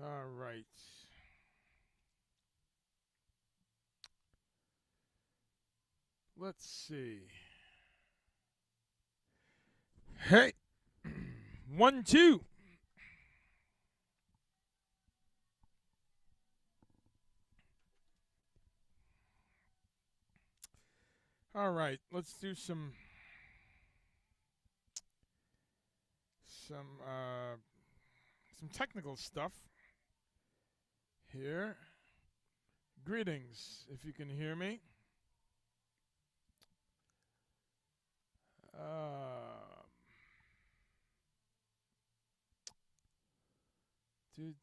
All right. Let's see. Hey. 1, 2. All right. Let's do some uh some technical stuff here. Greetings, if you can hear me. Um, Let's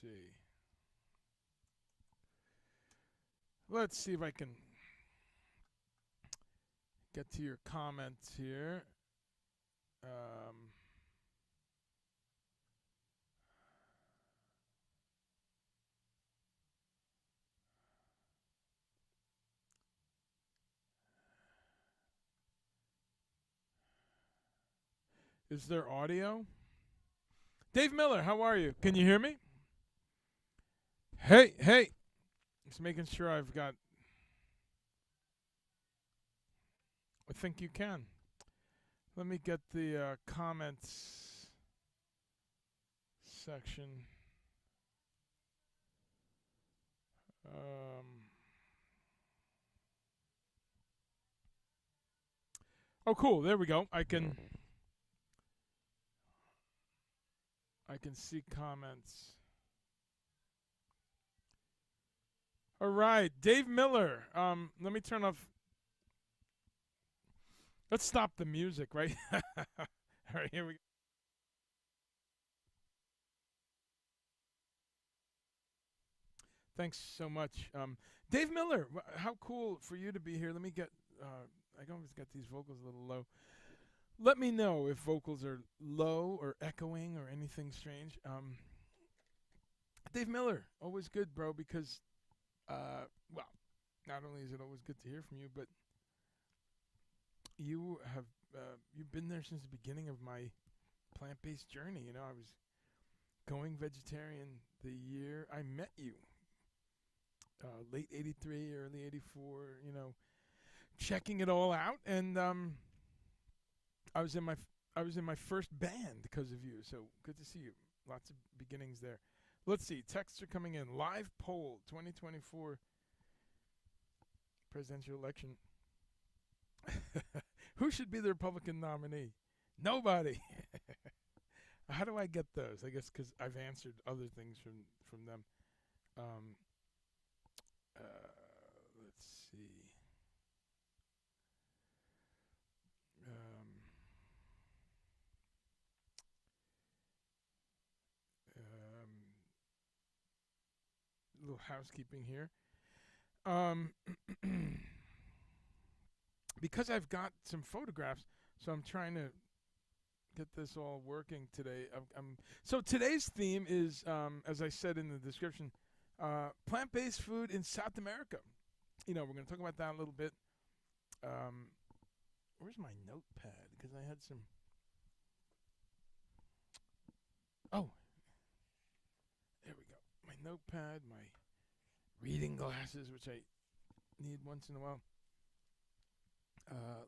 see. Let's see if I can get to your comments here. Is there audio? Dave Miller, how are you? Can you hear me? Hey, hey. Just making sure I've got. I think you can. Let me get the comments section. Oh, cool. There we go. I can see comments. All right, Dave Miller. Let me turn off. Let's stop the music, right? All right, here we go. Thanks so much. Dave Miller, how cool for you to be here. Let me get, I always got these vocals a little low. Let me know if vocals are low or echoing or anything strange. Dave Miller, always good, bro, because, well, not only is it always good to hear from you, but you've been there since the beginning of my plant-based journey. You know, I was going vegetarian the year I met you. Late 83, early 84, you know, checking it all out, and I was in my first band because of you. So good to see you. Lots of beginnings there. Let's see. Texts are coming in. Live poll 2024 presidential election. Who should be the Republican nominee? Nobody. How do I get those? I guess because I've answered other things from them. Let's see. Little housekeeping here. Because I've got some photographs, so I'm trying to get this all working today. So today's theme is, as I said in the description, plant-based food in South America. You know, we're going to talk about that a little bit. Where's my notepad? Because I had some. Oh, there we go. My notepad, my reading glasses, which I need once in a while.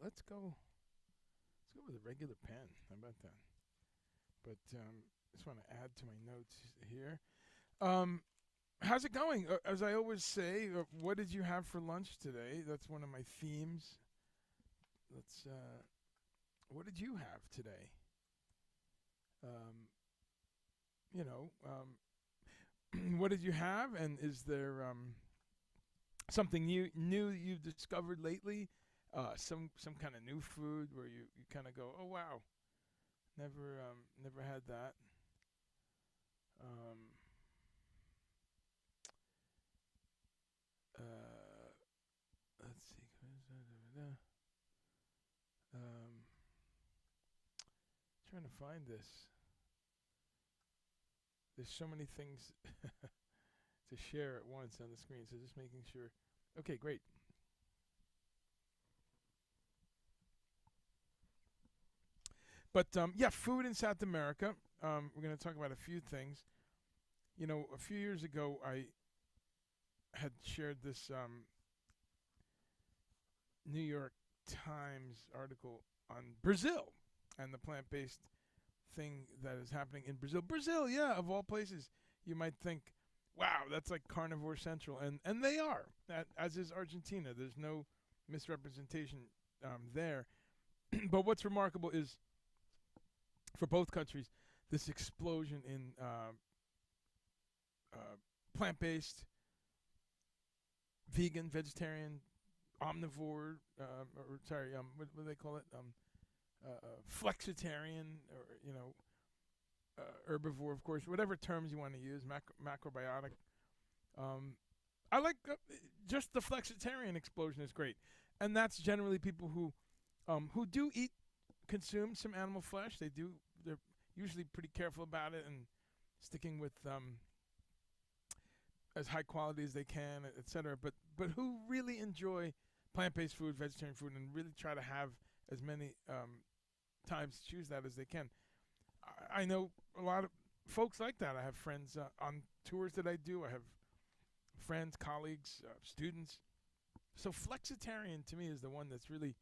Let's go with a regular pen. How about that? But just want to add to my notes here. How's it going? As I always say, what did you have for lunch today? That's one of my themes. What did you have today? What did you have? And is there something new you've discovered lately? Some kind of new food where you kind of go, oh wow, never had that. Let's see. Trying to find this. There's so many things to share at once on the screen, so just making sure. Okay, great. But yeah, food in South America. we're going to talk about a few things. You know, a few years ago, I had shared this New York Times article on Brazil and the plant-based thing that is happening in Brazil. Brazil, yeah, of all places, you might think, wow, that's like carnivore central, and they are. As is Argentina. There's no misrepresentation there. But what's remarkable is, for both countries, this explosion in plant-based, vegan, vegetarian, omnivore, what do they call it? Flexitarian, or herbivore, of course, whatever terms you want to use, macrobiotic. I like just the flexitarian explosion is great, and that's generally people who do consume some animal flesh. They're usually pretty careful about it and sticking with as high quality as they can, etc. But who really enjoy plant-based food, vegetarian food, and really try to have as many times choose that as they can. I know a lot of folks like that. I have friends on tours that I do. I have friends, colleagues, students. So flexitarian to me is the one that's really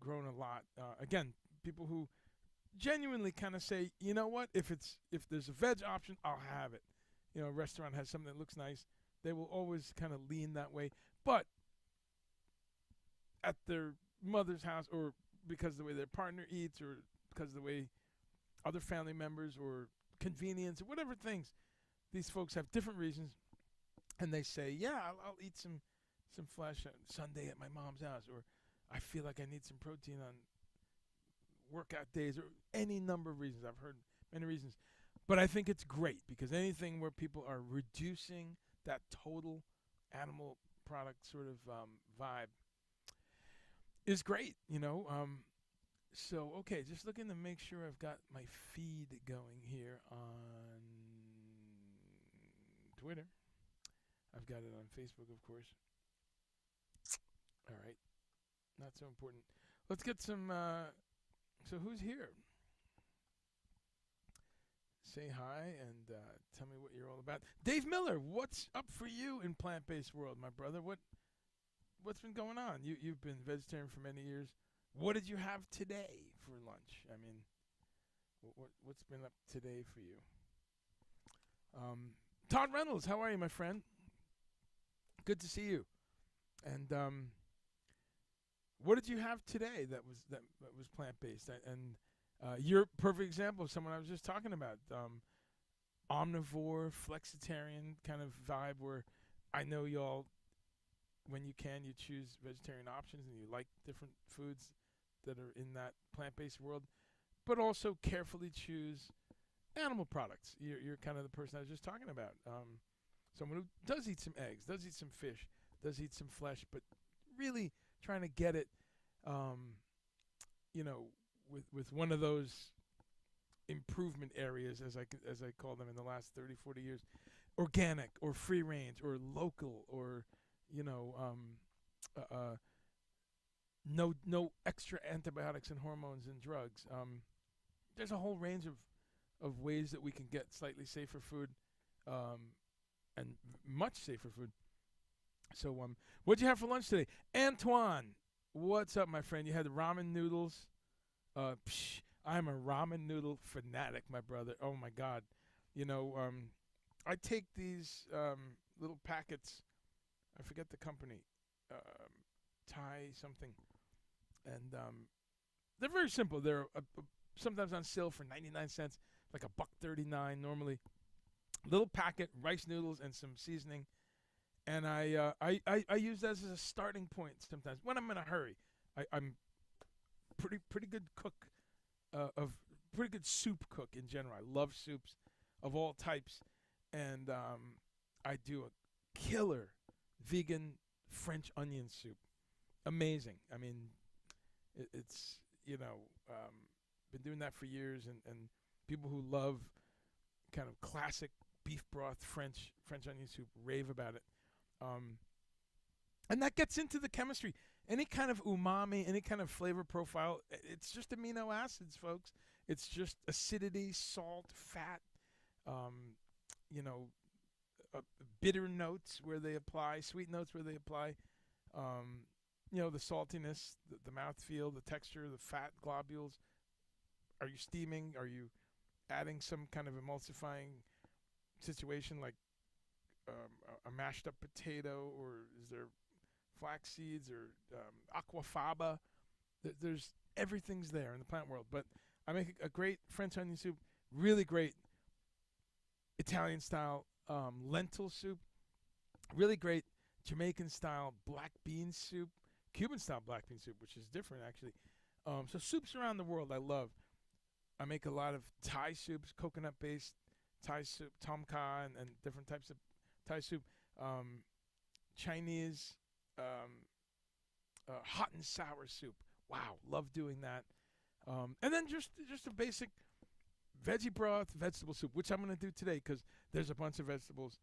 grown a lot. Again, people who genuinely kind of say, you know what, if there's a veg option, I'll have it. You know, a restaurant has something that looks nice, they will always kind of lean that way. But at their mother's house, or because of the way their partner eats, or because of the way other family members, or convenience, or whatever things, these folks have different reasons, and they say, yeah, I'll eat some flesh on Sunday at my mom's house, or I feel like I need some protein on workout days, or any number of reasons. I've heard many reasons. But I think it's great, because anything where people are reducing that total animal product sort of vibe is great, So, okay, just looking to make sure I've got my feed going here on Twitter. I've got it on Facebook, of course. All right. Not so important. Let's get some, so who's here? Say hi and tell me what you're all about. Dave Miller, what's up for you in plant-based world, my brother? What's been going on? You've been vegetarian for many years. What did you have today for lunch? I mean, what's been up today for you? Todd Reynolds, how are you, my friend? Good to see you. And what did you have today that was plant-based? And you're a perfect example of someone I was just talking about. Omnivore, flexitarian kind of vibe, where I know y'all, when you can, you choose vegetarian options and you like different foods that are in that plant-based world, but also carefully choose animal products. You're kind of the person I was just talking about. Someone who does eat some eggs, does eat some fish, does eat some flesh, but really trying to get it, with one of those improvement areas, as I call them, in the last 30, 40 years, organic or free range or local, or no extra antibiotics and hormones and drugs. There's a whole range of ways that we can get slightly safer food, and much safer food. So what'd you have for lunch today? Antoine, what's up, my friend? You had ramen noodles. I'm a ramen noodle fanatic, my brother. Oh my God. I take these little packets. I forget the company. Thai something. And they're very simple. They're sometimes on sale for 99 cents, like $1.39 normally. Little packet, rice noodles, and some seasoning. And I use that as a starting point sometimes when I'm in a hurry. I'm pretty good cook, pretty good soup cook in general. I love soups of all types, and I do a killer vegan French onion soup. Amazing. I mean, it's been doing that for years, and people who love kind of classic beef broth French onion soup rave about it. And that gets into the chemistry. Any kind of umami, any kind of flavor profile, it's just amino acids, folks. It's just acidity, salt, fat, um, you know, bitter notes where they apply, sweet notes where they apply, um, the saltiness, the mouthfeel, the texture, the fat globules. Are you steaming? Are you adding some kind of emulsifying situation like a mashed up potato, or is there flax seeds or aquafaba? There's everything's there in the plant world. But I make a great French onion soup, really great Italian style lentil soup, really great Jamaican style black bean soup, Cuban style black bean soup, which is different actually. So soups around the world I love. I make a lot of Thai soups, coconut based Thai soup, tom kha, and different types of Thai soup. Chinese hot and sour soup. Wow, love doing that. And then just a basic veggie broth, vegetable soup, which I'm going to do today because there's a bunch of vegetables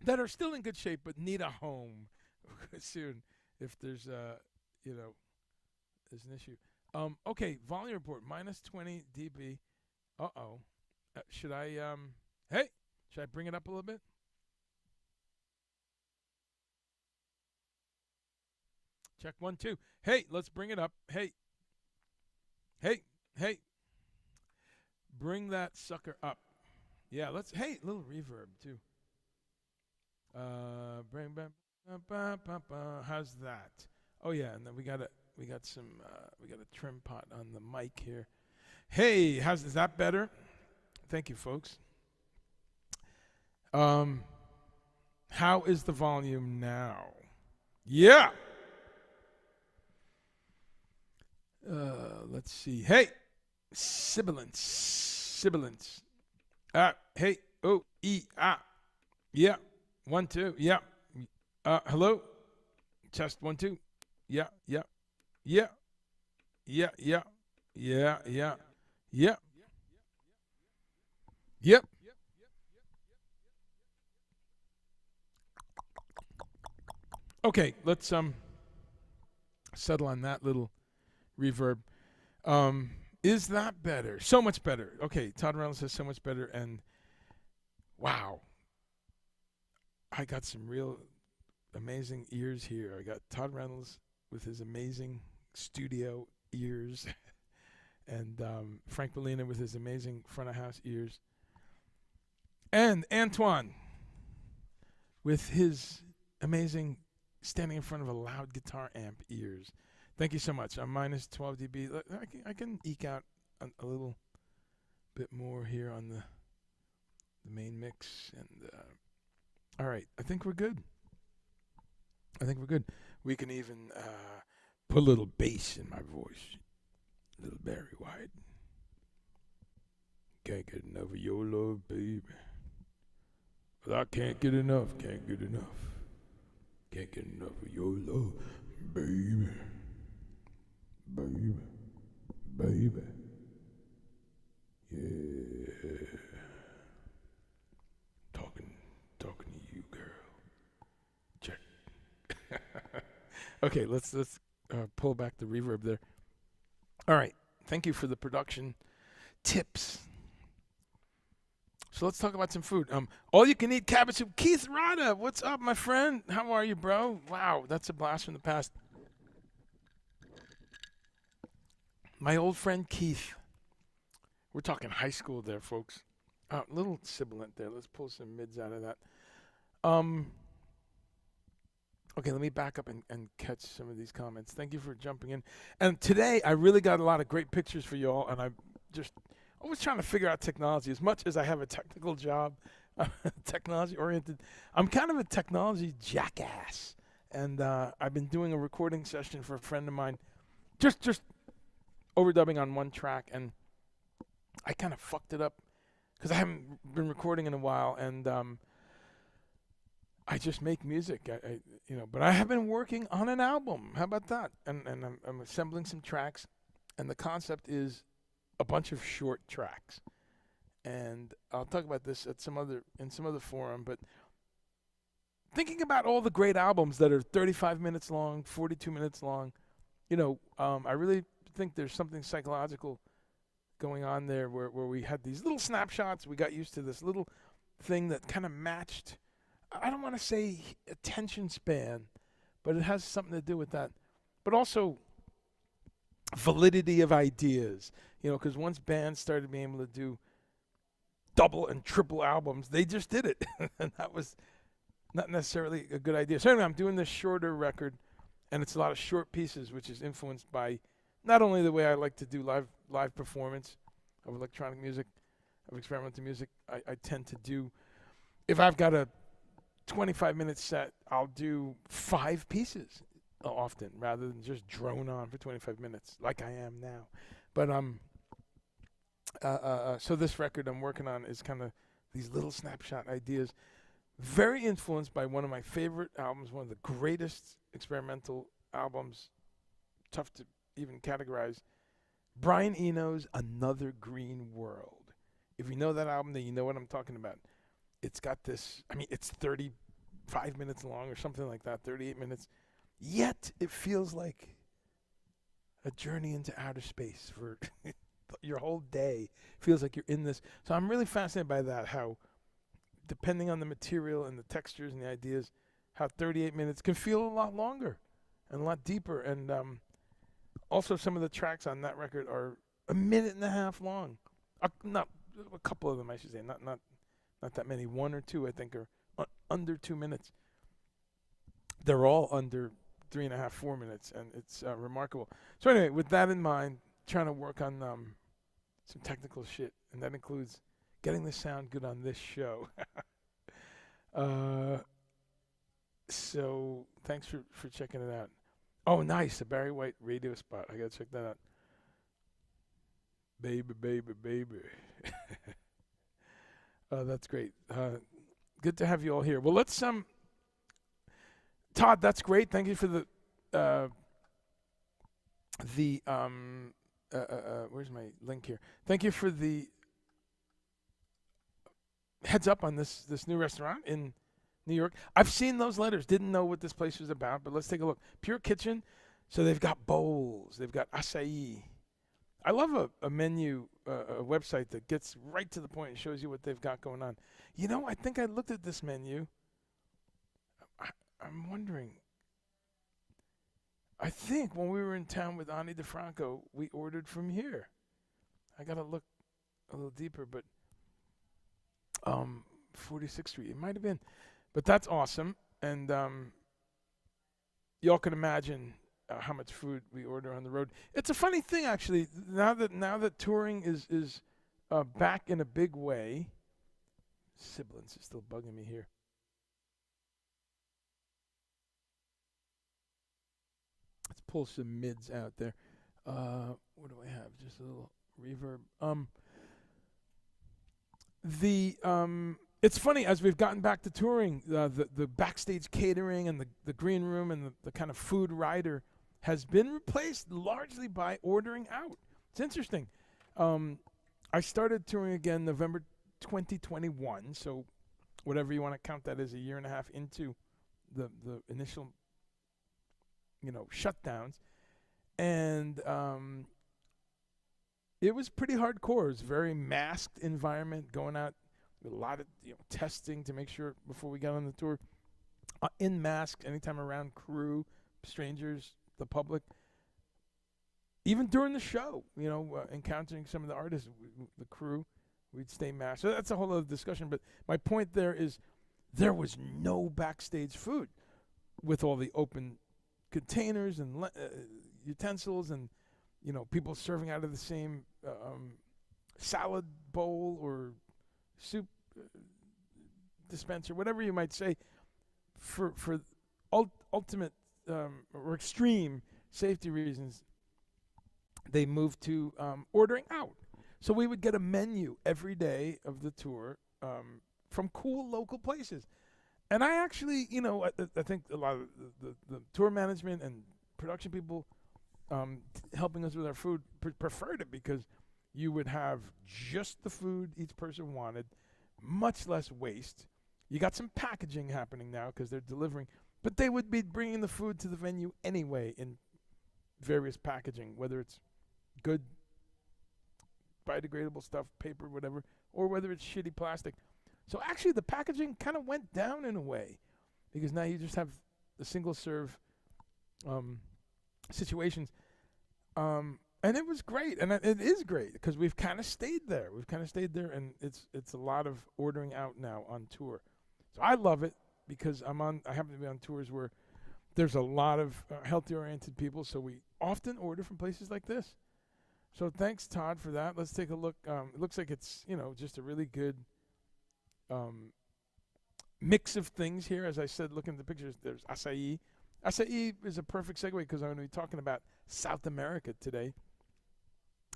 that are still in good shape but need a home soon if there's there's an issue. Okay, volume report minus 20 dB. Should I should I bring it up a little bit? Check 1 2. Hey, let's bring it up. Hey. Bring that sucker up. Yeah, let's little reverb too. Bring back. How's that? Oh yeah, and then we got a trim pot on the mic here. Hey, is that better? Thank you, folks. How is the volume now? Yeah. Let's see. Hey, sibilance. Hey, yeah. 1 2. Yeah. Hello. Test 1 2. Yeah. Yep. Okay, let's settle on that little reverb. Is that better? So much better. Okay, Todd Reynolds says so much better, and wow, I got some real amazing ears here. I got Todd Reynolds with his amazing studio ears, and Frank Bellina with his amazing front of house ears, and Antoine with his amazing standing in front of a loud guitar amp ears. Thank you so much. I'm minus 12 dB. I can eke out a little bit more here on the main mix. And all right, I think we're good. We can even put a little bass in my voice. A little Barry White. Can't get enough of your love, baby. But I can't get enough. Can't get enough of your love, baby. Baby. Yeah. Talking to you, girl. Check. Okay, let's pull back the reverb there. All right. Thank you for the production tips. So let's talk about some food. All you can eat cabbage soup. Keith Rada, what's up, my friend? How are you, bro? Wow, that's a blast from the past. My old friend Keith. We're talking high school there, folks. Little sibilant there. Let's pull some mids out of that. Okay, let me back up and catch some of these comments. Thank you for jumping in. And today, I really got a lot of great pictures for you all, and I'm just always trying to figure out technology. As much as I have a technical job, technology-oriented, I'm kind of a technology jackass. And I've been doing a recording session for a friend of mine, just overdubbing on one track, and I kind of fucked it up because I haven't been recording in a while, and I just make music, but I have been working on an album. How about that? And I'm assembling some tracks, and the concept is a bunch of short tracks. And I'll talk about this in some other forum, but thinking about all the great albums that are 35 minutes long, 42 minutes long, I really think there's something psychological going on there where we had these little snapshots. We got used to this little thing that kind of matched, I don't want to say attention span, but it has something to do with that. But also validity of ideas, because once bands started being able to do double and triple albums, they just did it. And that was not necessarily a good idea. So anyway, I'm doing this shorter record, and it's a lot of short pieces, which is influenced by not only the way I like to do live performance of electronic music, of experimental music. I tend to do, if I've got a 25-minute set, I'll do 5 pieces often, rather than just drone on for 25 minutes like I am now. But so this record I'm working on is kind of these little snapshot ideas, very influenced by one of my favorite albums, one of the greatest experimental albums, tough to even categorize, Brian Eno's Another Green World. If you know that album, then you know what I'm talking about. It's got this, it's 35 minutes long or something like that, 38 minutes, yet it feels like a journey into outer space for your whole day. Feels like you're in this. So I'm really fascinated by that, how depending on the material and the textures and the ideas, how 38 minutes can feel a lot longer and a lot deeper. And also some of the tracks on that record are a minute and a half long. Not a couple of them, I should say. Not that many. 1 or 2, I think, are under 2 minutes. They're all under 3.5, 4 minutes, and it's remarkable. So anyway, with that in mind, trying to work on some technical shit, and that includes getting the sound good on this show. So thanks for checking it out. Oh, nice, a Barry White radio spot. I gotta check that out. Baby, baby, baby. That's great. Good to have you all here. Well, let's Todd, that's great. Thank you for the where's my link here? Thank you for the heads up on this new restaurant in New York. I've seen those letters. Didn't know what this place was about, but let's take a look. Pure Kitchen. So they've got bowls. They've got acai. I love a menu, a website that gets right to the point and shows you what they've got going on. I think I looked at this menu. I'm wondering. I think when we were in town with Ani DeFranco, we ordered from here. I got to look a little deeper, but 46th Street, it might have been. But that's awesome. And y'all can imagine how much food we order on the road. It's a funny thing, actually. Now that touring is back in a big way. Sibilance is still bugging me here. Let's pull some mids out there. What do I have? Just a little reverb. It's funny, as we've gotten back to touring, the backstage catering and the green room and the kind of food rider has been replaced largely by ordering out. It's interesting. I started touring again November 2021, so whatever you want to count that as, a year and a half into the initial shutdowns, and it was pretty hardcore. It was a very masked environment, going out with a lot of testing to make sure before we got on the tour, in masks, anytime around crew, strangers, the public. Even during the show, encountering some of the artists, the crew, we'd stay masked. So that's a whole other discussion. But my point there is, there was no backstage food with all the open containers and utensils, and people serving out of the same salad bowl or soup dispenser, whatever you might say, for ultimate or extreme safety reasons. They moved to ordering out. So we would get a menu every day of the tour from cool local places. And I actually, I think a lot of the tour management and production people helping us with our food preferred it, because you would have just the food each person wanted, much less waste. You got some packaging happening now because they're delivering, but they would be bringing the food to the venue anyway in various packaging, whether it's good biodegradable stuff, paper, whatever, or whether it's shitty plastic. So actually the packaging kind of went down in a way, because now you just have the single-serve situations. And it was great, and it is great, because we've kind of stayed there. And it's a lot of ordering out now on tour. So I love it, because I happen to be on tours where there's a lot of healthy-oriented people, so we often order from places like this. So thanks, Todd, for that. Let's take a look. It looks like it's, just a really good mix of things here. As I said, looking at the pictures, there's acai. Acai is a perfect segue, because I'm going to be talking about South America today.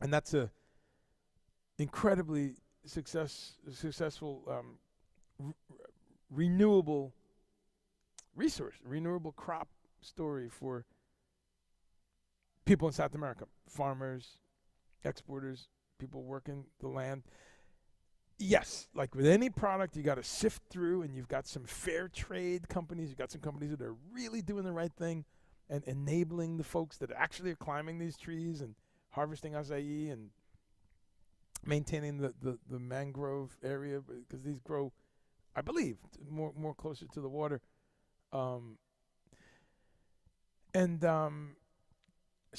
And that's a incredibly successful renewable resource, renewable crop story for people in South America, farmers, exporters, people working the land. Yes, like with any product, you got to sift through, and you've got some fair trade companies. You've got some companies that are really doing the right thing and enabling the folks that actually are climbing these trees and harvesting acai and maintaining the mangrove area, because these grow, I believe, more closer to the water. So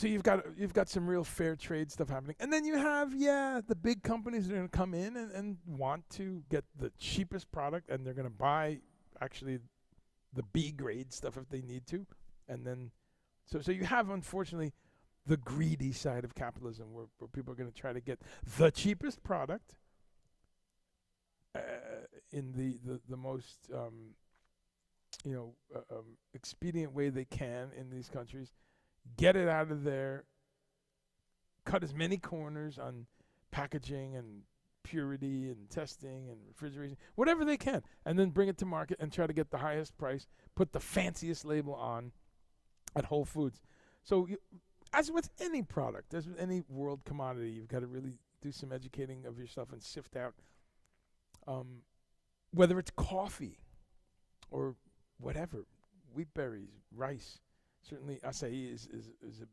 you've got some real fair trade stuff happening. And then you have, the big companies that are going to come in and want to get the cheapest product, and they're going to buy actually the B grade stuff if they need to. And then, so you have, unfortunately, the greedy side of capitalism, where people are going to try to get the cheapest product in the most expedient way they can in these countries, get it out of there, cut as many corners on packaging and purity and testing and refrigeration, whatever they can, and then bring it to market and try to get the highest price, put the fanciest label on at Whole Foods. So as with any product, as with any world commodity, you've got to really do some educating of yourself and sift out whether it's coffee or whatever, wheat berries, rice. Certainly acai is a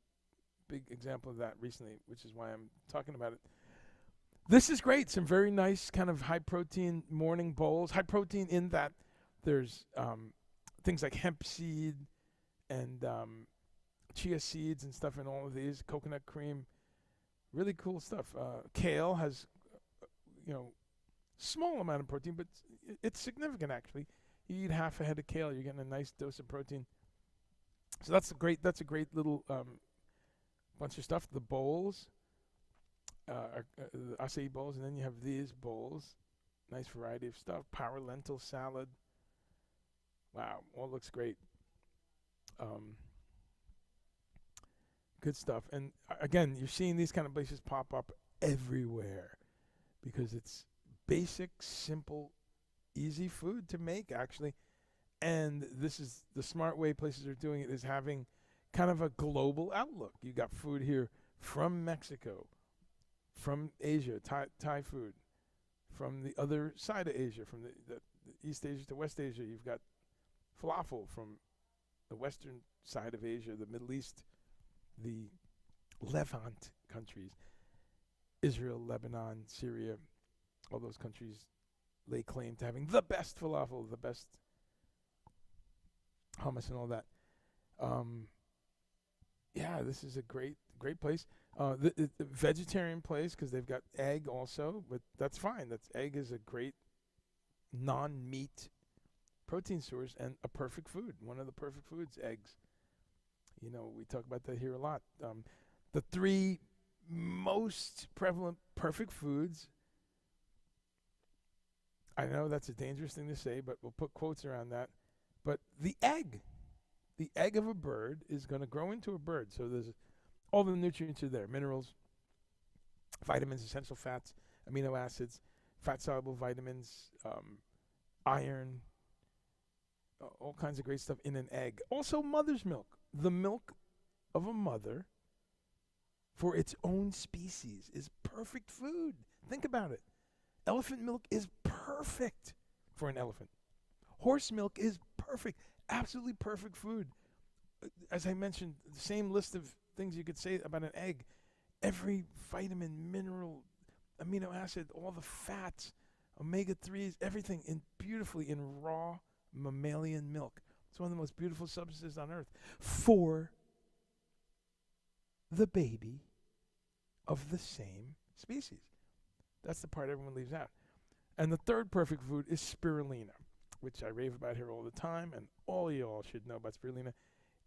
big example of that recently, which is why I'm talking about it. This is great. Some very nice kind of high-protein morning bowls. High protein in that there's things like hemp seed and chia seeds and stuff in all of these. Coconut cream. Really cool stuff. Kale has, small amount of protein, but it's significant, actually. You eat half a head of kale, you're getting a nice dose of protein. So that's a great little bunch of stuff. The bowls, the acai bowls, and then you have these bowls. Nice variety of stuff. Power lentil salad. Wow, all looks great. Good stuff. And again, you're seeing these kind of places pop up everywhere, because it's basic, simple, easy food to make, actually. And this is the smart way places are doing it, is having kind of a global outlook. You got food here from Mexico, from Asia, Thai food, from the other side of Asia, from the East Asia to West Asia. You've got falafel from the western side of Asia, the Middle East, the Levant countries, Israel, Lebanon, Syria. All those countries lay claim to having the best falafel, the best hummus and all that. This is a great place. The vegetarian place, because they've got egg also, but that's fine. Egg is a great non-meat protein source and a perfect food. One of the perfect foods, eggs. We talk about that here a lot. The three most prevalent perfect foods, I know that's a dangerous thing to say, but we'll put quotes around that. But the egg of a bird is going to grow into a bird. So there's all the nutrients are there: minerals, vitamins, essential fats, amino acids, fat-soluble vitamins, iron, all kinds of great stuff in an egg. Also, mother's milk. The milk of a mother for its own species is perfect food. Think about it. Elephant milk is perfect for an elephant. Horse milk is perfect, absolutely perfect food. As I mentioned, the same list of things you could say about an egg. Every vitamin, mineral, amino acid, all the fats, omega-3s, everything beautifully in raw mammalian milk. It's one of the most beautiful substances on earth for the baby of the same species. That's the part everyone leaves out. And the third perfect food is spirulina, which I rave about here all the time, and all y'all should know about spirulina.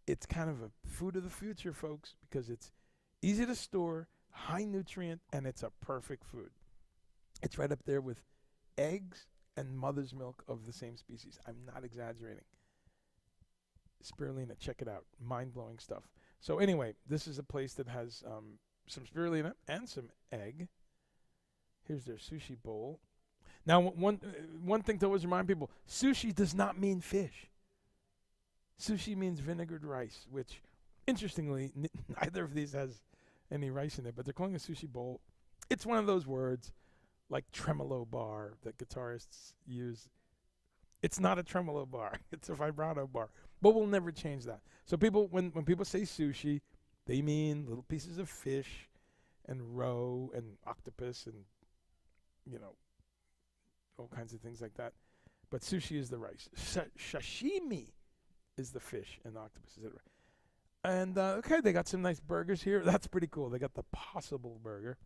It's kind of a food of the future, folks, because it's easy to store, high nutrient, and it's a perfect food. It's right up there with eggs and mother's milk of the same species. I'm not exaggerating. Spirulina, check it out. Mind-blowing stuff. So anyway, this is a place that has some spirulina and some egg. Here's their sushi bowl. Now, one thing to always remind people, sushi does not mean fish. Sushi means vinegared rice, which, interestingly, neither of these has any rice in it, but they're calling a sushi bowl. It's one of those words like tremolo bar that guitarists use. It's not a tremolo bar. It's a vibrato bar. But we'll never change that. So people, when people say sushi, they mean little pieces of fish and roe and octopus and, all kinds of things like that. But sushi is the rice. Sashimi is the fish and the octopus is the rice. And, okay, they got some nice burgers here. That's pretty cool. They got the Possible Burger.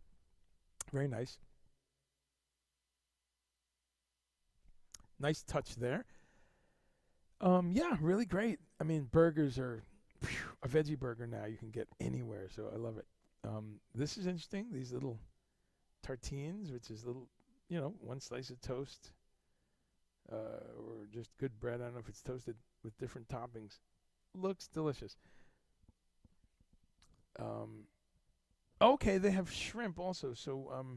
Very nice. Nice touch there. Yeah, really great. I mean, burgers are a veggie burger now you can get anywhere, so I love it. This is interesting. These little tartines, which is little, one slice of toast or just good bread. I don't know if it's toasted with different toppings. Looks delicious. Okay, they have shrimp also, so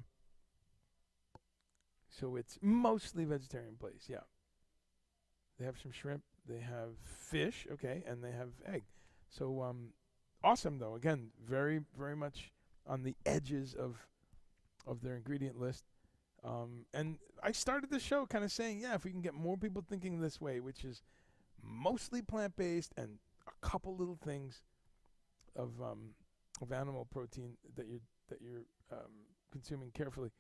it's mostly vegetarian place, yeah. They have some shrimp, they have fish, okay, and they have egg. So awesome though. Again, very, very much on the edges of their ingredient list. And I started the show kind of saying, yeah, if we can get more people thinking this way, which is mostly plant-based and a couple little things of animal protein that you're consuming carefully.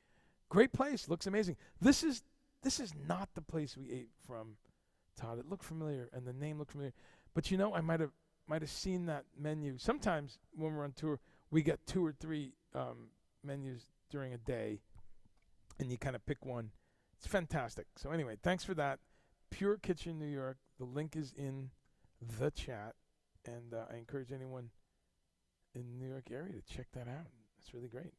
Great place, looks amazing. This is not the place we ate from, Todd. It looked familiar, and the name looked familiar. But I might have seen that menu. Sometimes when we're on tour, we get 2 or 3 menus during a day, and you kind of pick one. It's fantastic. So anyway, thanks for that. Pure Kitchen, New York. The link is in the chat, and I encourage anyone in the New York area to check that out. It's really great.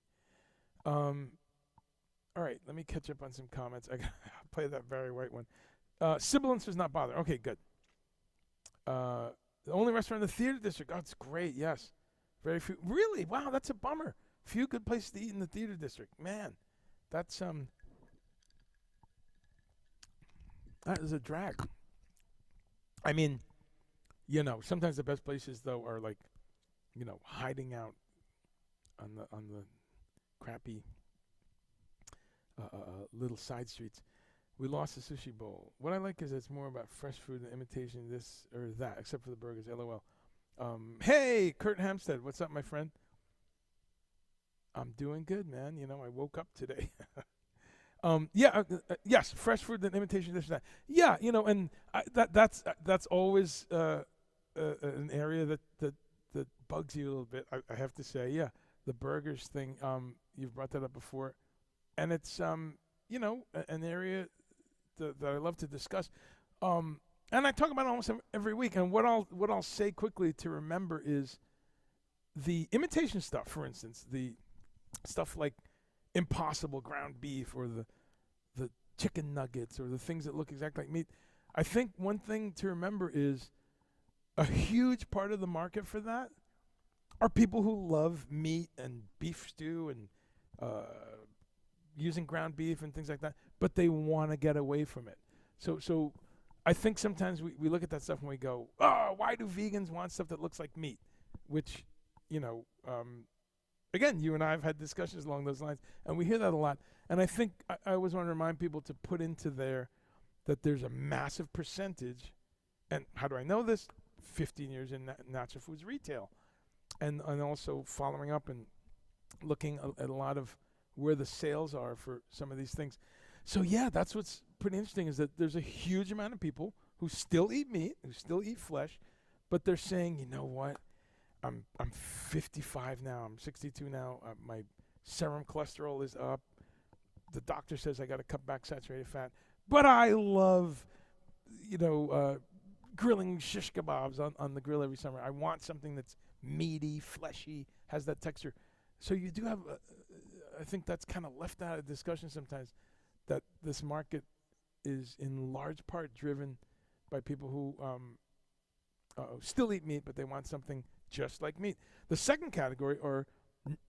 All right, let me catch up on some comments. I'll play that Barry White one. Sibilance was not bothered. Okay, good. The only restaurant in the theater district. Oh, it's great. Yes. Very few. Really? Wow, that's a bummer. Few good places to eat in the theater district. Man, that is a drag. I mean, sometimes the best places though are like, hiding out on the crappy little side streets. We lost the sushi bowl. What I like is it's more about fresh food than imitation this or that, except for the burgers. LOL. Hey, Kurt Hampstead, what's up, my friend? I'm doing good, man. I woke up today. Yes, fresh food than imitation this or that. Yeah, and that's always an area that bugs you a little bit. I have to say, yeah, the burgers thing. You've brought that up before, and it's an area that I love to discuss. And I talk about it almost every week. And what I'll say quickly to remember is the imitation stuff. For instance, the stuff like Impossible ground beef or the chicken nuggets or the things that look exactly like meat. I think one thing to remember is a huge part of the market for that are people who love meat and beef stew and using ground beef and things like that, but they want to get away from it. So I think sometimes we look at that stuff and we go, oh, why do vegans want stuff that looks like meat? Which, again, you and I have had discussions along those lines, and we hear that a lot. And I think I always want to remind people to put into there that there's a massive percentage, and how do I know this? 15 years in natural foods retail, and also following up and looking at a lot of where the sales are for some of these things. So yeah, that's what's pretty interesting, is that there's a huge amount of people who still eat meat, who still eat flesh, but they're saying, you know what, I'm 55 now, I'm 62 now, my serum cholesterol is up. The doctor says I got to cut back saturated fat, but I love, grilling shish kebabs on the grill every summer. I want something that's meaty, fleshy, has that texture. So you do have, I think that's kind of left out of discussion sometimes, that this market is in large part driven by people who still eat meat, but they want something just like meat. The second category are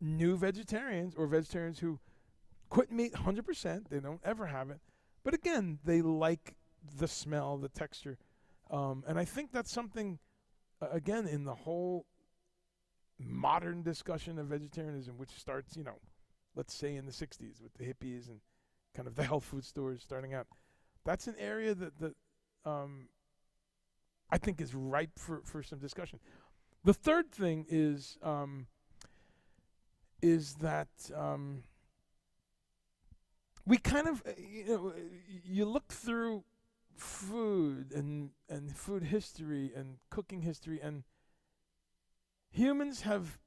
new vegetarians, or vegetarians who quit meat 100%. They don't ever have it. But again, they like the smell, the texture. And I think that's something, again, in the whole modern discussion of vegetarianism, which starts, let's say in the 60s with the hippies and kind of the health food stores starting out. That's an area that I think is ripe for some discussion. The third thing is that we kind of, you look through food and food history and cooking history, and humans have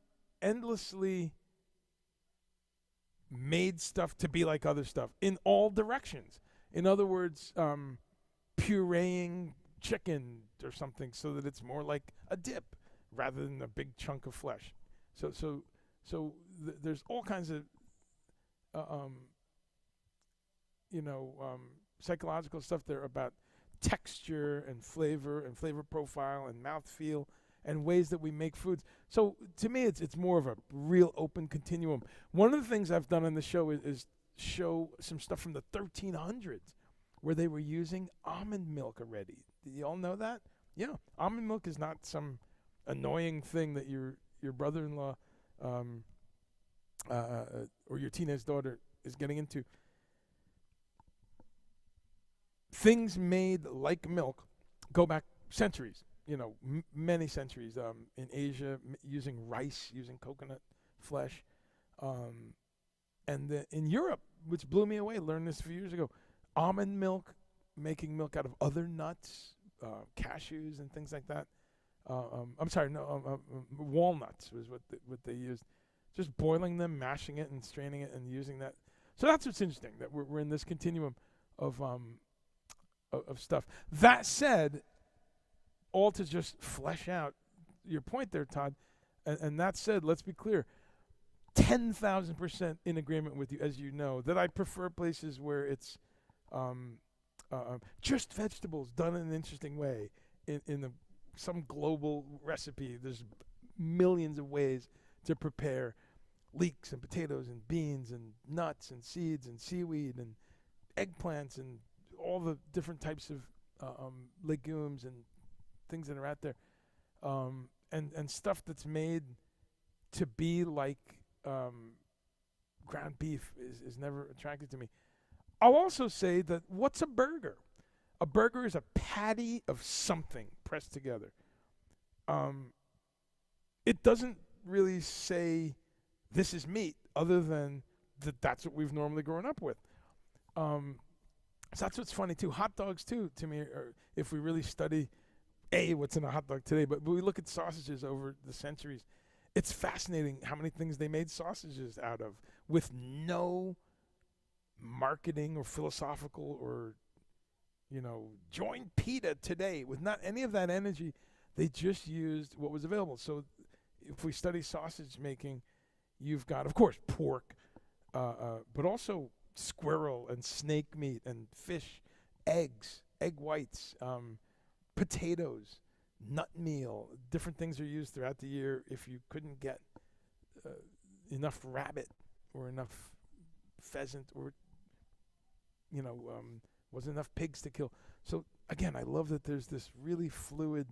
endlessly made stuff to be like other stuff in all directions. In other words, pureeing chicken or something so that it's more like a dip rather than a big chunk of flesh. So there's all kinds of psychological stuff there about texture and flavor profile and mouthfeel and ways that we make foods. So to me, it's more of a real open continuum. One of the things I've done on the show is show some stuff from the 1300s where they were using almond milk already. Did you all know that? Yeah, almond milk is not some annoying thing that your brother-in-law or your teenage daughter is getting into. Things made like milk go back centuries, many centuries. In Asia, using rice, using coconut flesh. And in Europe, which blew me away, learned this a few years ago, almond milk, making milk out of other nuts, cashews and things like that. Walnuts was what they used. Just boiling them, mashing it, and straining it, and using that. So that's what's interesting, that we're in this continuum of stuff. That said, all to just flesh out your point there, Todd, and that said, let's be clear, 10,000% in agreement with you, as you know, that I prefer places where it's just vegetables done in an interesting way in some global recipe. There's millions of ways to prepare leeks and potatoes and beans and nuts and seeds and seaweed and eggplants and all the different types of legumes and things that are out there, and stuff that's made to be like ground beef is never attracted to me. I'll also say that what's a burger? A burger is a patty of something pressed together. It doesn't really say this is meat, other than that's what we've normally grown up with. So that's what's funny too. Hot dogs too, to me, are, if we really study what's in a hot dog today, but we look at sausages over the centuries, it's fascinating how many things they made sausages out of with no marketing or philosophical or join PETA today with not any of that energy. They just used what was available. So if we study sausage making, you've got, of course, pork, but also squirrel and snake meat and fish, eggs, egg whites, potatoes, nut meal. Different things are used throughout the year if you couldn't get enough rabbit or enough pheasant or wasn't enough pigs to kill. So again, I love that there's this really fluid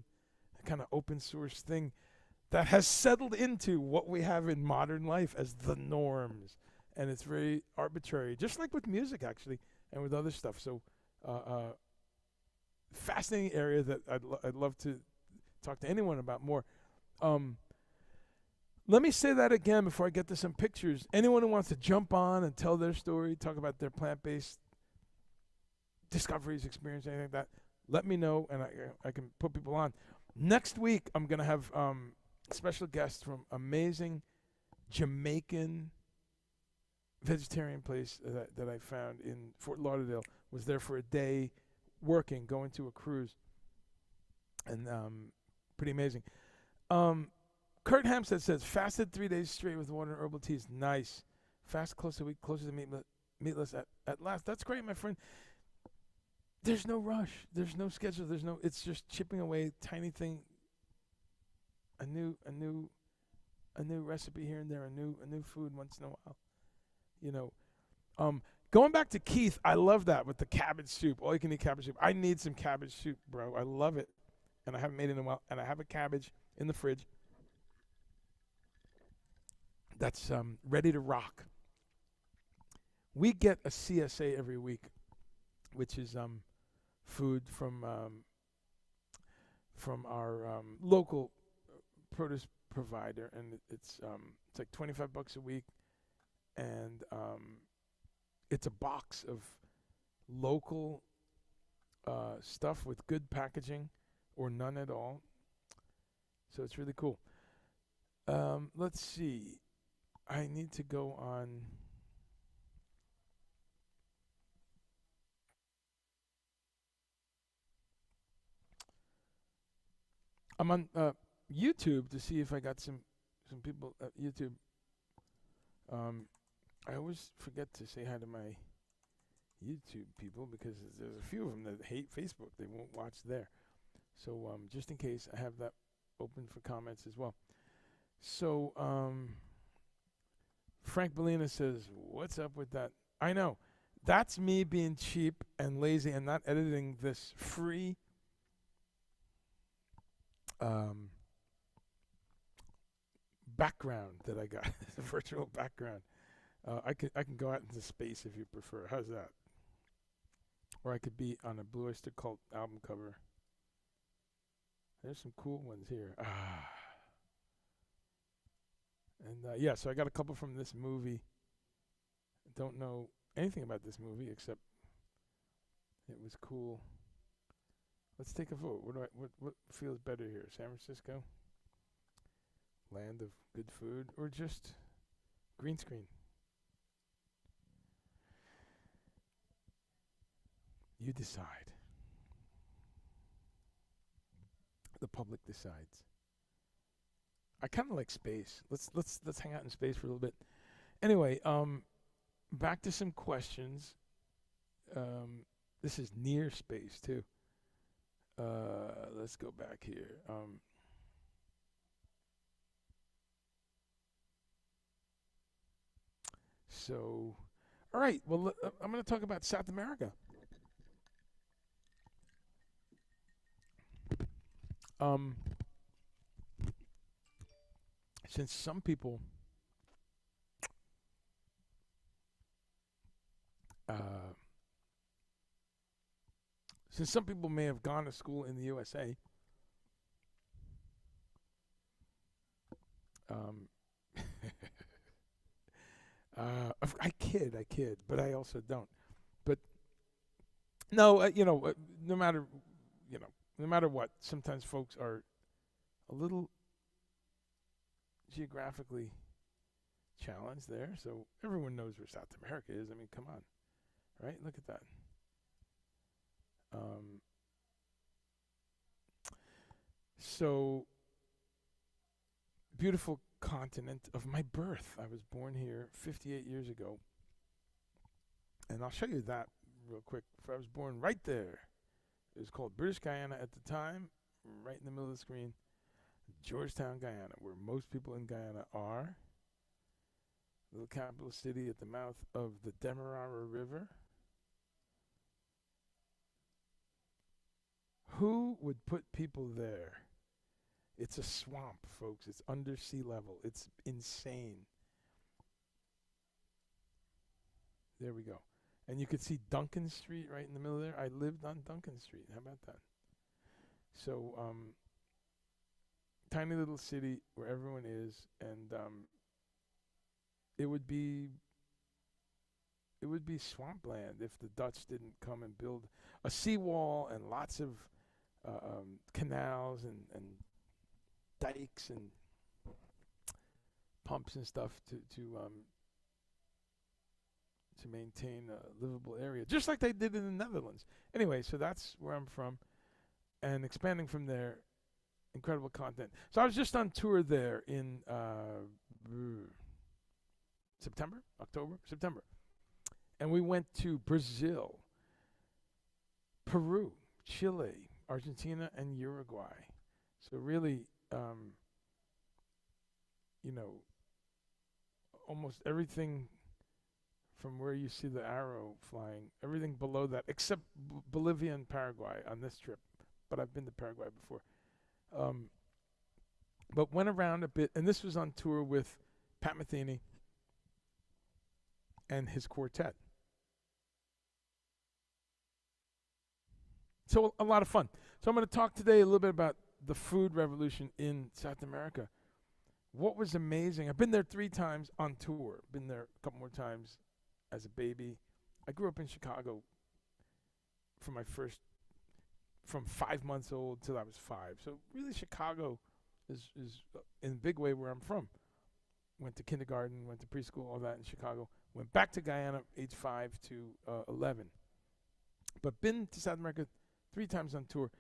kind of open source thing that has settled into what we have in modern life as the norms. And it's very arbitrary, just like with music, actually, and with other stuff. So fascinating area that I'd love to talk to anyone about more. Let me say that again before I get to some pictures. Anyone who wants to jump on and tell their story, talk about their plant-based discoveries, experience, anything like that, let me know, and I can put people on. Next week, I'm going to have special guests from amazing Jamaican vegetarian place that I found in Fort Lauderdale. Was there for a day working, going to a cruise, and pretty amazing. Kurt Hampstead says, fasted 3 days straight with water and herbal teas. Nice. Fast close to a week, closer to meatless at last. That's great, my friend. There's no rush. There's no schedule. It's just chipping away, tiny thing. A new recipe here and there, a new food once in a while. You know. Going back to Keith, I love that with the cabbage soup. All you can eat cabbage soup. I need some cabbage soup, bro. I love it. And I haven't made it in a while. And I have a cabbage in the fridge that's ready to rock. We get a CSA every week, which is food from our local produce provider, and it's like $25 a week, and it's a box of local stuff with good packaging or none at all. So it's really cool. Let's see. I need to go on. I'm on YouTube to see if I got some people at YouTube. I always forget to say hi to my YouTube people because there's a few of them that hate Facebook. They won't watch there. So just in case, I have that open for comments as well. So Frank Bellina says, what's up with that? I know. That's me being cheap and lazy and not editing this free background that I got. The virtual background. I can go out into space if you prefer. How's that? Or I could be on a Blue Oyster Cult album cover. There's some cool ones here. And yeah, so I got a couple from this movie. Don't know anything about this movie except it was cool. Let's take a vote. What feels better here? San Francisco? Land of good food, or just green screen? You decide. The public decides. I kind of like space. Let's hang out in space for a little bit. Anyway, back to some questions. This is near space too. Let's go back here. So, all right. Well, I'm going to talk about South America. Since some people may have gone to school in the USA, I kid, but I also don't. But no, no matter what, sometimes folks are a little geographically challenged there. So everyone knows where South America is. I mean, come on, right? Look at that. So beautiful continent of my birth. I was born here 58 years ago. And I'll show you that real quick. I was born right there. It was called British Guyana at the time, right in the middle of the screen. Georgetown, Guyana, where most people in Guyana are. Little capital city at the mouth of the Demerara River. Who would put people there? It's a swamp, folks. It's under sea level. It's insane. There we go. And you could see Duncan Street right in the middle there. I lived on Duncan Street. How about that? So, tiny little city where everyone is, and it would be swampland if the Dutch didn't come and build a seawall and lots of canals and dikes and pumps and stuff to maintain a livable area, just like they did in the Netherlands. Anyway, so that's where I'm from, and expanding from there, incredible content. So I was just on tour there in September, and we went to Brazil, Peru, Chile, Argentina, and Uruguay. So really, almost everything from where you see the arrow flying, everything below that, except Bolivia and Paraguay on this trip. But I've been to Paraguay before. But went around a bit, and this was on tour with Pat Metheny and his quartet. So a lot of fun. So I'm going to talk today a little bit about the food revolution in South America. What was amazing, I've been there 3 times on tour. Been there a couple more times as a baby. I grew up in Chicago from 5 months old till I was 5. So really Chicago is in a big way where I'm from. Went to kindergarten, went to preschool, all that in Chicago. Went back to Guyana age 5 to 11. But been to South America 3 times on tour.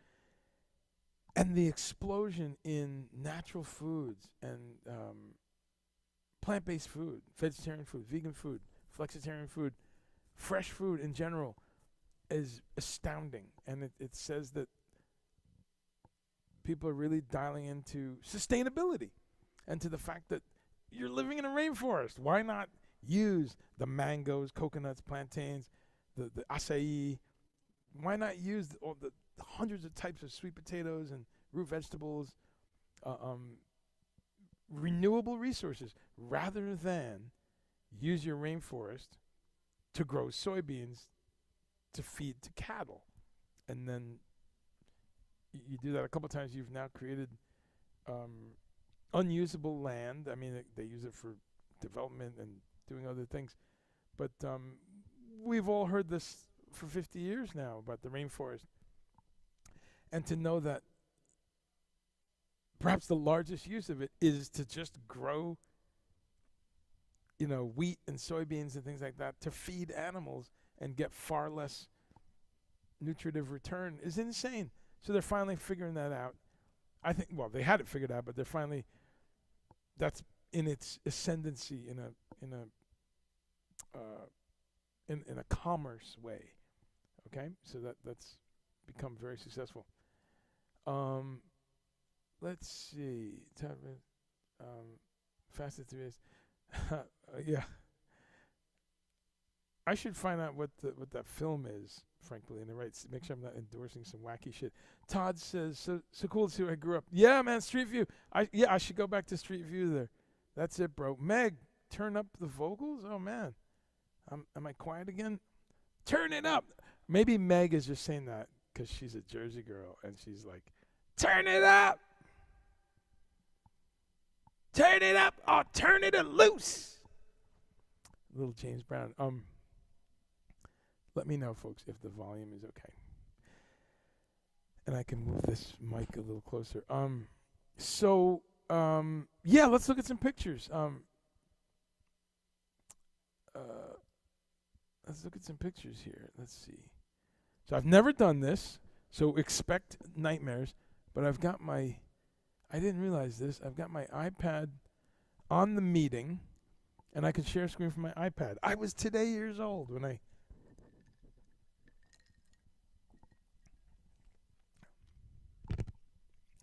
And the explosion in natural foods and plant-based food, vegetarian food, vegan food, flexitarian food, fresh food in general is astounding. And it says that people are really dialing into sustainability and to the fact that you're living in a rainforest. Why not use the mangoes, coconuts, plantains, the acai? Why not use all the hundreds of types of sweet potatoes and root vegetables, renewable resources, rather than use your rainforest to grow soybeans to feed to cattle? And then you do that a couple times, you've now created unusable land. I mean, they use it for development and doing other things. But we've all heard this for 50 years now about the rainforest. And to know that perhaps the largest use of it is to just grow, wheat and soybeans and things like that to feed animals and get far less nutritive return is insane. So they're finally figuring that out. I think, well, they had it figured out, but they're finally, that's in its ascendancy in a commerce way. Okay, so that's become very successful. Let's see. Fasted 3 days. Yeah. I should find out what that film is, frankly, and make sure I'm not endorsing some wacky shit. Todd says, so cool to see where I grew up. Yeah, man, Street View. I should go back to Street View there. That's it, bro. Meg, turn up the vocals? Oh, man. Am I quiet again? Turn it up. Maybe Meg is just saying that because she's a Jersey girl, and she's like, turn it up. Turn it up or turn it loose. Little James Brown. Let me know, folks, if the volume is okay. And I can move this mic a little closer. Yeah, let's look at some pictures. Let's look at some pictures here. Let's see. So I've never done this, so expect nightmares. But I've got I didn't realize this, I've got my iPad on the meeting, and I can share a screen from my iPad. I was today years old when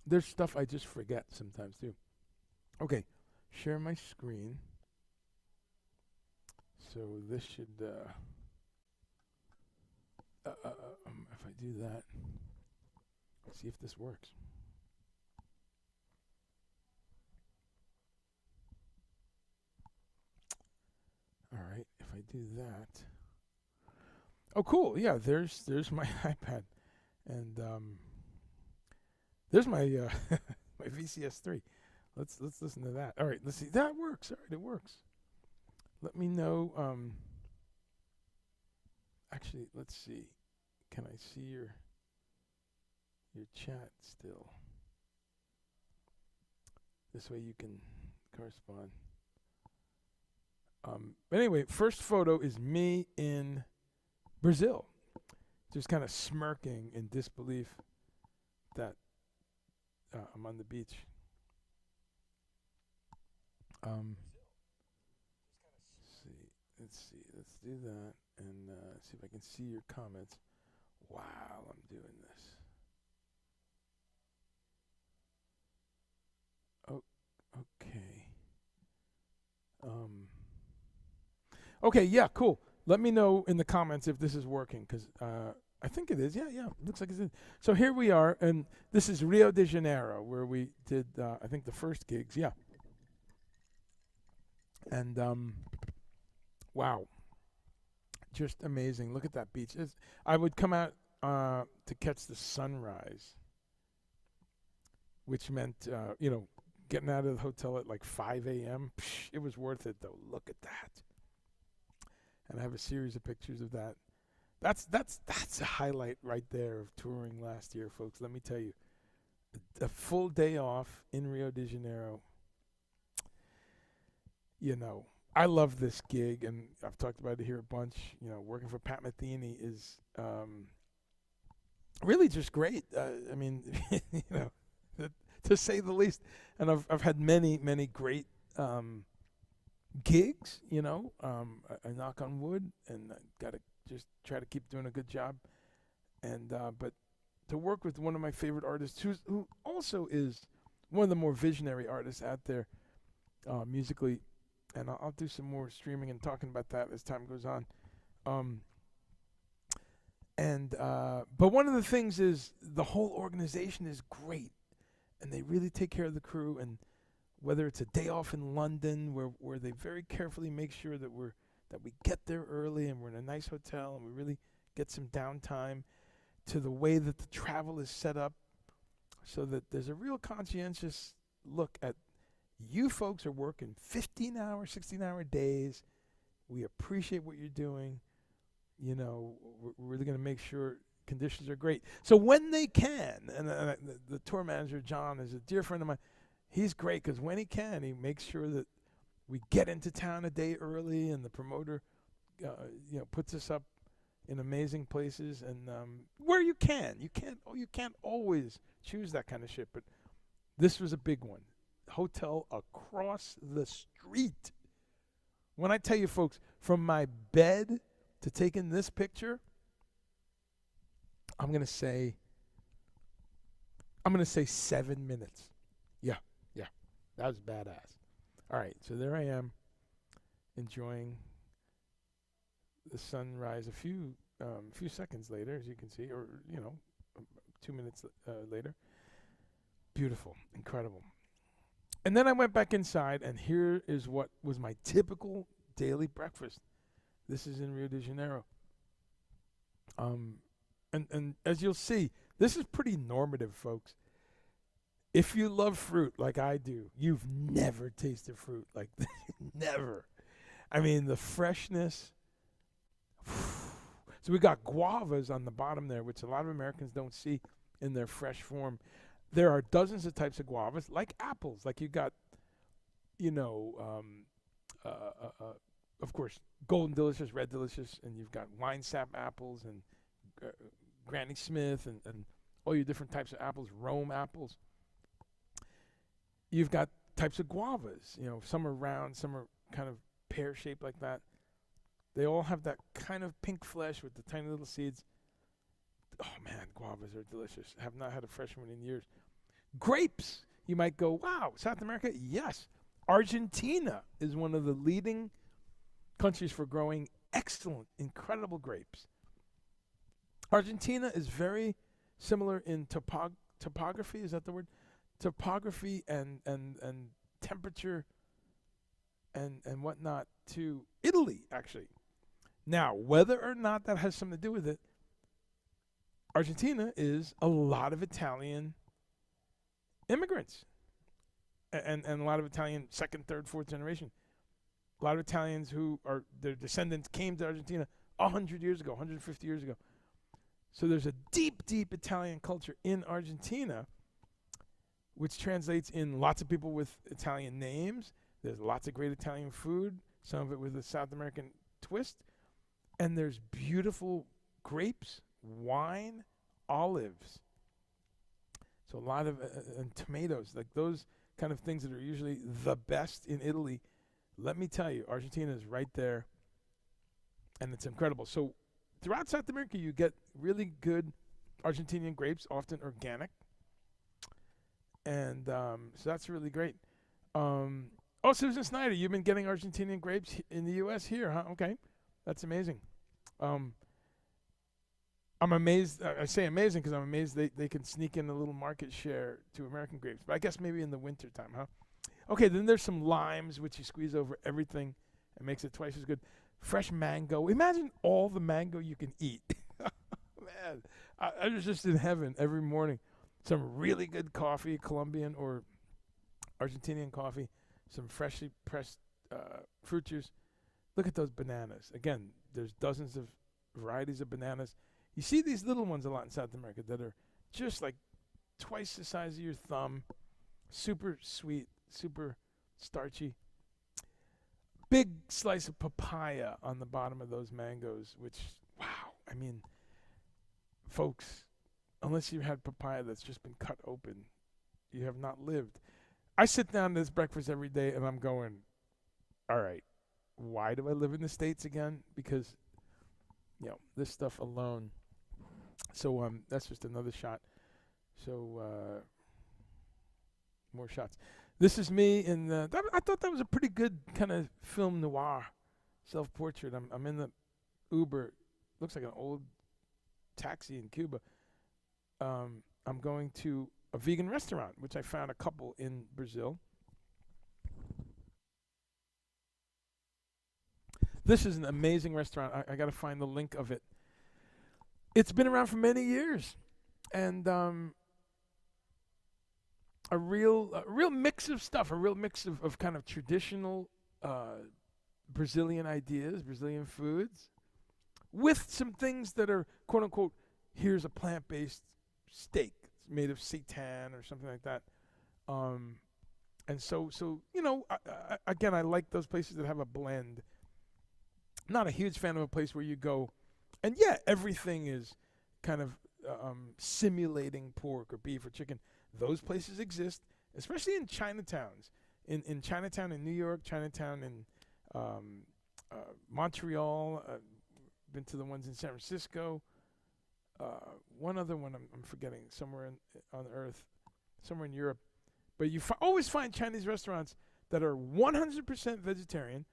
there's stuff I just forget sometimes too. Okay, share my screen. So this should, if I do that, let's see if this works. All right, if I do that. Oh, cool. Yeah, there's my iPad. And there's my my VCS3. Let's listen to that. All right, let's see. That works. All right, it works. Let me know. Actually, let's see. Can I see your chat still? This way you can correspond. Anyway, first photo is me in Brazil, just kind of smirking in disbelief that I'm on the beach. Let's do that, and see if I can see your comments while I'm doing this. Oh, okay. Okay, yeah, cool. Let me know in the comments if this is working, because I think it is. Yeah, it looks like it's in. So here we are, and this is Rio de Janeiro, where we did, I think, the first gigs. Yeah. And, wow. Just amazing. Look at that beach. I would come out to catch the sunrise, which meant, getting out of the hotel at like 5 a.m. It was worth it, though. Look at that. And I have a series of pictures of that. That's a highlight right there of touring last year, folks. Let me tell you. A full day off in Rio de Janeiro. I love this gig, and I've talked about it here a bunch. Working for Pat Metheny is really just great. I mean, to say the least. And I've had many great gigs. I knock on wood, and I gotta just try to keep doing a good job. And but to work with one of my favorite artists, who also is one of the more visionary artists out there musically. And I'll do some more streaming and talking about that as time goes on. But one of the things is the whole organization is great, and they really take care of the crew. And whether it's a day off in London, where they very carefully make sure that we get there early and we're in a nice hotel and we really get some downtime, to the way that the travel is set up, so that there's a real conscientious look at. You folks are working 15-hour, 16-hour days. We appreciate what you're doing. We're really going to make sure conditions are great. So when they can, and the tour manager, John, is a dear friend of mine. He's great because when he can, he makes sure that we get into town a day early, and the promoter, puts us up in amazing places. And where you can't always choose that kind of shit. But this was a big one. Hotel across the street. When I tell you, folks, from my bed to taking this picture, I'm gonna say 7 minutes. Yeah, that was badass. All right, so there I am, enjoying the sunrise. A few seconds later, as you can see, or 2 minutes later. Beautiful, incredible. And then I went back inside, and here is what was my typical daily breakfast. This is in Rio de Janeiro. And as you'll see, this is pretty normative, folks. If you love fruit like I do, you've never tasted fruit like this. Never. I mean, the freshness. So we got guavas on the bottom there, which a lot of Americans don't see in their fresh form. There are dozens of types of guavas, like apples. Like you got, of course, Golden Delicious, Red Delicious, and you've got wine sap apples and Granny Smith and all your different types of apples, Rome apples. You've got types of guavas. Some are round, some are kind of pear-shaped like that. They all have that kind of pink flesh with the tiny little seeds. Oh, man, guavas are delicious. Have not had a fresh one in years. Grapes. You might go, wow, South America? Yes. Argentina is one of the leading countries for growing excellent, incredible grapes. Argentina is very similar in topography. Is that the word? Topography and temperature and whatnot to Italy, actually. Now, whether or not that has something to do with it, Argentina is a lot of Italian immigrants, and a lot of Italian second, third, fourth generation. A lot of Italians who are their descendants came to Argentina 100 years ago, 150 years ago. So there's a deep, deep Italian culture in Argentina, which translates in lots of people with Italian names. There's lots of great Italian food, some of it with a South American twist. And there's beautiful grapes, wine, olives. So a lot of and tomatoes, like those kind of things that are usually the best in Italy. Let me tell you, Argentina is right there, and it's incredible. So throughout South America, you get really good Argentinian grapes, often organic. And so that's really great. Oh, Susan Snyder, you've been getting Argentinian grapes in the U.S. here, huh? Okay. That's amazing. I'm amazed. I say amazing because I'm amazed they can sneak in a little market share to American grapes. But I guess maybe in the wintertime, huh? Okay, then there's some limes, which you squeeze over everything and makes it twice as good. Fresh mango. Imagine all the mango you can eat. Man, I was just in heaven every morning. Some really good coffee, Colombian or Argentinian coffee, some freshly pressed fruit juice. Look at those bananas. Again, there's dozens of varieties of bananas. You see these little ones a lot in South America that are just like twice the size of your thumb, super sweet, super starchy. Big slice of papaya on the bottom of those mangoes, which, wow, I mean, folks, unless you've had papaya that's just been cut open, you have not lived. I sit down to this breakfast every day and I'm going, all right, why do I live in the States again? Because, this stuff alone. So that's just another shot. So more shots. This is me in the. I thought that was a pretty good kind of film noir, self-portrait. I'm in the Uber. Looks like an old taxi in Cuba. I'm going to a vegan restaurant, which I found a couple in Brazil. This is an amazing restaurant. I got to find the link of it. It's been around for many years, and a real mix of stuff, a real mix of kind of traditional Brazilian ideas, Brazilian foods, with some things that are quote unquote, here's a plant-based steak. It's made of seitan or something like that. And so again, I like those places that have a blend. Not a huge fan of a place where you go, and everything is kind of simulating pork or beef or chicken. Those places exist, especially in Chinatowns. In Chinatown in New York, Chinatown in Montreal. Been to the ones in San Francisco. One other one I'm forgetting, somewhere on Earth, somewhere in Europe. But you always find Chinese restaurants that are 100% vegetarian,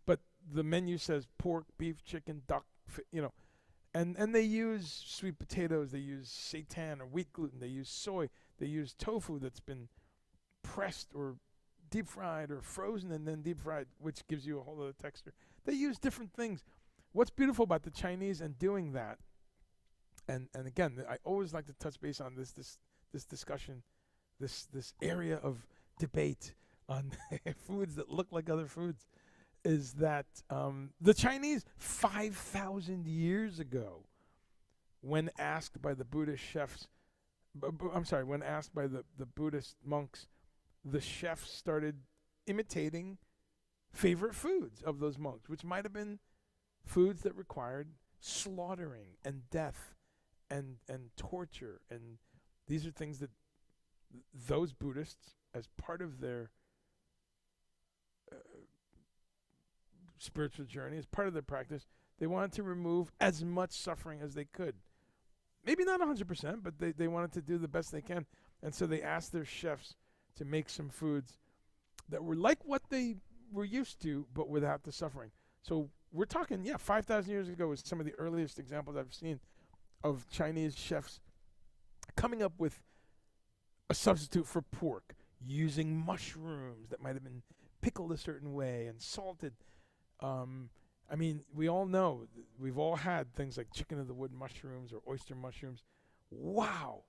but the menu says pork, beef, chicken, duck, and they use sweet potatoes, they use seitan or wheat gluten, they use soy, they use tofu that's been pressed or deep fried or frozen and then deep fried, which gives you a whole other texture. They use different things. What's beautiful about the Chinese and doing that, and again, I always like to touch base on this discussion, this area of debate on foods that look like other foods, is that the Chinese 5,000 years ago, when asked by the Buddhist chefs, when asked by the Buddhist monks, the chefs started imitating favorite foods of those monks, which might have been foods that required slaughtering and death and torture. And these are things that those Buddhists, as part of their spiritual journey, as part of their practice, they wanted to remove as much suffering as they could. Maybe not 100%, but they wanted to do the best they can. And so they asked their chefs to make some foods that were like what they were used to, but without the suffering. So we're talking, 5,000 years ago was some of the earliest examples I've seen of Chinese chefs coming up with a substitute for pork, using mushrooms that might have been pickled a certain way and salted. I mean, we all know, we've all had things like chicken of the wood mushrooms or oyster mushrooms. Wow.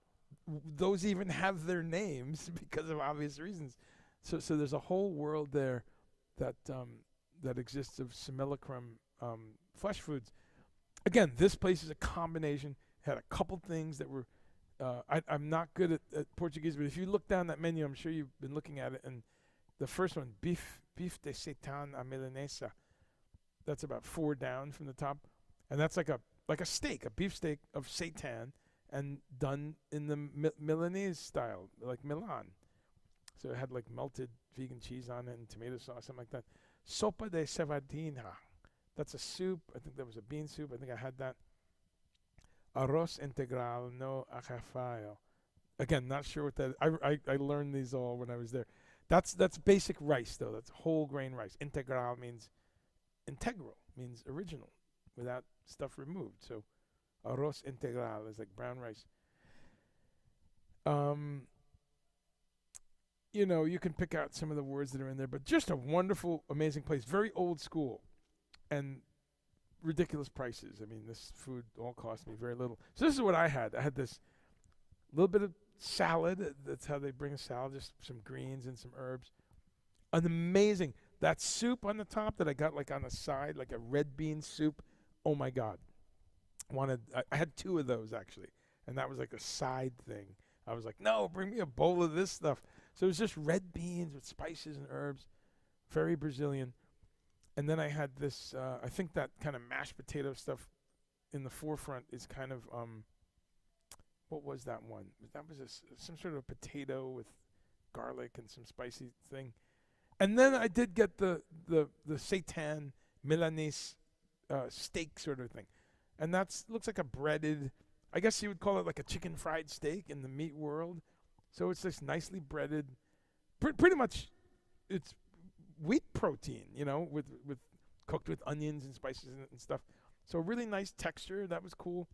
those even have their names because of obvious reasons. So there's a whole world there that that exists of simulacrum flesh foods. Again, this place is a combination. Had a couple things that were. I'm not good at Portuguese, but if you look down that menu, I'm sure you've been looking at it. And the first one, beef de seitan à milanesa. That's about 4 down from the top, and that's like a steak, a beef steak of seitan, and done in the Milanese style, like Milan. So it had like melted vegan cheese on it and tomato sauce, something like that. Sopa de cevadinha. That's a soup. I think that was a bean soup. I think I had that. Arroz integral no acafayo. Again, not sure what that is. I learned these all when I was there. That's basic rice, though. That's whole grain rice. Integral means integral, means original, without stuff removed. So arroz integral is like brown rice. You know, you can pick out some of the words that are in there, but just a wonderful, amazing place. Very old school and ridiculous prices. I mean, this food all cost me very little. So this is what I had. I had this little bit of salad. That's how they bring a salad, just some greens and some herbs. An amazing, that soup on the top that I got like on the side, like a red bean soup. Oh my God. I had 2 of those actually. And that was like a side thing. I was like, no, bring me a bowl of this stuff. So it was just red beans with spices and herbs. Very Brazilian. And then I had this, I think that kind of mashed potato stuff in the forefront is kind of, what was that one? That was some sort of potato with garlic and some spicy thing. And then I did get the seitan Milanese steak sort of thing. And looks like a breaded, I guess you would call it like a chicken fried steak in the meat world. So it's this nicely breaded, pretty much it's wheat protein, you know, with cooked with onions and spices and stuff. So really nice texture. That was cool.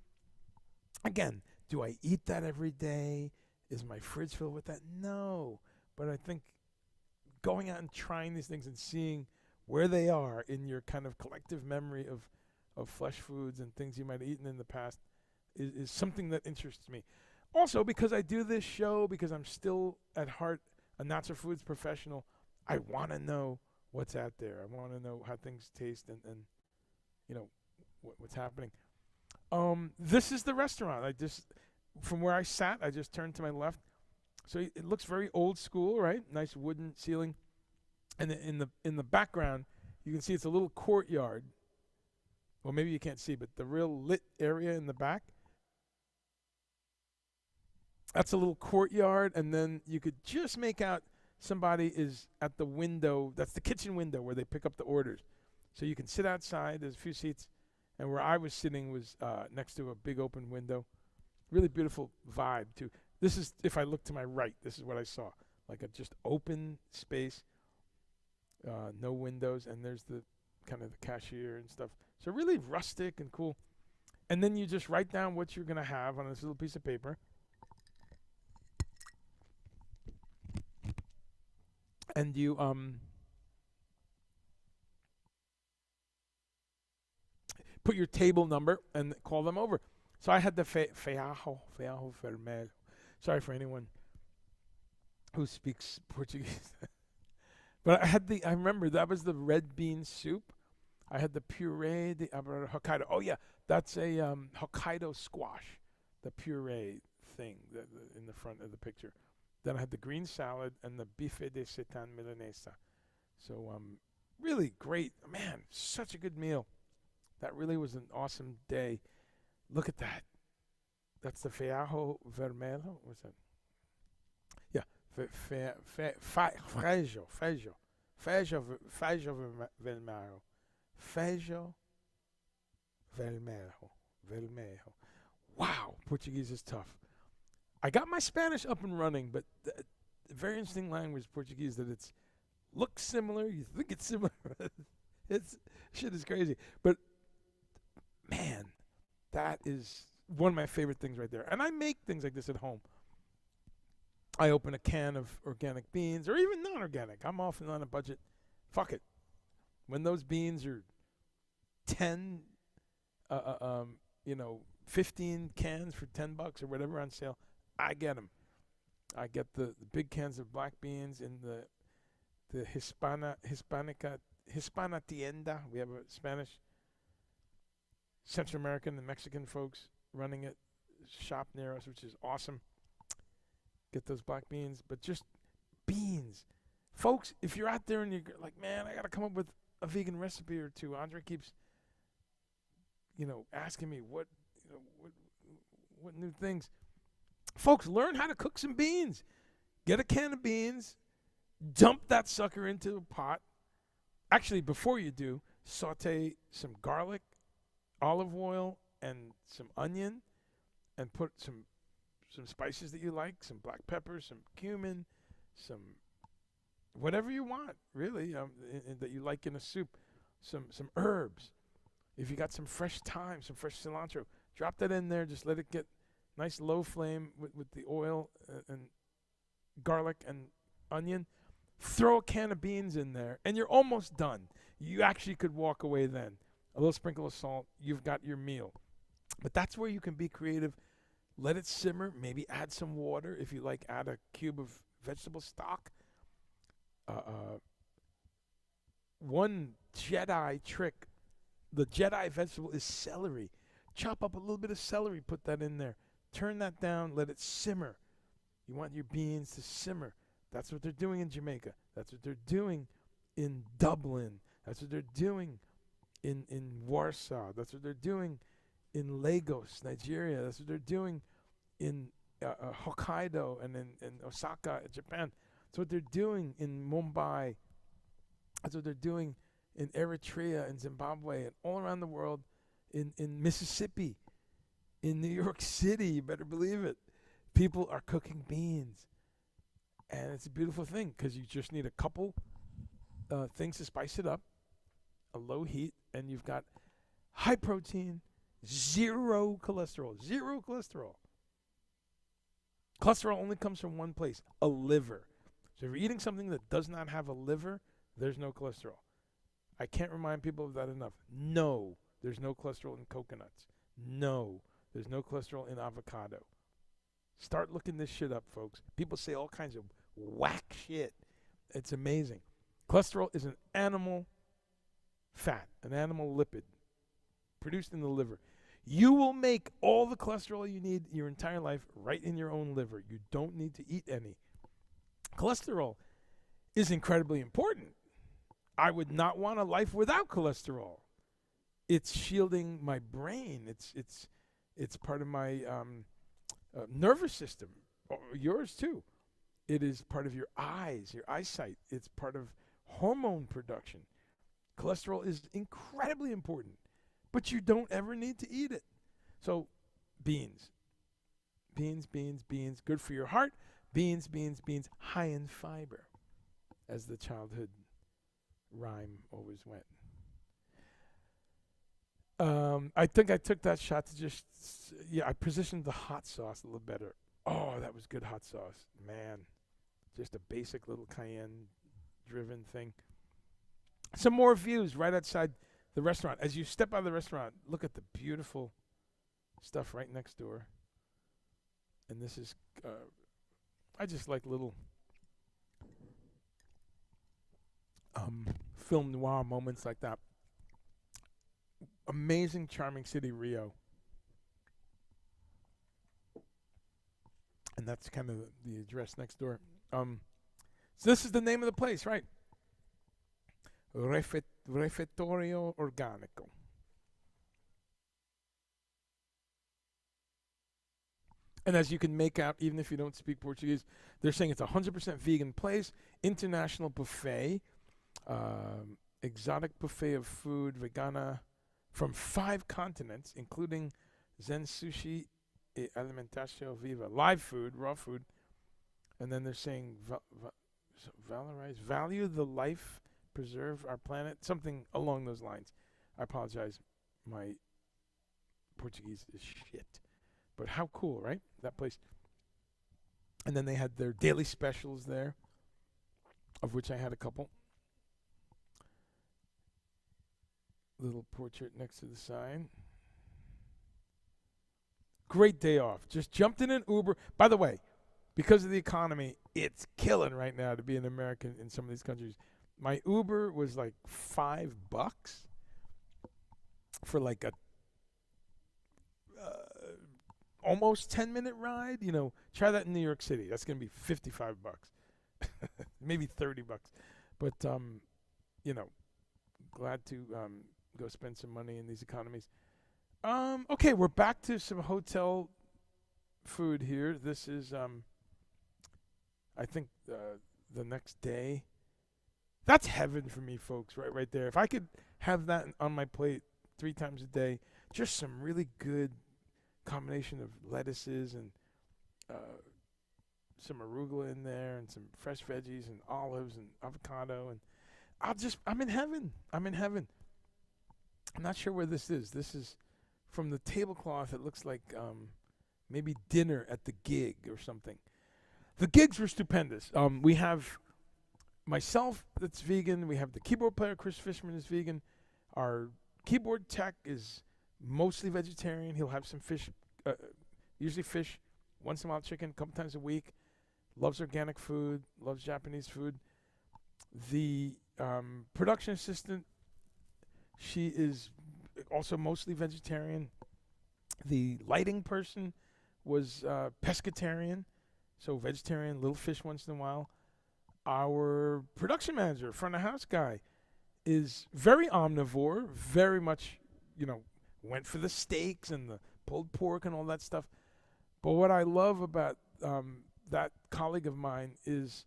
Again, do I eat that every day? Is my fridge filled with that? No. But I think going out and trying these things and seeing where they are in your kind of collective memory of flesh foods and things you might have eaten in the past is something that interests me. Also, because I do this show, because I'm still at heart a natural foods professional, I want to know what's out there. I want to know how things taste and you know, what's happening. This is the restaurant. From where I sat, I just turned to my left. So it looks very old school, right? Nice wooden ceiling. And in the background, you can see it's a little courtyard. Well, maybe you can't see, but the real lit area in the back, that's a little courtyard, and then you could just make out somebody is at the window. That's the kitchen window where they pick up the orders. So you can sit outside. There's a few seats. And where I was sitting was next to a big open window. Really beautiful vibe, too. This is, if I look to my right, this is what I saw. Like a just open space, no windows, and there's the kind of the cashier and stuff. So really rustic and cool. And then you just write down what you're going to have on this little piece of paper. And you put your table number and call them over. So I had the feijão vermelho. Sorry for anyone who speaks Portuguese. But I remember that was the red bean soup. I had the puree de Hokkaido. Oh yeah, that's a Hokkaido squash, the puree thing in the front of the picture. Then I had the green salad and the bife de seitan milanesa. So really great. Man, such a good meal. That really was an awesome day. Look at that. That's the feijão vermelho. What's that? Yeah, feijão vermelho. Feijão vermelho. Wow, Portuguese is tough. I got my Spanish up and running, but very interesting language, Portuguese, that it's looks similar. You think it's similar. Shit is crazy. But man, that is one of my favorite things right there. And I make things like this at home. I open a can of organic beans, or even non-organic. I'm often on a budget. Fuck it. When those beans are 10, 15 cans for $10 or whatever on sale, I get them. I get the big cans of black beans in the Hispana tienda. We have a Spanish, Central American, and Mexican folks running it shop near us, which is awesome. Get those black beans, but just beans. Folks, if you're out there and you're like, man, I got to come up with a vegan recipe or two. Andre keeps, asking me what new things. Folks, learn how to cook some beans. Get a can of beans, dump that sucker into a pot. Actually, before you do, saute some garlic, olive oil, and some onion, and put some spices that you like, some black pepper, some cumin, some whatever you want, really, that you like in a soup, some herbs. If you got some fresh thyme, some fresh cilantro, drop that in there. Just let it get nice low flame with the oil and garlic and onion. Throw a can of beans in there, and you're almost done. You actually could walk away then. A little sprinkle of salt, you've got your meal. But that's where you can be creative. Let it simmer. Maybe add some water. If you like, add a cube of vegetable stock. One Jedi trick, the Jedi vegetable is celery. Chop up a little bit of celery, put that in there. Turn that down, let it simmer. You want your beans to simmer. That's what they're doing in Jamaica. That's what they're doing in Dublin. That's what they're doing in Warsaw. That's what they're doing in Lagos, Nigeria. That's what they're doing in Hokkaido and in Osaka, Japan. That's what they're doing in Mumbai. That's what they're doing in Eritrea and Zimbabwe and all around the world, in Mississippi, in New York City. You better believe it. People are cooking beans. And it's a beautiful thing because you just need a couple things to spice it up, a low heat, and you've got high protein, zero cholesterol. Zero cholesterol. Cholesterol only comes from one place, a liver. So if you're eating something that does not have a liver, there's no cholesterol. I can't remind people of that enough. No, there's no cholesterol in coconuts. No, there's no cholesterol in avocado. Start looking this shit up, folks. People say all kinds of whack shit. It's amazing. Cholesterol is an animal fat, an animal lipid produced in the liver. You will make all the cholesterol you need your entire life right in your own liver. You don't need to eat any. Cholesterol is incredibly important. I would not want a life without cholesterol. It's shielding my brain. It's part of my nervous system, yours too. It is part of your eyes, your eyesight. It's part of hormone production. Cholesterol is incredibly important, but you don't ever need to eat it. So, beans. Beans, beans, beans. Good for your heart. Beans, beans, beans. High in fiber, as the childhood rhyme always went. I think I took that shot to just, I positioned the hot sauce a little better. Oh, that was good hot sauce. Man, just a basic little cayenne-driven thing. Some more views right outside the restaurant. As you step out of the restaurant, look at the beautiful stuff right next door. And this is, I just like little film noir moments like that. Amazing, charming city, Rio. And that's kind of the address next door. So this is the name of the place, right? Refettorio Organico. And as you can make out, even if you don't speak Portuguese, they're saying it's a 100% vegan place, international buffet, exotic buffet of food, vegana, from 5 continents, including Zen Sushi e Alimentación Viva, live food, raw food. And then they're saying valorize, value the life, preserve our planet, something along those lines. I apologize, my Portuguese is shit. But how cool, right? That place. And then they had their daily specials there, of which I had a couple. Little portrait next to the sign. Great day off. Just jumped in an Uber. By the way, because of the economy, it's killing right now to be an American in some of these countries. My Uber was like $5 for like a almost 10-minute ride. You know, try that in New York City. That's gonna be $55, maybe $30. But you know, glad to go spend some money in these economies. Okay, we're back to some hotel food here. This is I think the next day. That's heaven for me, folks, right there. If I could have that on my plate 3 times a day, just some really good combination of lettuces and some arugula in there and some fresh veggies and olives and avocado, and I'm in heaven. I'm in heaven. I'm not sure where this is. This is from the tablecloth. It looks like maybe dinner at the gig or something. The gigs were stupendous. We have myself that's vegan. We have the keyboard player, Chris Fishman, is vegan. Our keyboard tech is mostly vegetarian. He'll have some fish, usually fish, once in a while chicken, a couple times a week. Loves organic food, loves Japanese food. The production assistant, she is also mostly vegetarian. The lighting person was pescatarian, so vegetarian, little fish once in a while. Our production manager, front of house guy, is very omnivore, very much, went for the steaks and the pulled pork and all that stuff. But what I love about that colleague of mine is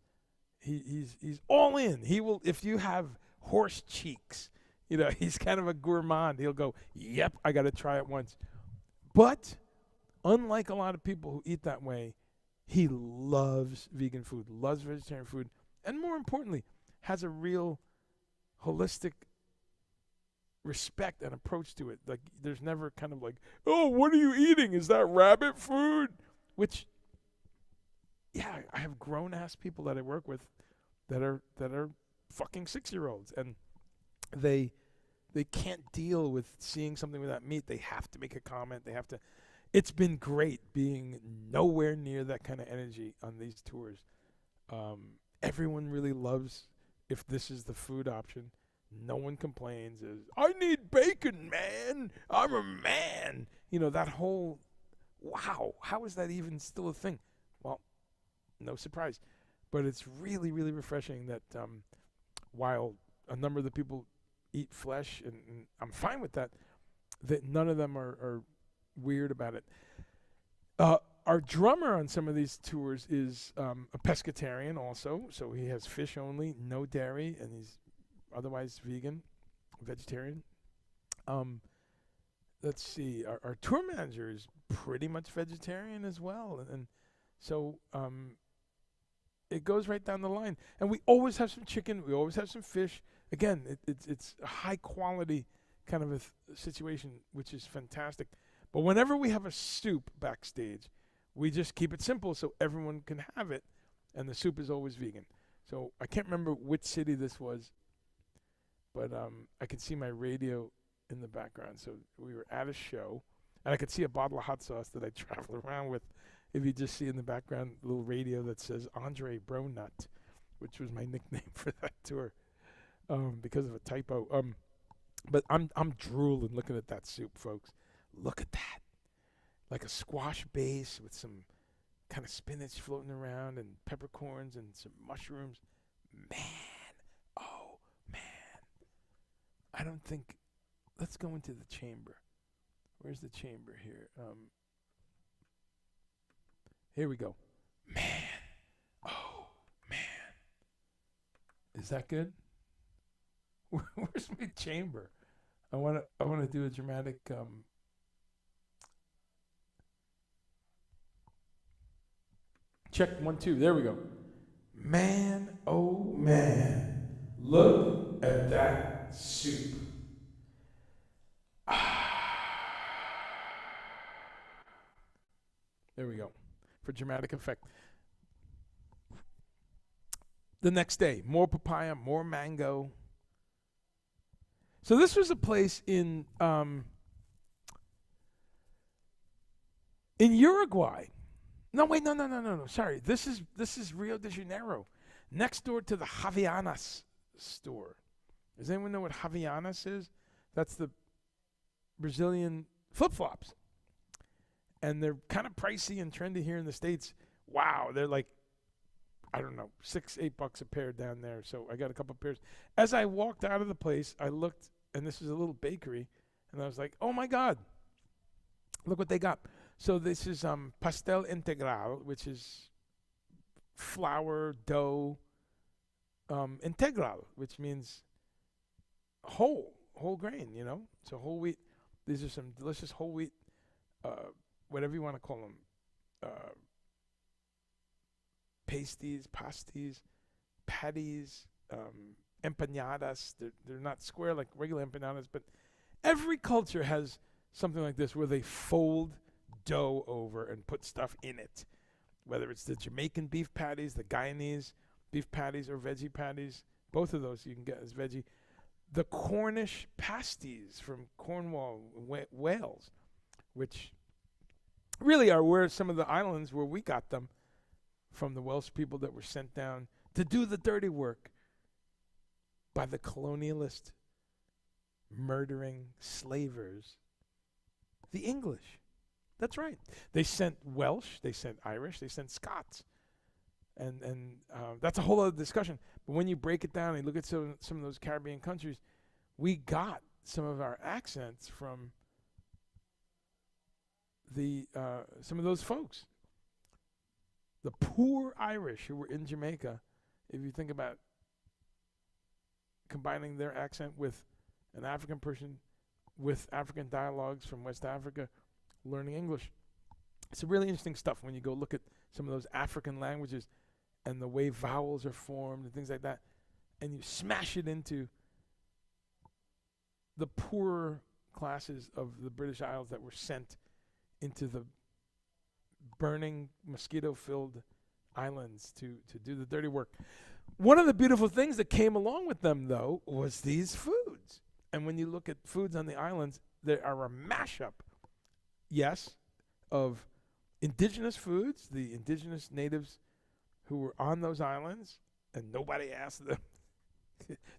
he's all in. He will, if you have horse cheeks, he's kind of a gourmand. He'll go, yep, I got to try it once. But unlike a lot of people who eat that way, he loves vegan food, loves vegetarian food, and more importantly, has a real holistic respect and approach to it. Like, there's never kind of like, oh, what are you eating? Is that rabbit food? Which, yeah, I have grown-ass people that I work with that are fucking 6-year-olds, and they can't deal with seeing something without meat. They have to make a comment. They have to. It's been great being nowhere near that kind of energy on these tours. Everyone really loves if this is the food option. No one complains. I need bacon, man. I'm a man. That whole, wow, how is that even still a thing? Well, no surprise. But it's really, really refreshing that while a number of the people eat flesh, and I'm fine with that none of them are weird about it. Our drummer on some of these tours is a pescatarian also, so he has fish only, no dairy, and he's otherwise vegetarian. Let's see, our tour manager is pretty much vegetarian as well, and so it goes right down the line. And we always have some chicken, we always have some fish. Again, it's a high quality kind of a situation, which is fantastic. But whenever we have a soup backstage, we just keep it simple so everyone can have it, and the soup is always vegan. So I can't remember which city this was, but I could see my radio in the background. So we were at a show, and I could see a bottle of hot sauce that I travel around with. If you just see in the background a little radio that says Andre Bronut, which was my nickname for that tour, because of a typo. But I'm drooling looking at that soup, folks. Look at that. Like a squash base with some kind of spinach floating around and peppercorns and some mushrooms. Man. Oh, man. I don't think... Let's go into the chamber. Where's the chamber here? Here we go. Man. Oh, man. Is that good? Where's my chamber? I want to do a dramatic... Check 1, 2. There we go. Man, oh man. Look at that soup. There we go. For dramatic effect. The next day, more papaya, more mango. So this was a place in In Uruguay. No, wait, no. Sorry, this is Rio de Janeiro, next door to the Havaianas store. Does anyone know what Havaianas is? That's the Brazilian flip flops, and they're kind of pricey and trendy here in the States. Wow, they're like, I don't know, $6-8 a pair down there. So I got a couple pairs. As I walked out of the place, I looked, and this is a little bakery, and I was like, oh my God, look what they got. So this is pastel integral, which is flour dough integral, which means whole grain, you know. So whole wheat. These are some delicious whole wheat, whatever you want to call them, pasties, patties, empanadas. They're not square like regular empanadas, but every culture has something like this where they fold dough over and put stuff in it. Whether it's the Jamaican beef patties, the Guyanese beef patties, or veggie patties, both of those you can get as veggie. The Cornish pasties from Cornwall, Wales, which really are where some of the islands where we got them from, the Welsh people that were sent down to do the dirty work by the colonialist murdering slavers, the English. That's right. They sent Welsh, they sent Irish, they sent Scots. And that's a whole other discussion. But when you break it down and you look at some of those Caribbean countries, we got some of our accents from some of those folks. The poor Irish who were in Jamaica, if you think about combining their accent with an African person with African dialogues from West Africa, learning English. It's really interesting stuff when you go look at some of those African languages and the way vowels are formed and things like that, and you smash it into the poorer classes of the British Isles that were sent into the burning, mosquito-filled islands to do the dirty work. One of the beautiful things that came along with them, though, was these foods. And when you look at foods on the islands, there are a mashup, yes, of indigenous foods, the indigenous natives who were on those islands, and nobody asked them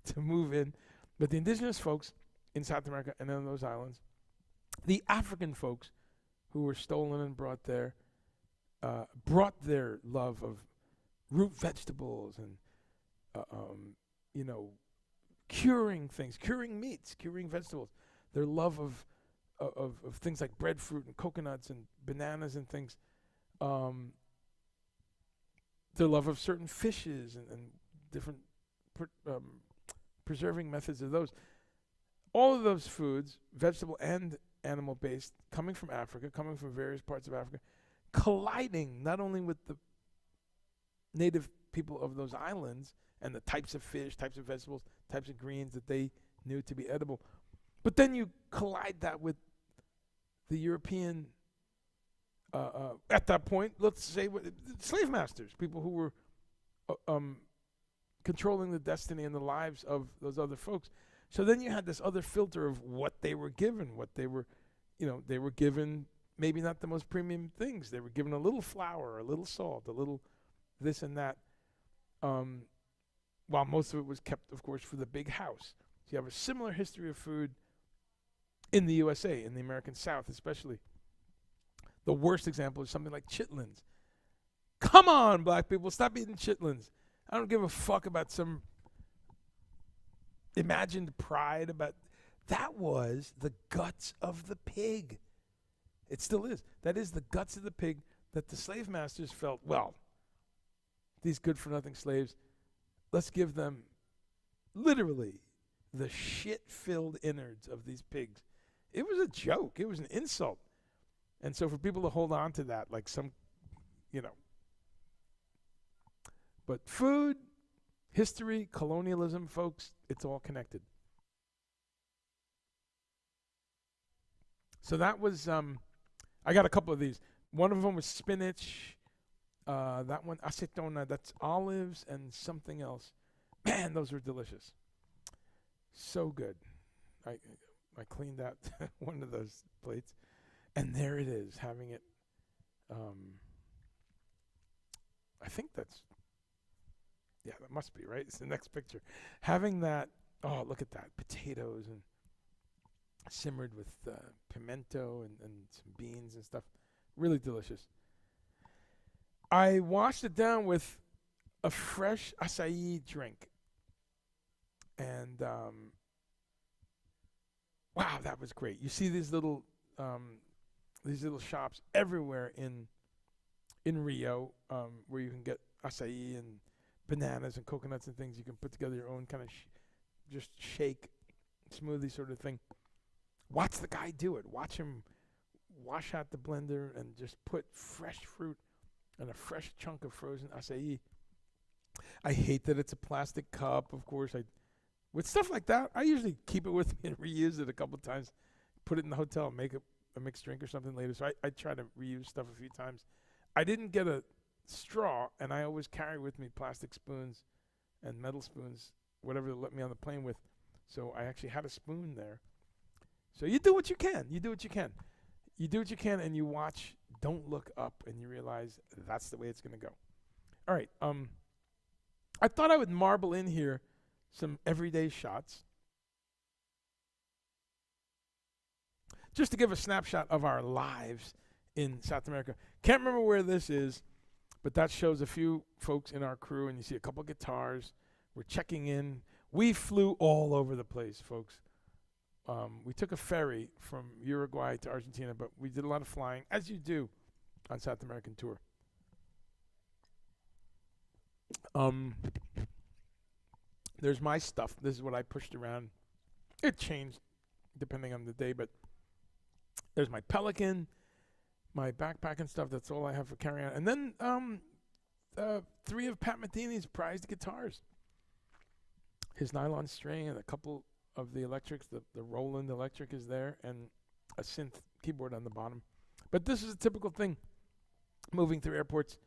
to move in, but the indigenous folks in South America and on those islands, the African folks who were stolen and brought there, brought their love of root vegetables and, curing things, curing meats, curing vegetables, their love of things like breadfruit and coconuts and bananas and things, their love of certain fishes and different preserving methods of those. All of those foods, vegetable and animal-based, coming from Africa, coming from various parts of Africa, colliding not only with the native people of those islands and the types of fish, types of vegetables, types of greens that they knew to be edible, but then you collide that with the European, at that point, let's say, slave masters, people who were controlling the destiny and the lives of those other folks. So then you had this other filter of what they were given, they were given maybe not the most premium things. They were given a little flour, a little salt, a little this and that, while most of it was kept, of course, for the big house. So you have a similar history of food in the USA, in the American South especially. The worst example is something like chitlins. Come on, black people, stop eating chitlins. I don't give a fuck about some imagined pride about that. Was the guts of the pig. It still is. That is the guts of the pig that the slave masters felt, well, these good-for-nothing slaves, let's give them literally the shit-filled innards of these pigs. It was a joke. It was an insult. And so for people to hold on to that, like some, But food, history, colonialism, folks, it's all connected. So that was, I got a couple of these. One of them was spinach. That one, acetona, that's olives and something else. Man, those were delicious. So good. I cleaned out one of those plates. And there it is, having it I think that's, yeah, that must be, right? It's the next picture. Having that, oh, look at that. Potatoes and simmered with pimento and some beans and stuff. Really delicious. I washed it down with a fresh acai drink. And wow, that was great. You see these little shops everywhere in Rio, where you can get acai and bananas and coconuts and things. You can put together your own kind of just shake smoothie sort of thing. Watch the guy do it. Watch him wash out the blender and just put fresh fruit and a fresh chunk of frozen acai. I hate that it's a plastic cup, of course. With stuff like that, I usually keep it with me and reuse it a couple of times. Put it in the hotel, make a mixed drink or something later. So I try to reuse stuff a few times. I didn't get a straw, and I always carry with me plastic spoons and metal spoons, whatever they let me on the plane with. So I actually had a spoon there. So you do what you can. You do what you can. You do what you can, and you watch. Don't look up, and you realize that's the way it's going to go. All right. I thought I would marble in here some everyday shots, just to give a snapshot of our lives in South America. Can't remember where this is, but that shows a few folks in our crew, and you see a couple guitars. We're checking in. We flew all over the place, folks. We took a ferry from Uruguay to Argentina, but we did a lot of flying, as you do on South American tour. There's my stuff. This is what I pushed around. It changed depending on the day, but there's my Pelican, my backpack and stuff. That's all I have for carry on. And then 3 of Pat Metheny's prized guitars. His nylon string and a couple of the electrics. The Roland electric is there, and a synth keyboard on the bottom. But this is a typical thing, moving through airports.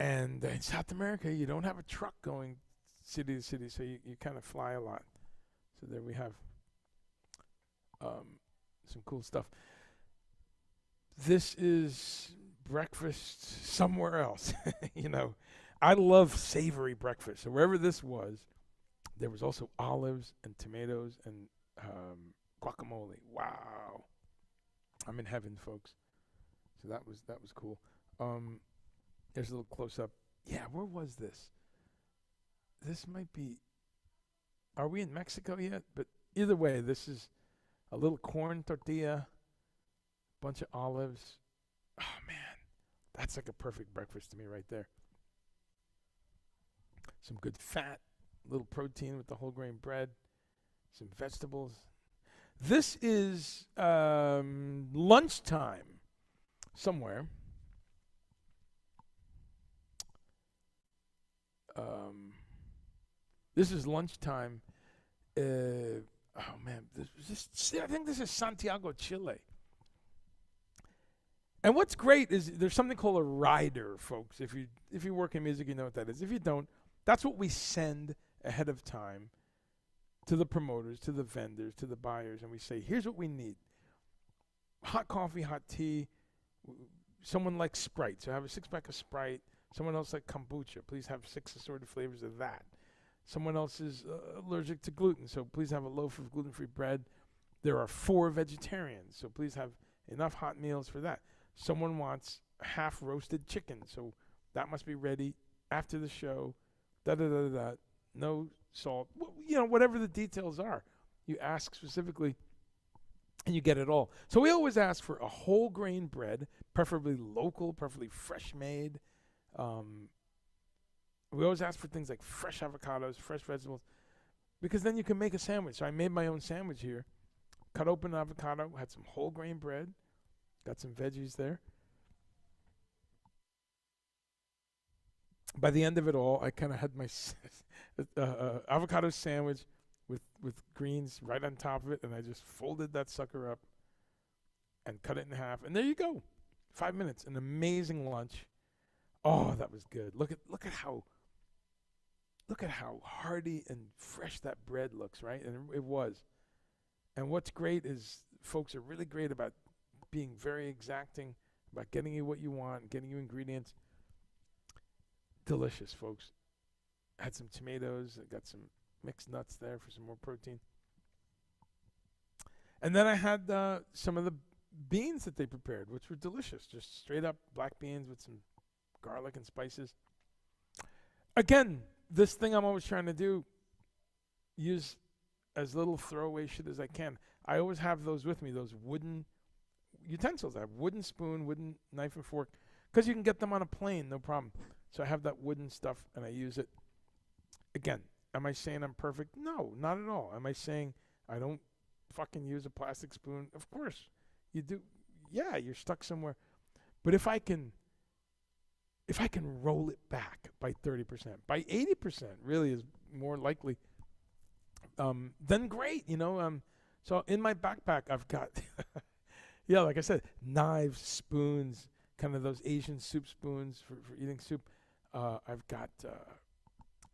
And in South America, you don't have a truck going city to city, so you kind of fly a lot. So there we have some cool stuff. This is breakfast somewhere else. You know, I love savory breakfast. So wherever this was, there was also olives and tomatoes and guacamole. Wow, I'm in heaven, folks. So that was cool. There's a little close up. Yeah, where was this? This might be. Are we in Mexico yet? But either way, this is a little corn tortilla, bunch of olives. Oh man, that's like a perfect breakfast to me right there. Some good fat, a little protein with the whole grain bread, some vegetables. This is lunchtime somewhere. This is lunchtime. Oh man, I think this is Santiago, Chile. And what's great is there's something called a rider, folks. If you work in music, you know what that is. If you don't, that's what we send ahead of time to the promoters, to the vendors, to the buyers, and we say, here's what we need: hot coffee, hot tea. Someone likes Sprite, so have a 6-pack of Sprite. Someone else like kombucha. Please have 6 assorted flavors of that. Someone else is allergic to gluten, so please have a loaf of gluten-free bread. There are 4 vegetarians, so please have enough hot meals for that. Someone wants half-roasted chicken, so that must be ready after the show. Da-da-da-da-da. No salt. You know, whatever the details are. You ask specifically, and you get it all. So we always ask for a whole grain bread, preferably local, preferably fresh made. We always ask for things like fresh avocados, fresh vegetables, because then you can make a sandwich. So I made my own sandwich here. Cut open an avocado, had some whole grain bread, got some veggies there. By the end of it all, I kind of had my avocado sandwich with greens right on top of it, and I just folded that sucker up and cut it in half, and there you go. 5 minutes, an amazing lunch. Oh, that was good. Look at how hearty and fresh that bread looks, right? And it was. And what's great is folks are really great about being very exacting about getting you what you want, getting you ingredients. Delicious, folks. Had some tomatoes. I got some mixed nuts there for some more protein. And then I had some of the beans that they prepared, which were delicious. Just straight up black beans with some garlic and spices. Again, this thing I'm always trying to do, use as little throwaway shit as I can. I always have those with me, those wooden utensils. I have wooden spoon, wooden knife and fork, because you can get them on a plane, no problem. So I have that wooden stuff, and I use it. Again, am I saying I'm perfect? No, not at all. Am I saying I don't fucking use a plastic spoon? Of course you do. Yeah, you're stuck somewhere. But if I can roll it back by 30%, by 80%, really is more likely, then great, So in my backpack, I've got, yeah, like I said, knives, spoons, kind of those Asian soup spoons for eating soup. I've got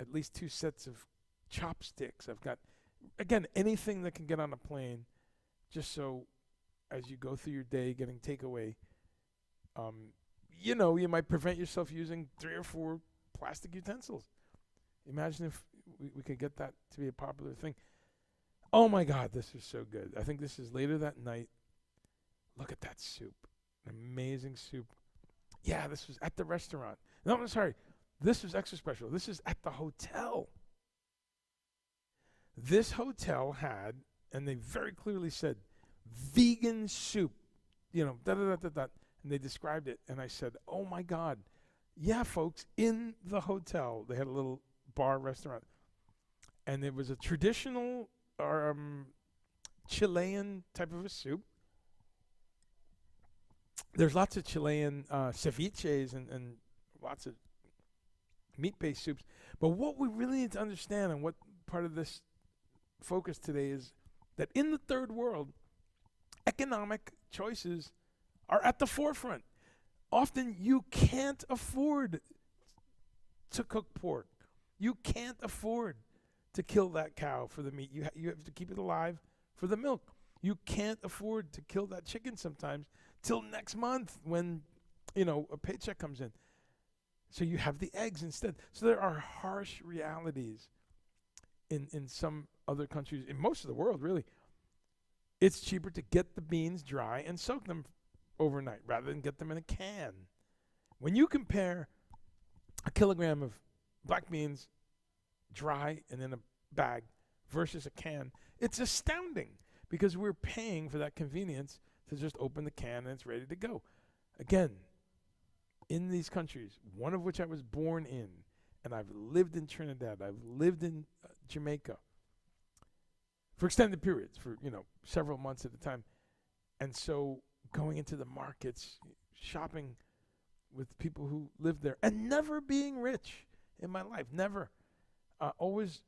at least 2 sets of chopsticks. I've got, again, anything that can get on a plane, just so as you go through your day getting takeaway, you might prevent yourself using 3 or 4 plastic utensils. Imagine if we could get that to be a popular thing. Oh my God, this is so good. I think this is later that night. Look at that soup. Amazing soup. Yeah, this was at the restaurant. No, I'm sorry. This was extra special. This is at the hotel. This hotel had, and they very clearly said, vegan soup. Da-da-da-da-da. And they described it, and I said, oh my God. Yeah, folks, in the hotel, they had a little bar restaurant. And it was a traditional Chilean type of a soup. There's lots of Chilean ceviches and lots of meat-based soups. But what we really need to understand, and what part of this focus today is, that in the third world, economic choices are at the forefront. Often you can't afford to cook pork. You can't afford to kill that cow for the meat. You have to keep it alive for the milk. You can't afford to kill that chicken sometimes till next month when, a paycheck comes in. So you have the eggs instead. So there are harsh realities in some other countries, in most of the world, really. It's cheaper to get the beans dry and soak them overnight rather than get them in a can. When you compare a kilogram of black beans dry and in a bag versus a can, it's astounding, because we're paying for that convenience to just open the can and it's ready to go. Again, in these countries, one of which I was born in, and I've lived in Trinidad, I've lived in Jamaica for extended periods, for several months at a time. And so going into the markets, shopping with people who live there, and never being rich in my life, never. Always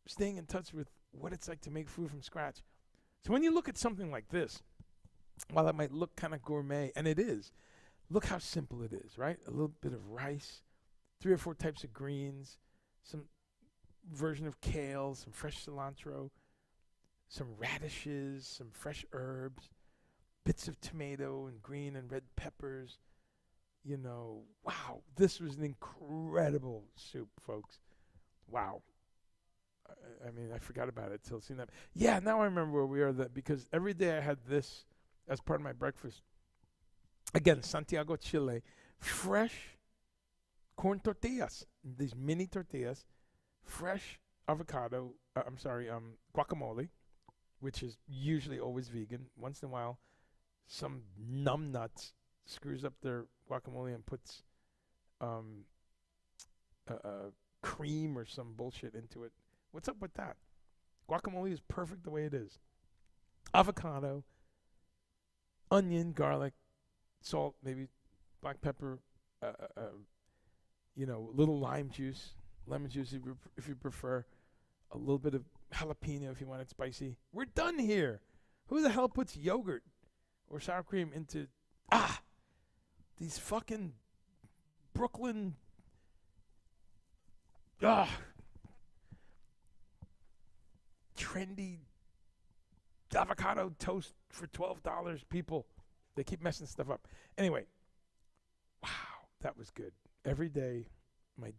staying in touch with what it's like to make food from scratch. So when you look at something like this, while it might look kind of gourmet, and it is, look how simple it is, right? A little bit of rice, 3 or 4 types of greens, some version of kale, some fresh cilantro, some radishes, some fresh herbs, bits of tomato and green and red peppers. Wow, this was an incredible soup, folks. Wow. I mean, I forgot about it till seeing that. Yeah, now I remember where we are, because every day I had this as part of my breakfast. Again, Santiago, Chile, fresh corn tortillas, these mini tortillas, fresh avocado, guacamole, which is usually always vegan. Once in a while, some numbnuts screws up their guacamole and puts cream or some bullshit into it. What's up with that? Guacamole is perfect the way it is. Avocado, onion, garlic, salt, maybe black pepper, little lime juice, lemon juice if you prefer, a little bit of jalapeno if you want it spicy. We're done here. Who the hell puts yogurt or sour cream into these fucking Brooklyn trendy avocado toast for $12? People, they keep messing stuff up. Anyway, that was good. Every day, my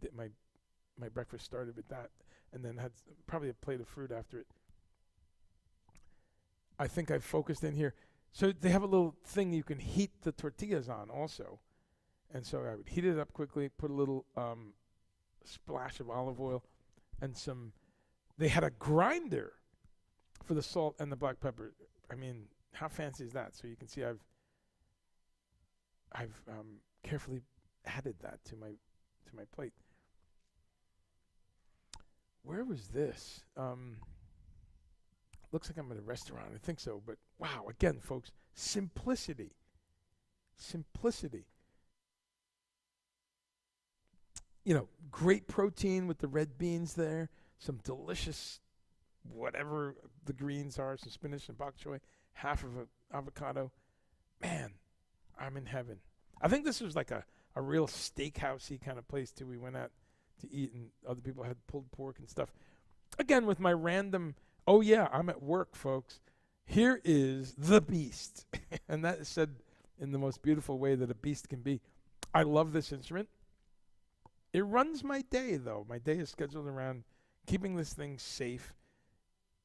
breakfast started with that, and then had probably a plate of fruit after it. I think I've focused in here. So they have a little thing you can heat the tortillas on also. And so I would heat it up quickly, put a little splash of olive oil and they had a grinder for the salt and the black pepper. I mean, how fancy is that? So you can see I've carefully added that to my plate. Where was this? Looks like I'm at a restaurant. I think so. But wow, again, folks, simplicity. Simplicity. You know, great protein with the red beans there. Some delicious, whatever the greens are, some spinach and bok choy, half of an avocado. Man, I'm in heaven. I think this was like a real steakhousey kind of place, too. We went out to eat, and other people had pulled pork and stuff. Again, with my random, oh, yeah, I'm at work, folks. Here is the beast. And that is said in the most beautiful way that a beast can be. I love this instrument. It runs my day, though. My day is scheduled around keeping this thing safe,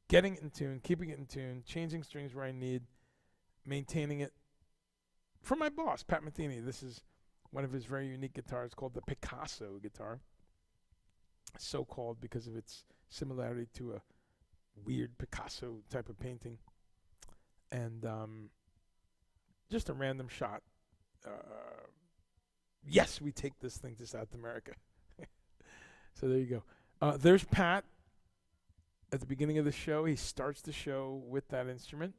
getting it in tune, keeping it in tune, changing strings where I need, maintaining it. For my boss, Pat Metheny, this is one of his very unique guitars called the Picasso guitar. So called because of its similarity to a weird Picasso type of painting. And just a random shot. Yes, we take this thing to South America. So there you go. There's Pat at the beginning of the show. He starts the show with that instrument.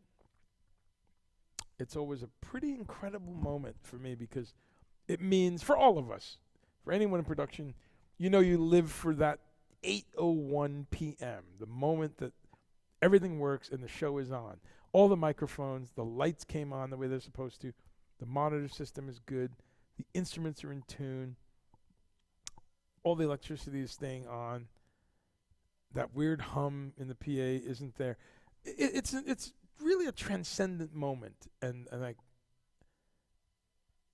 It's always a pretty incredible moment for me because it means, for all of us, for anyone in production, you know you live for that 8:01 p.m., the moment that everything works and the show is on. All the microphones, the lights came on the way they're supposed to. The monitor system is good. The instruments are in tune. All the electricity is staying on. That weird hum in the PA isn't there. It's really a transcendent moment, and I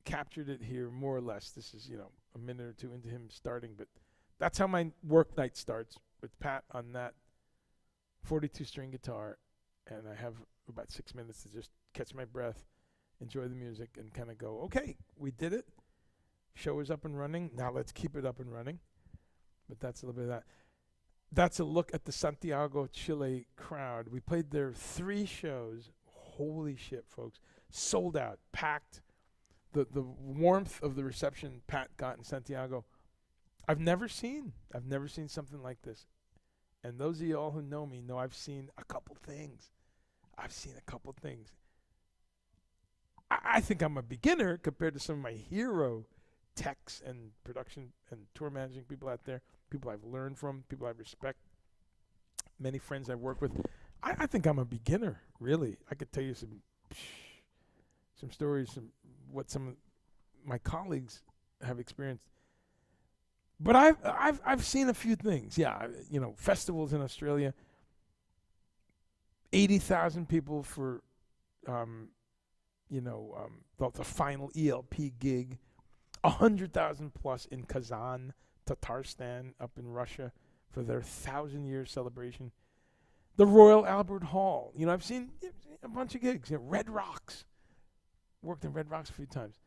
captured it here more or less. This is, a minute or two into him starting, but that's how my work night starts, with Pat on that 42-string guitar, and I have about 6 minutes to just catch my breath, enjoy the music, and kind of go, okay, we did it. Show is up and running. Now let's keep it up and running. But that's a little bit of that. That's a look at the Santiago, Chile crowd. We played there 3 shows. Holy shit, folks. Sold out, packed. The warmth of the reception Pat got in Santiago, I've never seen something like this. And those of y'all who know me know I've seen a couple things. I think I'm a beginner compared to some of my hero techs and production and tour managing people out there, people I've learned from, people I respect, many friends I've worked with. I think I'm a beginner, really. I could tell you some stories, what some of my colleagues have experienced. But I've seen a few things. Yeah, festivals in Australia, 80,000 people for the final ELP gig, 100,000 plus in Kazan, Tatarstan, up in Russia for their 1,000-year celebration. The Royal Albert Hall. I've seen a bunch of gigs. Red Rocks. Worked in Red Rocks a few times.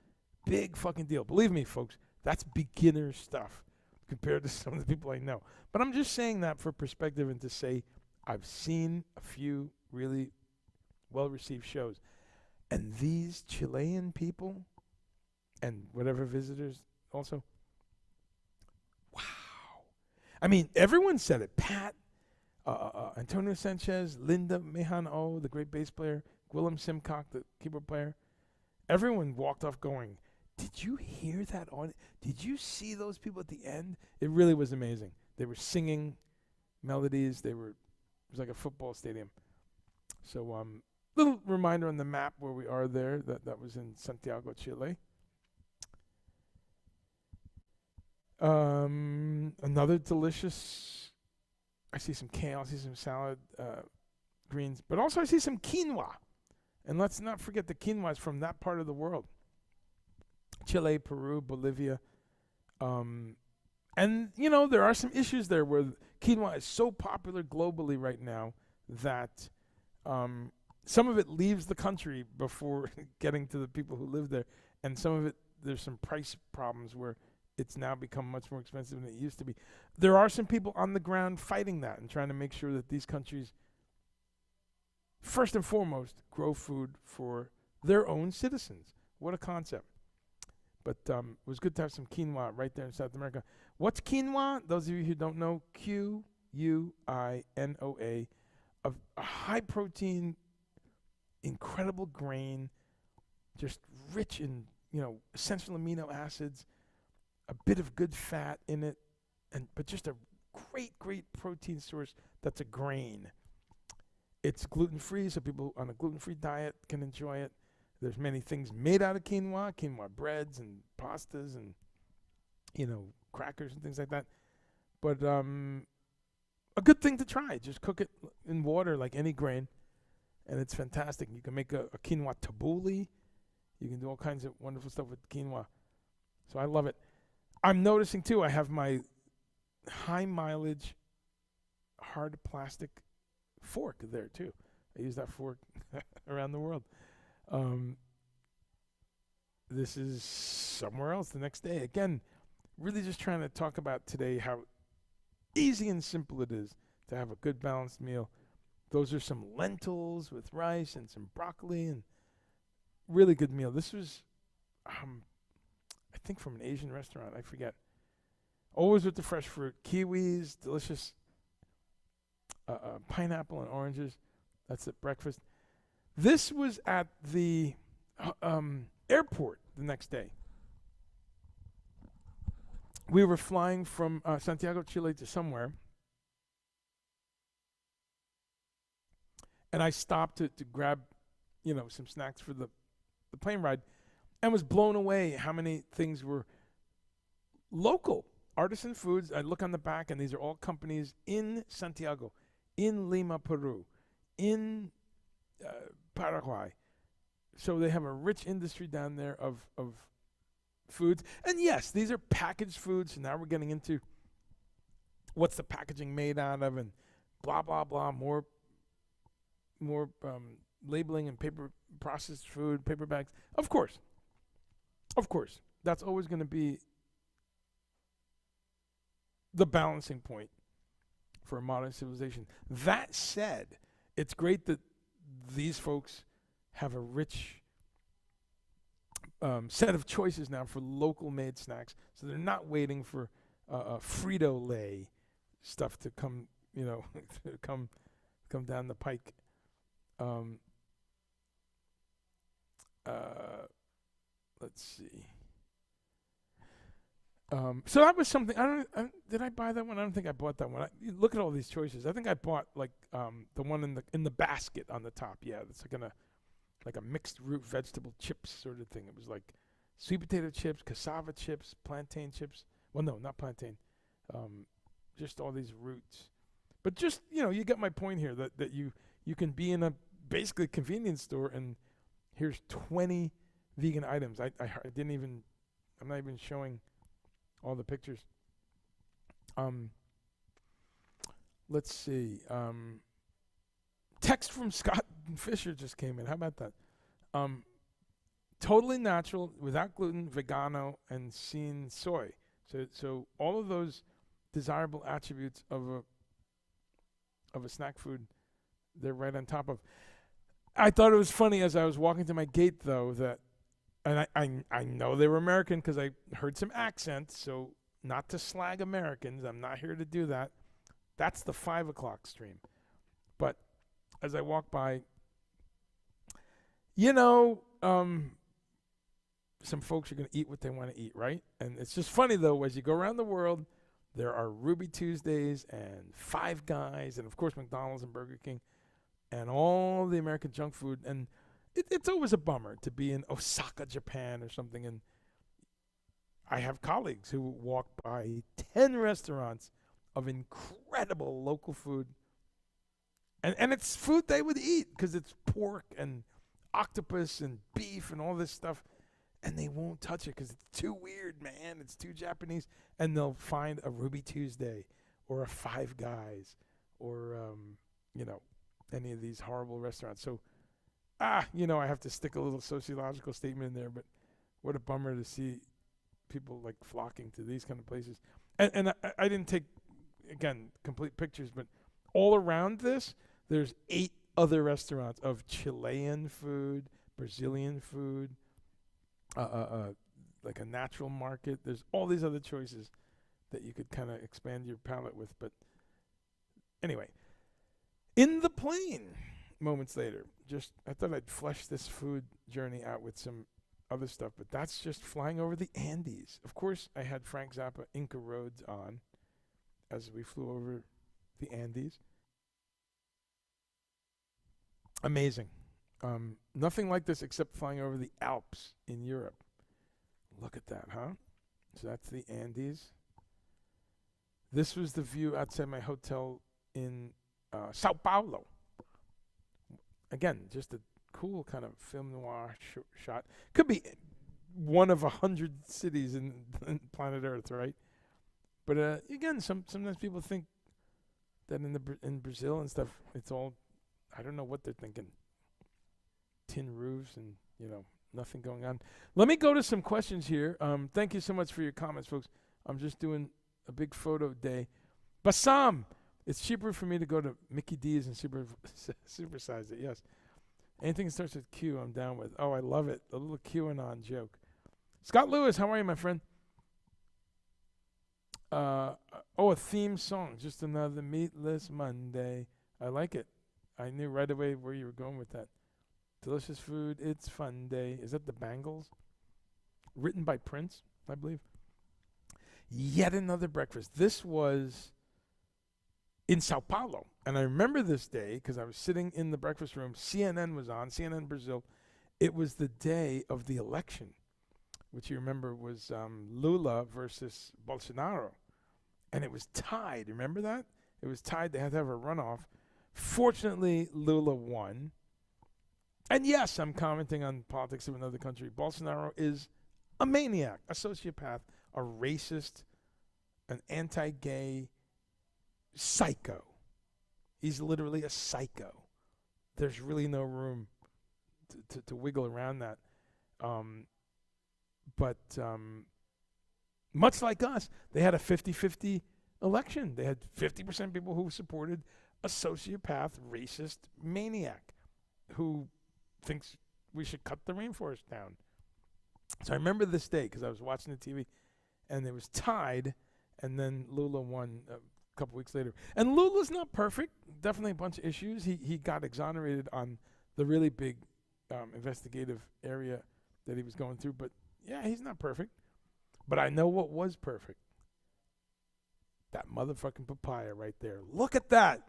Big fucking deal. Believe me, folks, that's beginner stuff compared to some of the people I know. But I'm just saying that for perspective and to say I've seen a few really well-received shows. And these Chilean people and whatever visitors also, wow. I mean, everyone said it. Pat, Antonio Sanchez, Linda Mehan-O, the great bass player, Willem Simcock, the keyboard player. Everyone walked off going, did you hear that on? Did you see those people at the end? It really was amazing. They were singing melodies. It was like a football stadium. So, little reminder on the map where we are there. That was in Santiago, Chile. Another delicious. I see some kale. I see some salad greens, but also I see some quinoa. And let's not forget the quinoa is from that part of the world. Chile, Peru, Bolivia. And, there are some issues there where quinoa is so popular globally right now that some of it leaves the country before getting to the people who live there. And some of it, there's some price problems where it's now become much more expensive than it used to be. There are some people on the ground fighting that and trying to make sure that these countries, first and foremost, grow food for their own citizens. What a concept. But it was good to have some quinoa right there in South America. What's quinoa? Those of you who don't know, Quinoa, a high protein, incredible grain, just rich in, essential amino acids, a bit of good fat in it, but just a great protein source that's a grain. It's gluten-free, so people on a gluten-free diet can enjoy it. There's many things made out of quinoa breads and pastas and, crackers and things like that. But a good thing to try. Just cook it in water like any grain, and it's fantastic. You can make a quinoa tabbouleh. You can do all kinds of wonderful stuff with quinoa. So I love it. I'm noticing, too, I have my high-mileage hard plastic fork there, too. I use that fork around the world. This is somewhere else the next day. Again, really just trying to talk about today how easy and simple it is to have a good balanced meal. Those are some lentils with rice and some broccoli and really good meal. This was, I think from an Asian restaurant. I forget. Always with the fresh fruit. Kiwis, delicious pineapple and oranges. That's at breakfast. This was at the airport the next day. We were flying from Santiago, Chile to somewhere. And I stopped to grab, some snacks for the plane ride and was blown away how many things were local. Artisan foods. I look on the back, and these are all companies in Santiago, in Lima, Peru, in Paraguay. So they have a rich industry down there of foods. And yes, these are packaged foods. So now we're getting into what's the packaging made out of and blah, blah, blah. More labeling and paper processed food, paper bags. Of course. That's always going to be the balancing point for a modern civilization. That said, it's great that these folks have a rich set of choices now for local made snacks. So they're not waiting for Frito-Lay stuff to come, come down the pike. Let's see. So that was something. Did I buy that one? I don't think I bought that one. Look at all these choices. I think I bought the one in the basket on the top. Yeah, it's like a mixed root vegetable chips sort of thing. It was like sweet potato chips, cassava chips, plantain chips. Well, no, not plantain. Just all these roots. But just you get my point here that you can be in a basically convenience store and here's 20 vegan items. I didn't even. I'm not even showing all the pictures. Let's see. Text from Scott Fisher just came in. How about that? Totally natural, without gluten, vegano, and seen soy. So all of those desirable attributes of a snack food, they're right on top of. I thought it was funny as I was walking to my gate, though, that, and I know they were American because I heard some accents, so not to slag Americans. I'm not here to do that. That's the 5 o'clock stream. But as I walk by, some folks are going to eat what they want to eat, right? And it's just funny, though, as you go around the world, there are Ruby Tuesdays and Five Guys and, of course, McDonald's and Burger King and all the American junk food. And it's always a bummer to be in Osaka, Japan or something. And I have colleagues who walk by 10 restaurants of incredible local food. And it's food they would eat because it's pork and octopus and beef and all this stuff. and they won't touch it because it's too weird, man. It's too Japanese. And they'll find a Ruby Tuesday or a Five Guys or, any of these horrible restaurants. So, I have to stick a little sociological statement in there, but what a bummer to see people like flocking to these kind of places. And I didn't take, again, complete pictures, but all around this, there's 8 other restaurants of Chilean food, Brazilian food, like a natural market. There's all these other choices that you could kind of expand your palate with. But anyway, in the plane, moments later, I thought I'd flesh this food journey out with some other stuff, but that's just flying over the Andes. Of course, I had Frank Zappa, Inca Roads on as we flew over the Andes. Amazing. Nothing like this except flying over the Alps in Europe. Look at that, huh? So that's the Andes. This was the view outside my hotel in Sao Paulo. Again, just a cool kind of film noir shot. Could be one of 100 cities in planet Earth, right? But again, sometimes people think that in Brazil and stuff, it's all, I don't know what they're thinking. Tin roofs and, nothing going on. Let me go to some questions here. Thank you so much for your comments, folks. I'm just doing a big photo day. Bassam, it's cheaper for me to go to Mickey D's and supersize it. Yes. Anything that starts with Q, I'm down with. Oh, I love it. A little QAnon joke. Scott Lewis, how are you, my friend? A theme song. Just another meatless Monday. I like it. I knew right away where you were going with that. Delicious food. It's fun day. Is that the Bangles? Written by Prince, I believe. Yet another breakfast. This was in Sao Paulo. And I remember this day because I was sitting in the breakfast room. CNN was on, CNN Brazil. It was the day of the election, which you remember was Lula versus Bolsonaro. And it was tied. Remember that? It was tied. They had to have a runoff. Fortunately, Lula won. And yes, I'm commenting on politics of another country. Bolsonaro is a maniac, a sociopath, a racist, an anti-gay psycho. He's literally a psycho. There's really no room to wiggle around that. But much like us, they had a 50-50 election. They had 50% people who supported a sociopath, racist maniac who thinks we should cut the rainforest down. So I remember this day because I was watching the TV, and it was tied, and then Lula won a couple weeks later. And Lula's not perfect. Definitely a bunch of issues. He got exonerated on the really big investigative area that he was going through. But, yeah, he's not perfect. But I know what was perfect. That motherfucking papaya right there. Look at that.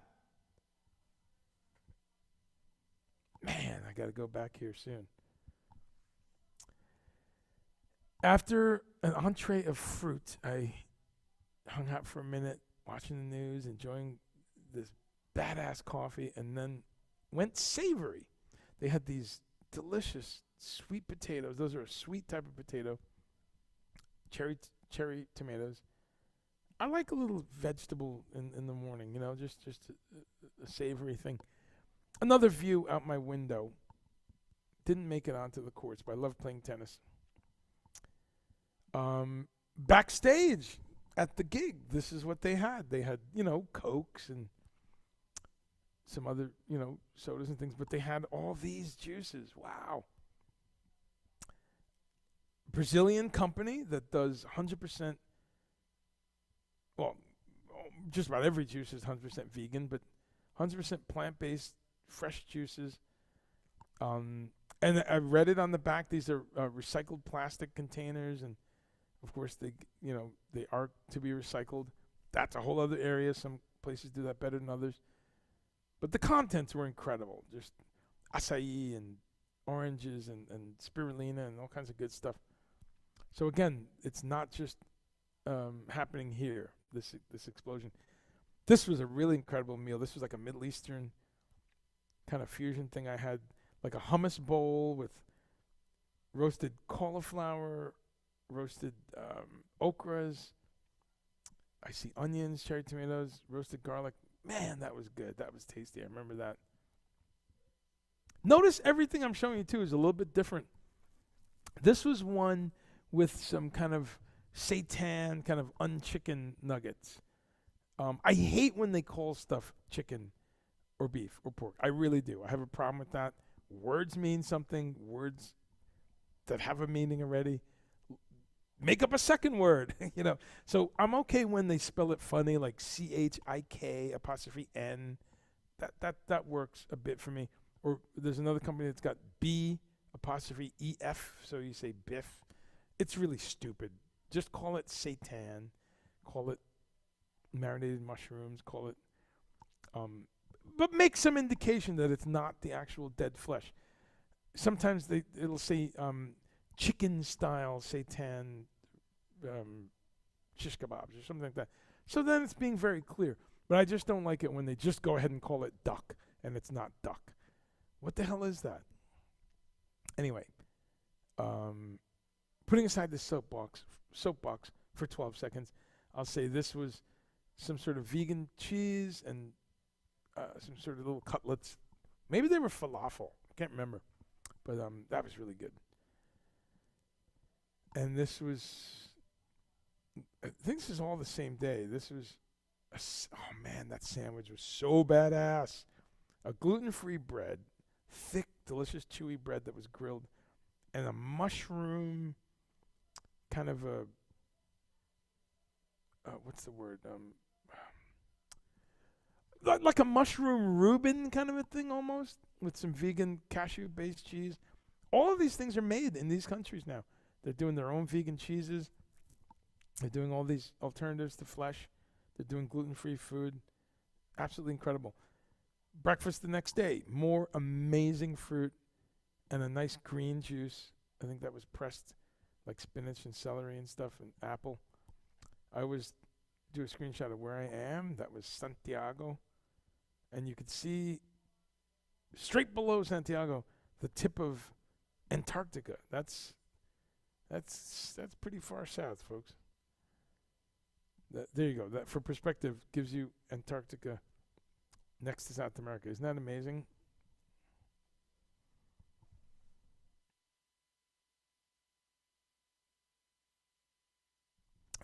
Man, I got to go back here soon. After an entree of fruit, I hung out for a minute, watching the news, enjoying this badass coffee, and then went savory. They had these delicious sweet potatoes. Those are a sweet type of potato. Cherry tomatoes. I like a little vegetable in the morning, just a savory thing. Another view out my window. Didn't make it onto the courts, but I love playing tennis. Backstage at the gig, this is what they had. They had, Cokes and some other, sodas and things, but they had all these juices. Wow. Brazilian company that does 100%, well, just about every juice is 100% vegan, but 100% plant-based, fresh juices. And I read it on the back. These are recycled plastic containers, and of course they are to be recycled. That's a whole other area. Some places do that better than others. But the contents were incredible. Just acai and oranges and spirulina and all kinds of good stuff. So again, it's not just happening here, this explosion. This was a really incredible meal. This was like a Middle Eastern kind of fusion thing. I had like a hummus bowl with roasted cauliflower, roasted okras. I see onions, cherry tomatoes, roasted garlic. Man, that was good. That was tasty. I remember that. Notice everything I'm showing you too is a little bit different. This was one with some kind of seitan, kind of unchicken nuggets. I hate when they call stuff chicken or beef or pork. I really do. I have a problem with that. Words mean something. Words that have a meaning already. Make up a second word, you know. So I'm okay when they spell it funny, like CHIK''N. That works a bit for me. Or there's another company that's got B''EF, so you say biff. It's really stupid. Just call it seitan. Call it marinated mushrooms. Call it, but make some indication that it's not the actual dead flesh. Sometimes it'll say chicken style seitan shish kebabs or something like that. So then it's being very clear. But I just don't like it when they just go ahead and call it duck and it's not duck. What the hell is that? Anyway, putting aside the soapbox for 12 seconds, I'll say this was some sort of vegan cheese and some sort of little cutlets. Maybe they were falafel. I can't remember. But that was really good. And this was, I think this is all the same day. This was, oh man, that sandwich was so badass. A gluten-free bread, thick, delicious, chewy bread that was grilled, and a mushroom, kind of a, what's the word? Like a mushroom Reuben kind of a thing almost, with some vegan cashew-based cheese. All of these things are made in these countries now. They're doing their own vegan cheeses. They're doing all these alternatives to flesh. They're doing gluten-free food. Absolutely incredible. Breakfast the next day, more amazing fruit and a nice green juice. I think that was pressed, like spinach and celery and stuff, and apple. I always do a screenshot of where I am. That was Santiago. And you could see straight below Santiago the tip of Antarctica. That's pretty far south, folks. There you go. That, for perspective, gives you Antarctica next to South America. Isn't that amazing?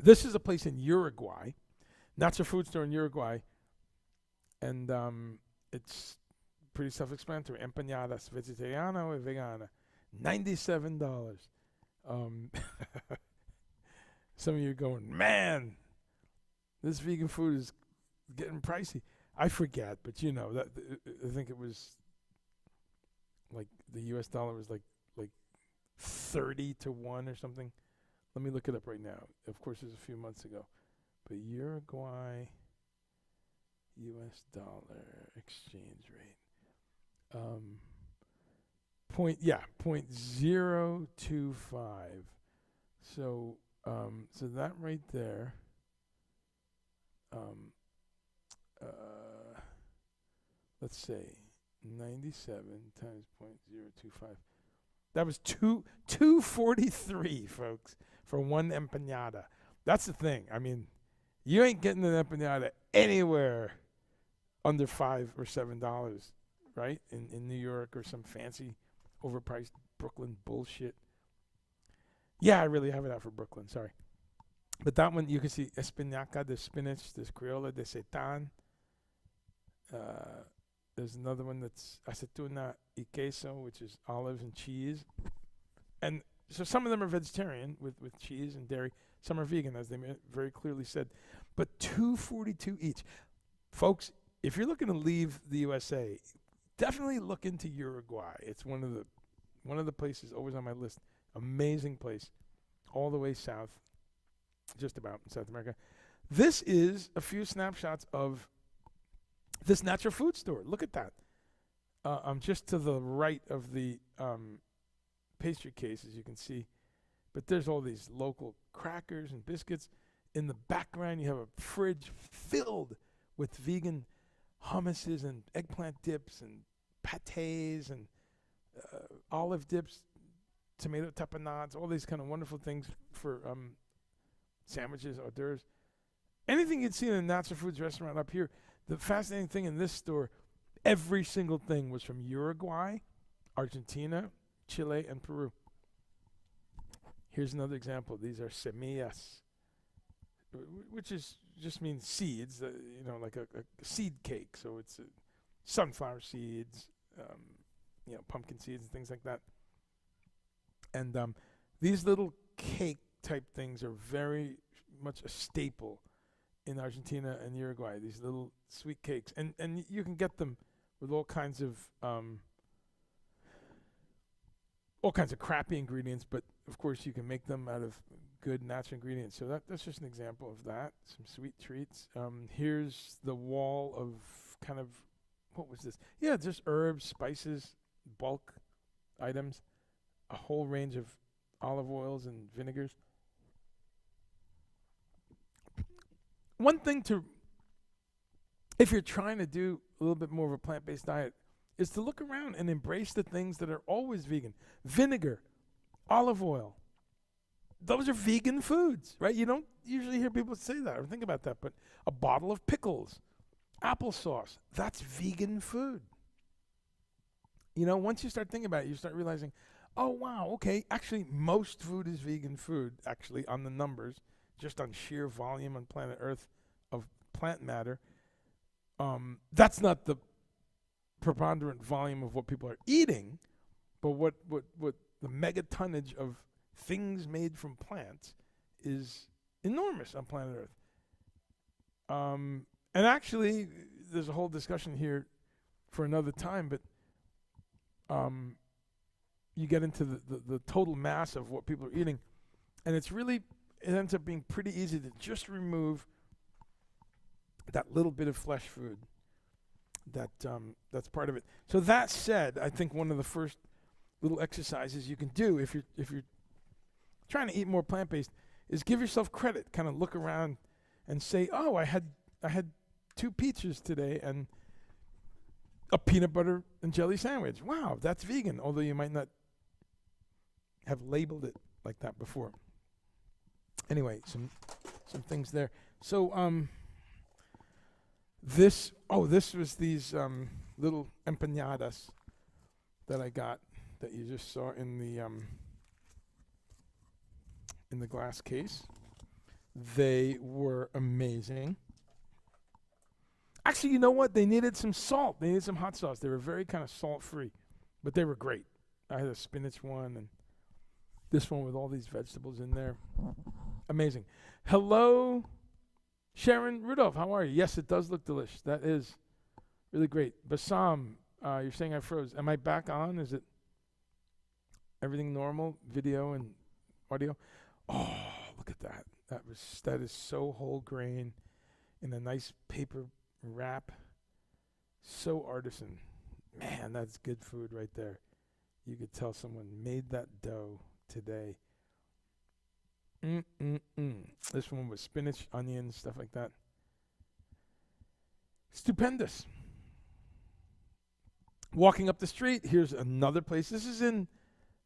This is a place in Uruguay. That's a food store in Uruguay. And it's pretty self-explanatory. Empanadas vegetariana or vegana. $97. Some of you are going, man, this vegan food is getting pricey. I forget, but you know that I think it was like the U.S. dollar was like 30 to 1 or something. Let me look it up right now. Of course, it was a few months ago, but Uruguay U.S. dollar exchange rate, 0.025. So that right there. Let's say 97 times 0.025. That was $2.43, folks, for one empanada. That's the thing. I mean, you ain't getting an empanada anywhere under $5 or $7, right? In New York or some fancy, overpriced Brooklyn bullshit. Yeah, I really have it out for Brooklyn. Sorry. But that one, you can see espinaca, the spinach, this criolla de seitan. There's another one that's aceituna y queso, which is olives and cheese. And so some of them are vegetarian with cheese and dairy. Some are vegan, as they very clearly said. But $2.42 each. Folks, if you're looking to leave the USA, definitely look into Uruguay. It's one of the places always on my list. Amazing place. All the way south, just about in South America. This is a few snapshots of this natural food store. Look at that. I'm just to the right of the pastry case, as you can see. But there's all these local crackers and biscuits. In the background, you have a fridge filled with vegan hummuses and eggplant dips and pâtés and olive dips. tomato tapenades, all these kind of wonderful things for sandwiches, hors d'oeuvres. Anything you'd see in a natural foods restaurant up here. The fascinating thing in this store, every single thing was from Uruguay, Argentina, Chile, and Peru. Here's another example. These are semillas, which just means seeds, like a seed cake. So it's sunflower seeds, pumpkin seeds and things like that. And these little cake type things are very much a staple in Argentina and Uruguay. These little sweet cakes, and you can get them with all kinds of crappy ingredients, but of course you can make them out of good natural ingredients. So that's just an example of that. Some sweet treats. Here's the wall of kind of, what was this? Yeah, just herbs, spices, bulk items, a whole range of olive oils and vinegars. One thing if you're trying to do a little bit more of a plant-based diet, is to look around and embrace the things that are always vegan. Vinegar, olive oil, those are vegan foods, right? You don't usually hear people say that or think about that, but a bottle of pickles, applesauce, that's vegan food. Once you start thinking about it, you start realizing, oh, wow, okay, actually most food is vegan food, actually, on the numbers, just on sheer volume on planet Earth of plant matter. That's not the preponderant volume of what people are eating, but what the megatonnage of things made from plants is enormous on planet Earth. And actually, there's a whole discussion here for another time, but you get into the total mass of what people are eating, and it ends up being pretty easy to just remove that little bit of flesh food. That's part of it. So that said, I think one of the first little exercises you can do if you're trying to eat more plant-based is give yourself credit. Kind of look around and say, "Oh, I had 2 pizzas today and a peanut butter and jelly sandwich. Wow, that's vegan." Although you might not have labeled it like that before. Anyway, some things there. So this was these little empanadas that I got that you just saw in the glass case. They were amazing. Actually, you know what? They needed some salt. They needed some hot sauce. They were very kind of salt-free, but they were great. I had a spinach one and this one with all these vegetables in there. Amazing. Hello, Sharon Rudolph. How are you? Yes, it does look delicious. That is really great. Bassam, you're saying I froze. Am I back on? Is it everything normal? Video and audio? Oh, look at that. That is so whole grain in a nice paper wrap. So artisan. Man, that's good food right there. You could tell someone made that dough today. This one with spinach, onions, stuff like that. Stupendous. Walking up the street, here's another place. This is in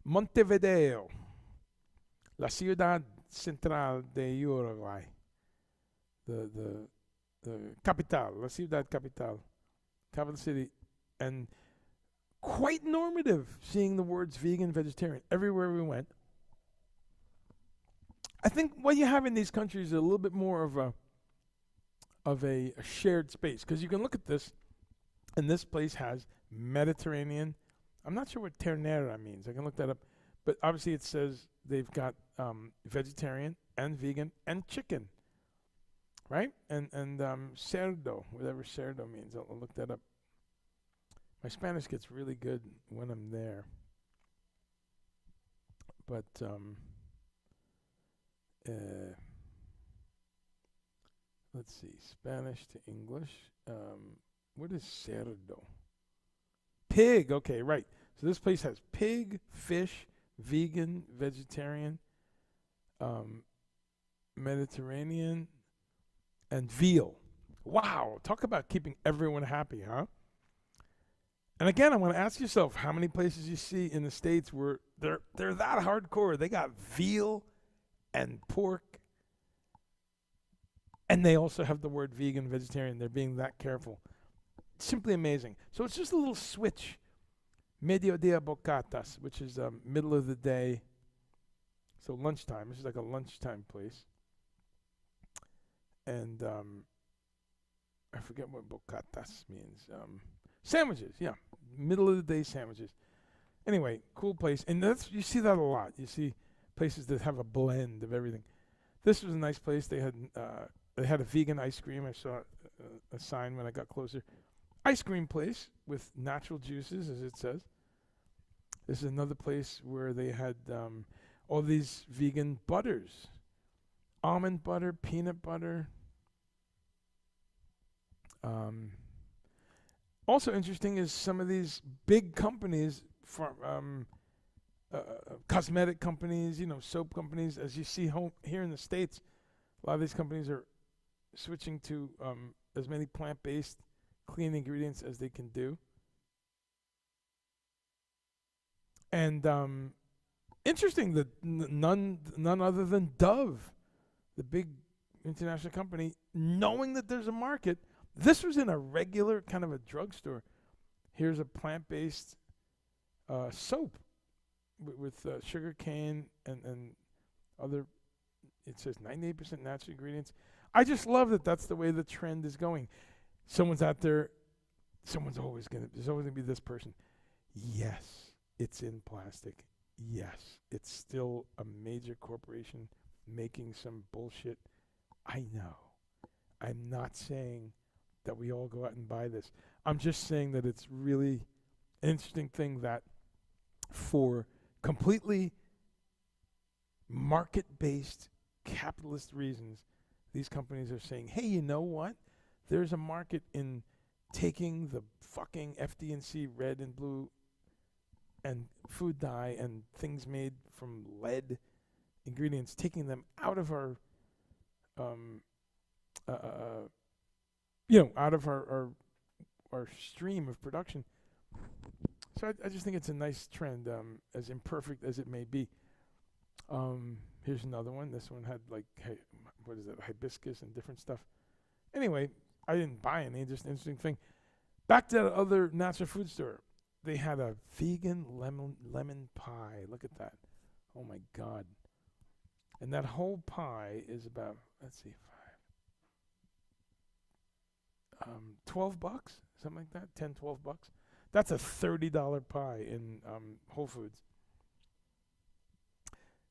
Montevideo, la ciudad central de Uruguay. The capital, la ciudad capital city. And quite normative seeing the words vegan, vegetarian everywhere we went. I think what you have in these countries is a little bit more of a shared space, because you can look at this, and this place has Mediterranean. I'm not sure what ternera means. I can look that up, but obviously it says they've got vegetarian and vegan and chicken, right? And cerdo, whatever cerdo means. I'll look that up. My Spanish gets really good when I'm there, but let's see, Spanish to English. What is cerdo? Pig. Okay, right. So this place has pig, fish, vegan, vegetarian, Mediterranean, and veal. Wow. Talk about keeping everyone happy, huh? And again, I want to ask yourself how many places you see in the States where They're that hardcore. They got veal and pork, and they also have the word vegan, vegetarian. They're being that careful. Simply amazing. So it's just a little switch. Mediodía bocatas, which is middle of the day. So lunchtime. This is like a lunchtime place. And I forget what bocatas means. Sandwiches, yeah. Middle of the day sandwiches. Anyway, cool place. And you see that a lot. You see places that have a blend of everything. This was a nice place. They had a vegan ice cream. I saw a sign when I got closer. Ice cream place with natural juices, as it says. This is another place where they had all these vegan butters. Almond butter, peanut butter. Also interesting is some of these big companies, cosmetic companies, soap companies, as you see here in the States, a lot of these companies are switching to as many plant-based clean ingredients as they can do. And interesting that none other than Dove, the big international company, knowing that there's a market. This was in a regular kind of a drugstore. Here's a plant-based soap with sugar cane and other, it says 98% natural ingredients. I just love that that's the way the trend is going. Someone's out there, there's always going to be this person. Yes, it's in plastic. Yes, it's still a major corporation making some bullshit. I know. I'm not saying that we all go out and buy this. I'm just saying that it's really an interesting thing that for completely market-based capitalist reasons, these companies are saying, hey, you know what? There's a market in taking the fucking FD&C red and blue and food dye and things made from lead ingredients, taking them out of our out of our stream of production. So I just think it's a nice trend, as imperfect as it may be. Here's another one. This one had hibiscus and different stuff. Anyway, I didn't buy any, just an interesting thing. Back to that other natural food store. They had a vegan lemon pie. Look at that. Oh my God. And that whole pie is about, $12, something like that, $10, $12. That's a $30 pie in Whole Foods.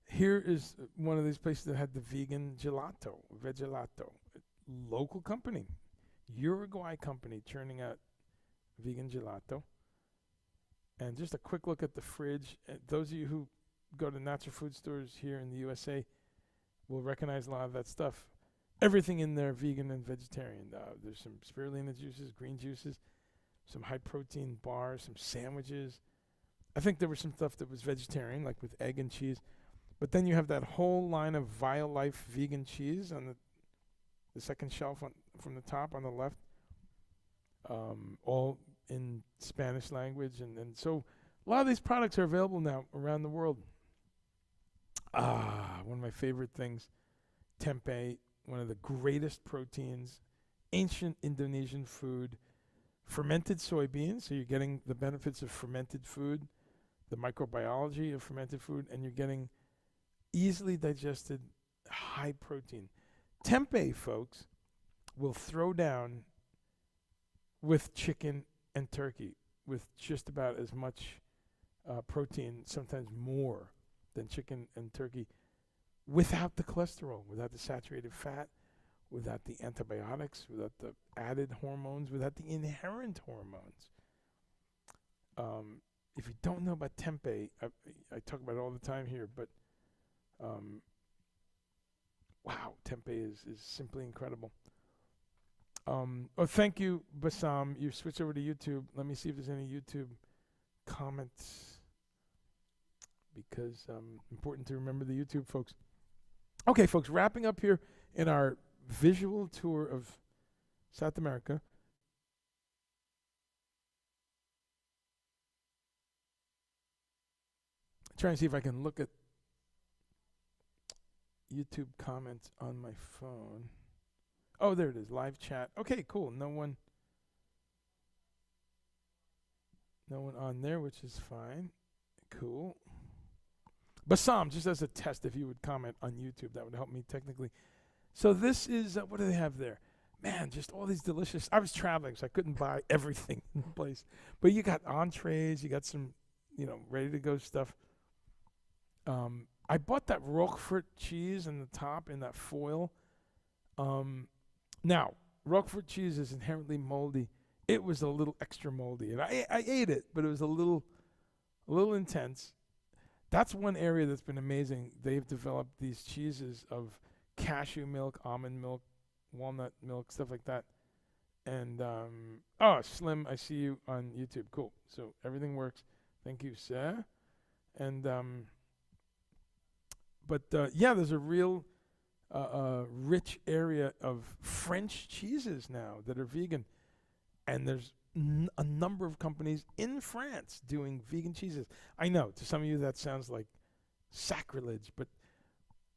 Here is one of these places that had the vegan gelato, Vegelato. Local company, Uruguay company, churning out vegan gelato. And just a quick look at the fridge. Those of you who go to natural food stores here in the USA will recognize a lot of that stuff. Everything in there vegan and vegetarian. There's some spirulina juices, green juices, some high-protein bars, some sandwiches. I think there was some stuff that was vegetarian, like with egg and cheese. But then you have that whole line of Violife vegan cheese on the second shelf from the top on the left, all in Spanish language. And so a lot of these products are available now around the world. One of my favorite things, tempeh, one of the greatest proteins, ancient Indonesian food, fermented soybeans, so you're getting the benefits of fermented food, the microbiology of fermented food, and you're getting easily digested, high protein. Tempeh, folks, will throw down with chicken and turkey with just about as much protein, sometimes more than chicken and turkey, without the cholesterol, without the saturated fat, without the antibiotics, without the added hormones, without the inherent hormones. If you don't know about tempeh, I talk about it all the time here, but wow, tempeh is simply incredible. Thank you, Bassam. You switched over to YouTube. Let me see if there's any YouTube comments, because important to remember the YouTube folks. Okay, folks, wrapping up here in our visual tour of South America. trying to see if I can look at YouTube comments on my phone. Oh, there it is. Live chat. Okay, cool. No one on there, which is fine. Cool. Bassam, just as a test, if you would comment on YouTube, that would help me technically. So this is, what do they have there? Man, just all these delicious. I was traveling, so I couldn't buy everything in the place. But you got entrees, you got some, ready to go stuff. I bought that Roquefort cheese in the top in that foil. Now, Roquefort cheese is inherently moldy. It was a little extra moldy, and I ate it, but it was a little intense. That's one area that's been amazing. They've developed these cheeses of cashew milk, almond milk, walnut milk, stuff like that. And Slim, I see you on YouTube. Cool. So everything works. Thank you, sir. And there's a real rich area of French cheeses now that are vegan, and there's a number of companies in France doing vegan cheeses. I know to some of you that sounds like sacrilege, but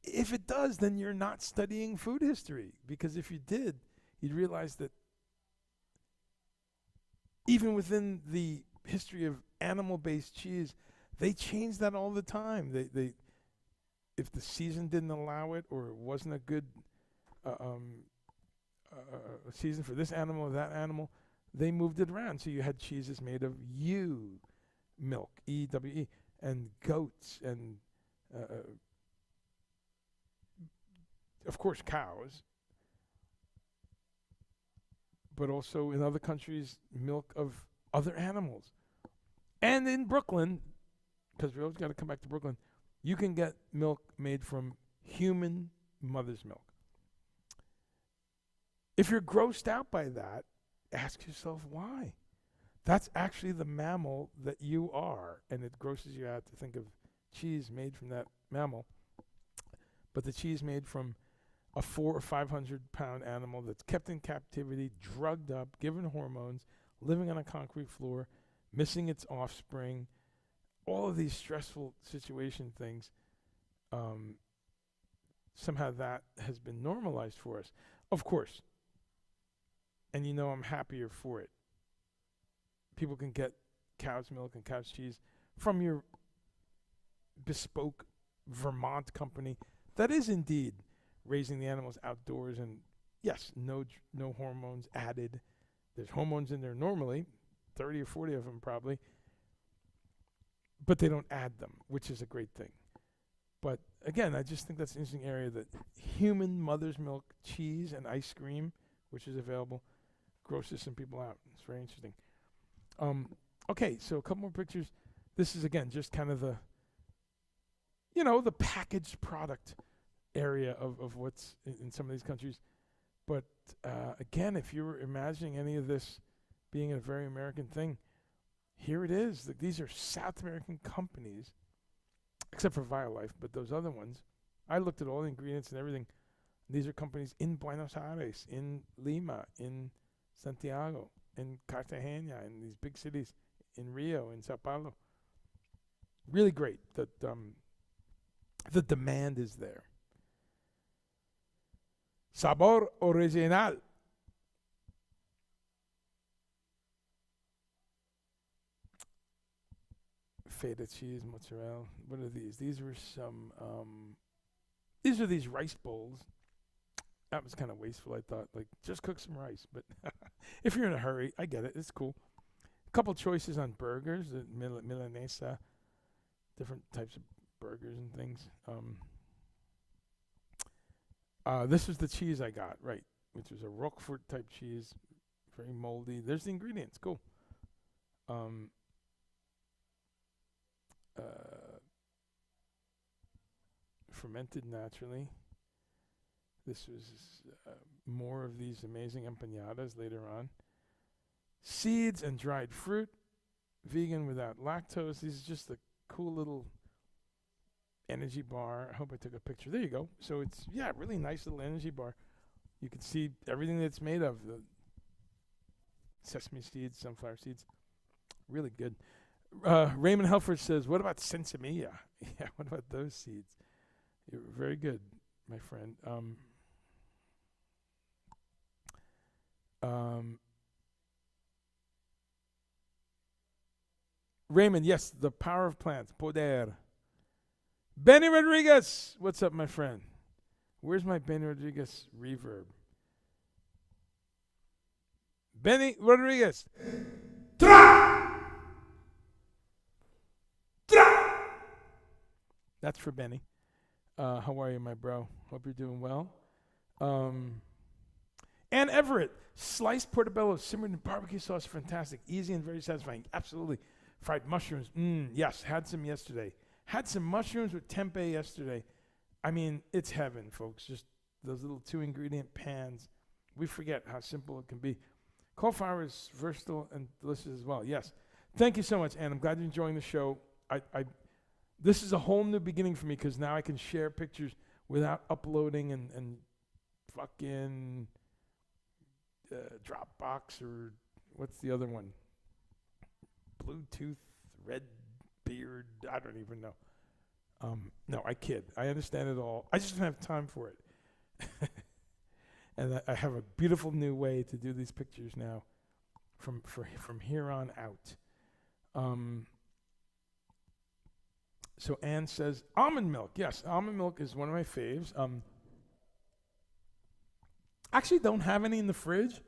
if it does, then you're not studying food history, because if you did, you'd realize that even within the history of animal-based cheese, they change that all the time. They if the season didn't allow it, or it wasn't a good season for this animal or that animal, they moved it around. So you had cheeses made of ewe milk, EWE, and goats, and of course cows, but also in other countries, milk of other animals. And in Brooklyn, because we always got to come back to Brooklyn, you can get milk made from human mother's milk. If you're grossed out by that, ask yourself why. That's actually the mammal that you are, and it grosses you out to think of cheese made from that mammal. But the cheese made from a 400 or 500 pound animal that's kept in captivity, drugged up, given hormones, living on a concrete floor, missing its offspring, all of these stressful situation things, somehow that has been normalized for us. Of course, and I'm happier for it. People can get cow's milk and cow's cheese from your bespoke Vermont company that is indeed raising the animals outdoors, and yes, no hormones added. There's hormones in there normally, 30 or 40 of them probably, but they don't add them, which is a great thing. But again, I just think that's an interesting area, that human mother's milk cheese and ice cream, which is available, grosses some people out. It's very interesting. Okay, so a couple more pictures. This is, again, just kind of the packaged product area of what's in some of these countries. But again, if you were imagining any of this being a very American thing, here it is. These are South American companies, except for Violife, but those other ones, I looked at all the ingredients and everything. These are companies in Buenos Aires, in Lima, in Santiago, in Cartagena, in these big cities, in Rio, in Sao Paulo. Really great that the demand is there. Sabor original. Feta cheese, mozzarella. What are these? These were some. These are these rice bowls. That was kind of wasteful, I thought. Like, just cook some rice. But if you're in a hurry, I get it. It's cool. A couple choices on burgers. Milanesa. Different types of burgers and things. This was the cheese I got, right, which was a Roquefort type cheese, very moldy. There's the ingredients, cool. Fermented naturally. This was more of these amazing empanadas later on. Seeds and dried fruit, vegan without lactose. This is just a cool little energy bar. I hope I took a picture. There you go. So it's, really nice little energy bar. You can see everything that it's made of. The sesame seeds, sunflower seeds. Really good. Raymond Helford says, what about sensimilla? Yeah, what about those seeds? You're very good, my friend. Raymond, yes, the power of plants. Poder. Benny Rodriguez, what's up, my friend? Where's my Benny Rodriguez reverb? Benny Rodriguez. Tra! Tra! That's for Benny. How are you, my bro? Hope you're doing well. Ann Everett, sliced portobello simmered in barbecue sauce, fantastic. Easy and very satisfying. Absolutely. Fried mushrooms. Yes, had some yesterday. Had some mushrooms with tempeh yesterday. I mean, it's heaven, folks. Just those little 2-ingredient pans. We forget how simple it can be. Cauliflower is versatile and delicious as well. Yes. Thank you so much, Ann. I'm glad you're enjoying the show. This is a whole new beginning for me because now I can share pictures without uploading and fucking Dropbox or what's the other one? Bluetooth, Red Beard, I don't even know. No, I kid. I understand it all. I just don't have time for it. And I have a beautiful new way to do these pictures now from here on out. So Ann says, almond milk. Yes, almond milk is one of my faves. Actually don't have any in the fridge.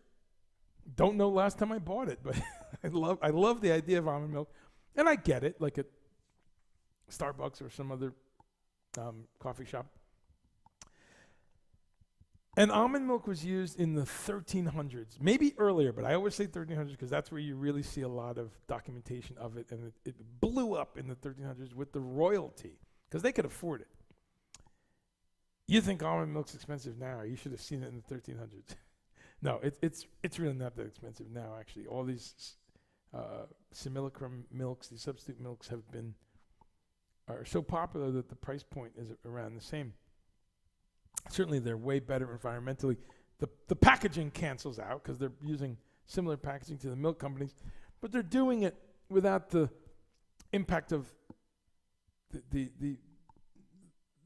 Don't know last time I bought it, but I love the idea of almond milk. And I get it, like at Starbucks or some other coffee shop. And almond milk was used in the 1300s, maybe earlier, but I always say 1300s because that's where you really see a lot of documentation of it. And it blew up in the 1300s with the royalty because they could afford it. You think almond milk's expensive now. You should have seen it in the 1300s. No, it's really not that expensive now, actually. All these simulacrum milks, these substitute milks are so popular that the price point is around the same. Certainly, they're way better environmentally. The packaging cancels out because they're using similar packaging to the milk companies, but they're doing it without the impact of the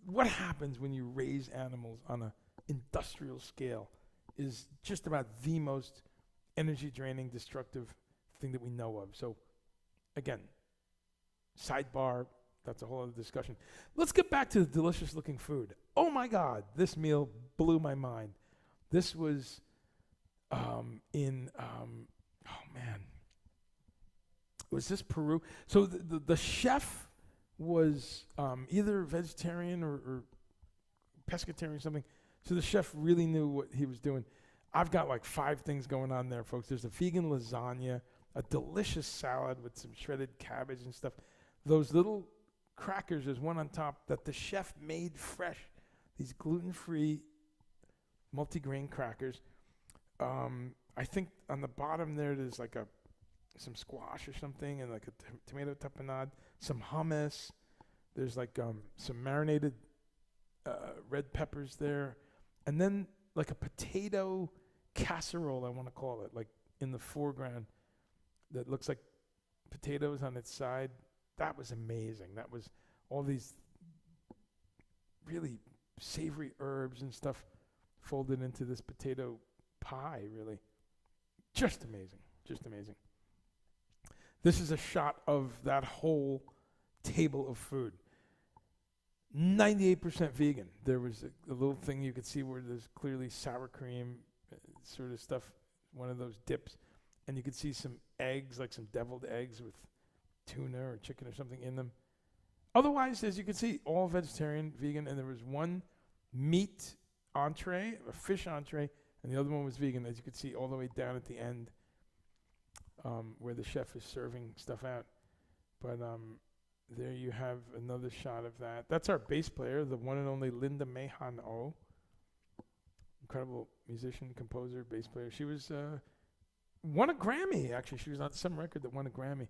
what happens when you raise animals on an industrial scale is just about the most energy-draining, destructive thing that we know of. So, again, sidebar, that's a whole other discussion. Let's get back to the delicious-looking food. Oh, my God, this meal blew my mind. This was was this Peru? So the chef was either vegetarian or pescatarian or something. So the chef really knew what he was doing. I've got like 5 things going on there, folks. There's a vegan lasagna, a delicious salad with some shredded cabbage and stuff. Those little crackers, there's one on top that the chef made fresh. These gluten-free multigrain crackers. I think on the bottom there's like some squash or something and like a tomato tapenade, some hummus. There's like some marinated red peppers there. And then like a potato casserole, I want to call it, like in the foreground that looks like potatoes on its side. That was amazing. That was all these really savory herbs and stuff folded into this potato pie, really. Just amazing. Just amazing. This is a shot of that whole table of food. 98% vegan. There was a little thing you could see where there's clearly sour cream sort of stuff, one of those dips, and you could see some eggs, like some deviled eggs with tuna or chicken or something in them. Otherwise, as you can see, all vegetarian, vegan, and there was one meat entree, a fish entree, and the other one was vegan, as you could see all the way down at the end where the chef is serving stuff out. But there you have another shot of that. That's our bass player, the one and only Linda Mahan O. Incredible musician, composer, bass player. She was won a Grammy, actually. She was on some record that won a Grammy.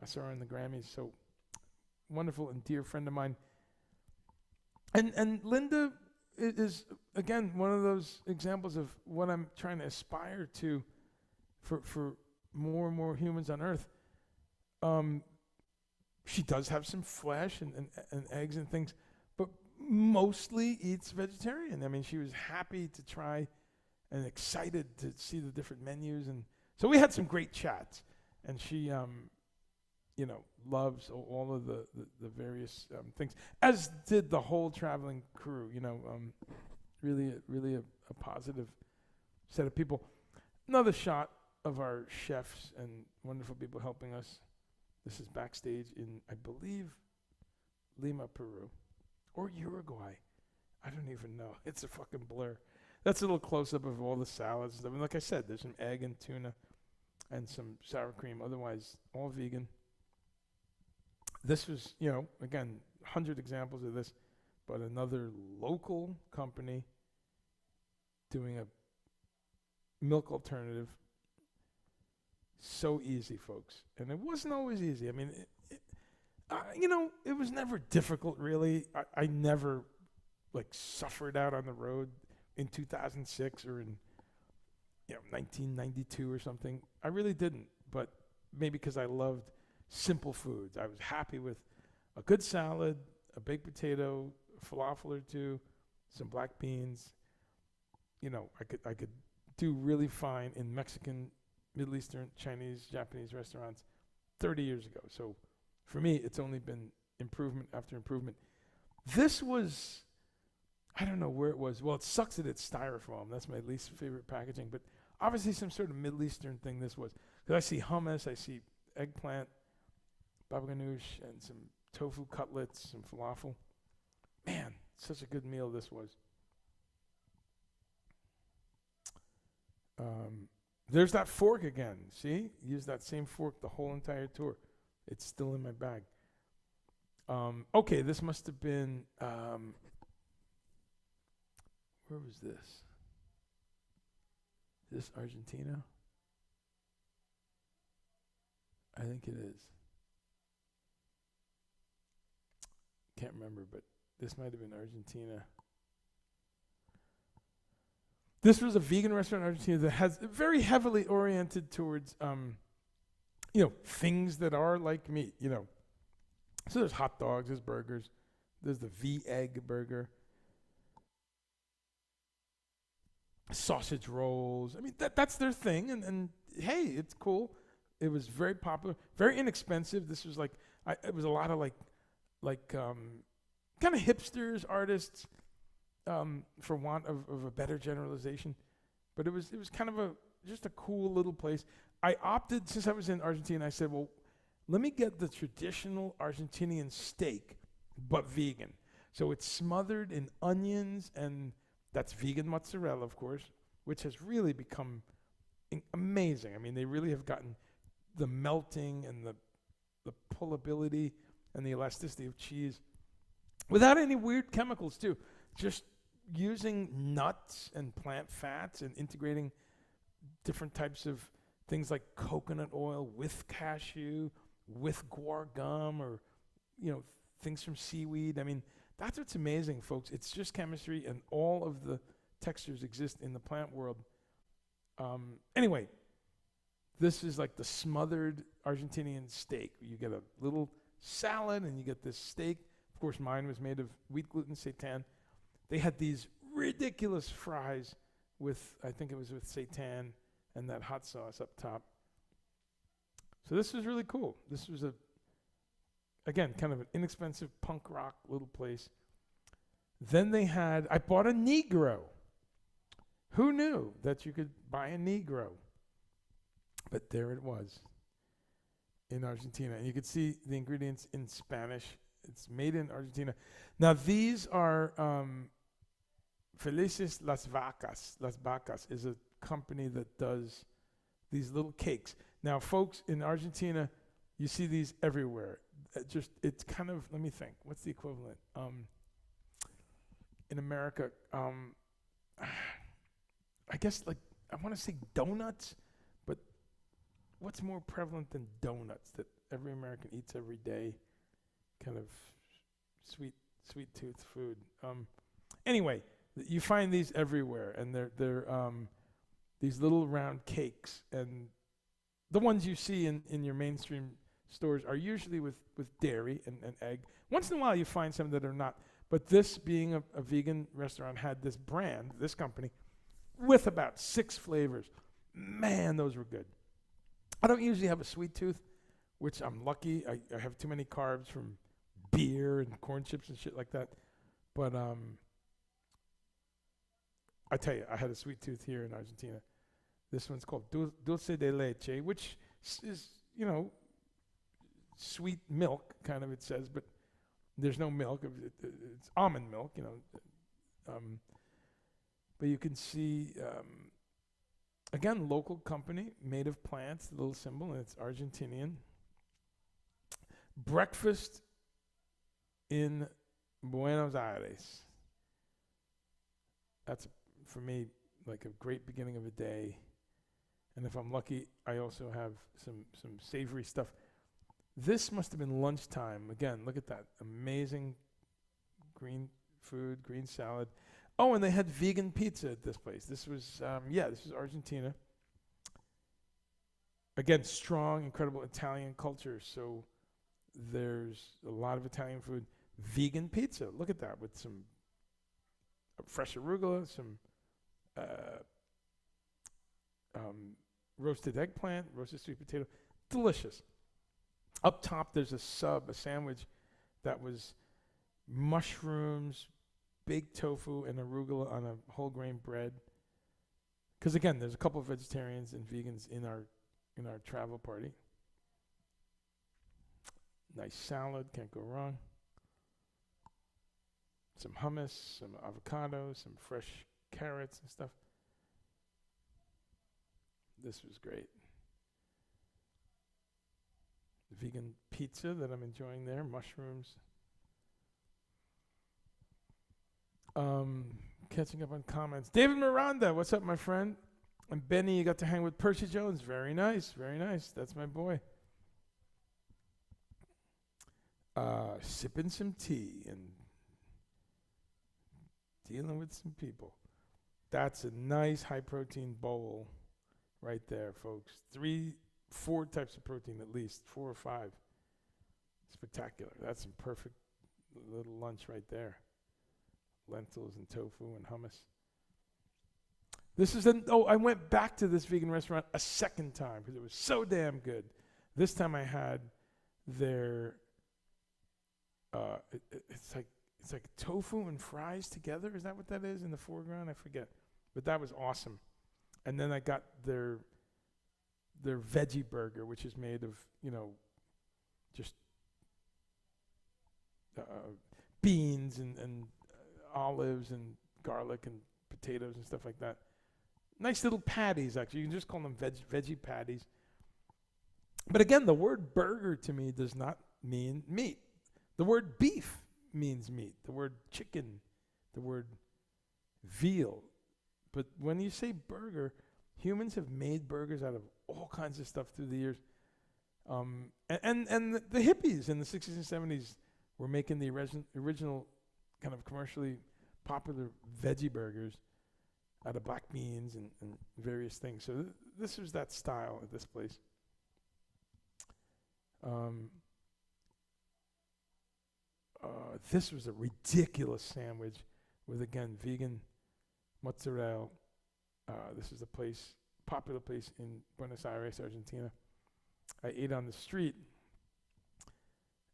I saw her in the Grammys. So wonderful and dear friend of mine. And Linda is, again, one of those examples of what I'm trying to aspire to for more and more humans on Earth. she does have some flesh and eggs and things, but mostly eats vegetarian. I mean, she was happy to try and excited to see the different menus. And so we had some great chats. And she, loves all of the various things, as did the whole traveling crew, really a positive set of people. Another shot of our chefs and wonderful people helping us. This is backstage in, I believe, Lima, Peru, or Uruguay. I don't even know. It's a fucking blur. That's a little close-up of all the salads. I mean, like I said, there's some egg and tuna and some sour cream. Otherwise, all vegan. This was, again, 100 examples of this, but another local company doing a milk alternative. So easy, folks. And it wasn't always easy. I mean, it was never difficult, really. I never, suffered out on the road in 2006 or in, 1992 or something. I really didn't, but maybe because I loved simple foods. I was happy with a good salad, a baked potato, a falafel or two, some black beans. I could do really fine in Mexican, Middle Eastern, Chinese, Japanese restaurants 30 years ago. So for me, it's only been improvement after improvement. This was, I don't know where it was. Well, it sucks that it's styrofoam. That's my least favorite packaging. But obviously some sort of Middle Eastern thing this was. Because I see hummus, I see eggplant, baba ganoush, and some tofu cutlets, some falafel. Man, such a good meal this was. There's that fork again. See? Use that same fork the whole entire tour. It's still in my bag. Okay, this must have been, where was this? Is this Argentina? I think it is. Can't remember, but this might have been Argentina. This was a vegan restaurant in Argentina that has very heavily oriented towards, things that are like meat, So there's hot dogs, there's burgers, there's the V-egg burger, sausage rolls. I mean, that's their thing, and hey, it's cool. It was very popular, very inexpensive. This was it was a lot of kind of hipsters, artists, for want of a better generalization. But it was kind of just a cool little place. I opted, since I was in Argentina, I said, well, let me get the traditional Argentinian steak, but vegan. So it's smothered in onions, and that's vegan mozzarella, of course, which has really become amazing. I mean, they really have gotten the melting and the pullability and the elasticity of cheese without any weird chemicals, too. Just using nuts and plant fats and integrating different types of things like coconut oil with cashew, with guar gum, or, things from seaweed. I mean, that's what's amazing, folks. It's just chemistry, and all of the textures exist in the plant world. Anyway, this is like the smothered Argentinian steak. You get a little salad, and you get this steak. Of course, mine was made of wheat gluten seitan. They had these ridiculous fries with, I think it was with seitan and that hot sauce up top. So this was really cool. This was again, kind of an inexpensive punk rock little place. Then I bought a Negro. Who knew that you could buy a Negro? But there it was in Argentina. And you could see the ingredients in Spanish. It's made in Argentina. Now, these are Felices Las Vacas. Las Vacas is a company that does these little cakes. Now, folks, in Argentina, you see these everywhere. It's kind of, let me think, what's the equivalent? In America, I guess I want to say donuts, but what's more prevalent than donuts that every American eats every day? Kind of sweet tooth food. Anyway, you find these everywhere, and they're these little round cakes, and the ones you see in your mainstream stores are usually with dairy and egg. Once in a while you find some that are not. But this, being a vegan restaurant, had this brand, this company, with about 6 flavors. Man, those were good. I don't usually have a sweet tooth, which I'm lucky. I have too many carbs from beer and corn chips and shit like that. But I tell you, I had a sweet tooth here in Argentina. This one's called dulce de leche, which is, sweet milk, kind of, it says, but there's no milk. It's almond milk, but you can see, again, local company, made of plants, the little symbol, and it's Argentinian. Breakfast in Buenos Aires. That's, for me, like a great beginning of a day. And if I'm lucky, I also have some savory stuff. This must have been lunchtime. Again, look at that. Amazing green food, green salad. Oh, and they had vegan pizza at this place. This was, this is Argentina. Again, strong, incredible Italian culture. So there's a lot of Italian food. Vegan pizza. Look at that, with some fresh arugula, some roasted eggplant, roasted sweet potato. Delicious. Up top, there's a sandwich that was mushrooms, baked tofu, and arugula on a whole grain bread. Because again, there's a couple of vegetarians and vegans in our travel party. Nice salad, can't go wrong. Some hummus, some avocado, some fresh carrots and stuff. This was great. The vegan pizza that I'm enjoying there, mushrooms. Catching up on comments. David Miranda, what's up, my friend? And Benny, you got to hang with Percy Jones. Very nice, very nice. That's my boy. Sipping some tea and dealing with some people. That's a nice high-protein bowl right there, folks. 4 types of protein at least, 4 or 5. Spectacular. That's some perfect little lunch right there. Lentils and tofu and hummus. I went back to this vegan restaurant a second time because it was so damn good. This time I had their, it's like tofu and fries together. Is that what that is in the foreground? I forget. But that was awesome. And then I got their veggie burger, which is made of, just beans and olives and garlic and potatoes and stuff like that. Nice little patties, actually. You can just call them veggie patties. But again, the word burger to me does not mean meat. The word beef means meat. The word chicken, the word veal. But when you say burger, humans have made burgers out of all kinds of stuff through the years. And the hippies in the 60s and 70s were making the original kind of commercially popular veggie burgers out of black beans and various things. So this was that style at this place. This was a ridiculous sandwich with, again, vegan mozzarella. This is a popular place in Buenos Aires, Argentina. I ate on the street,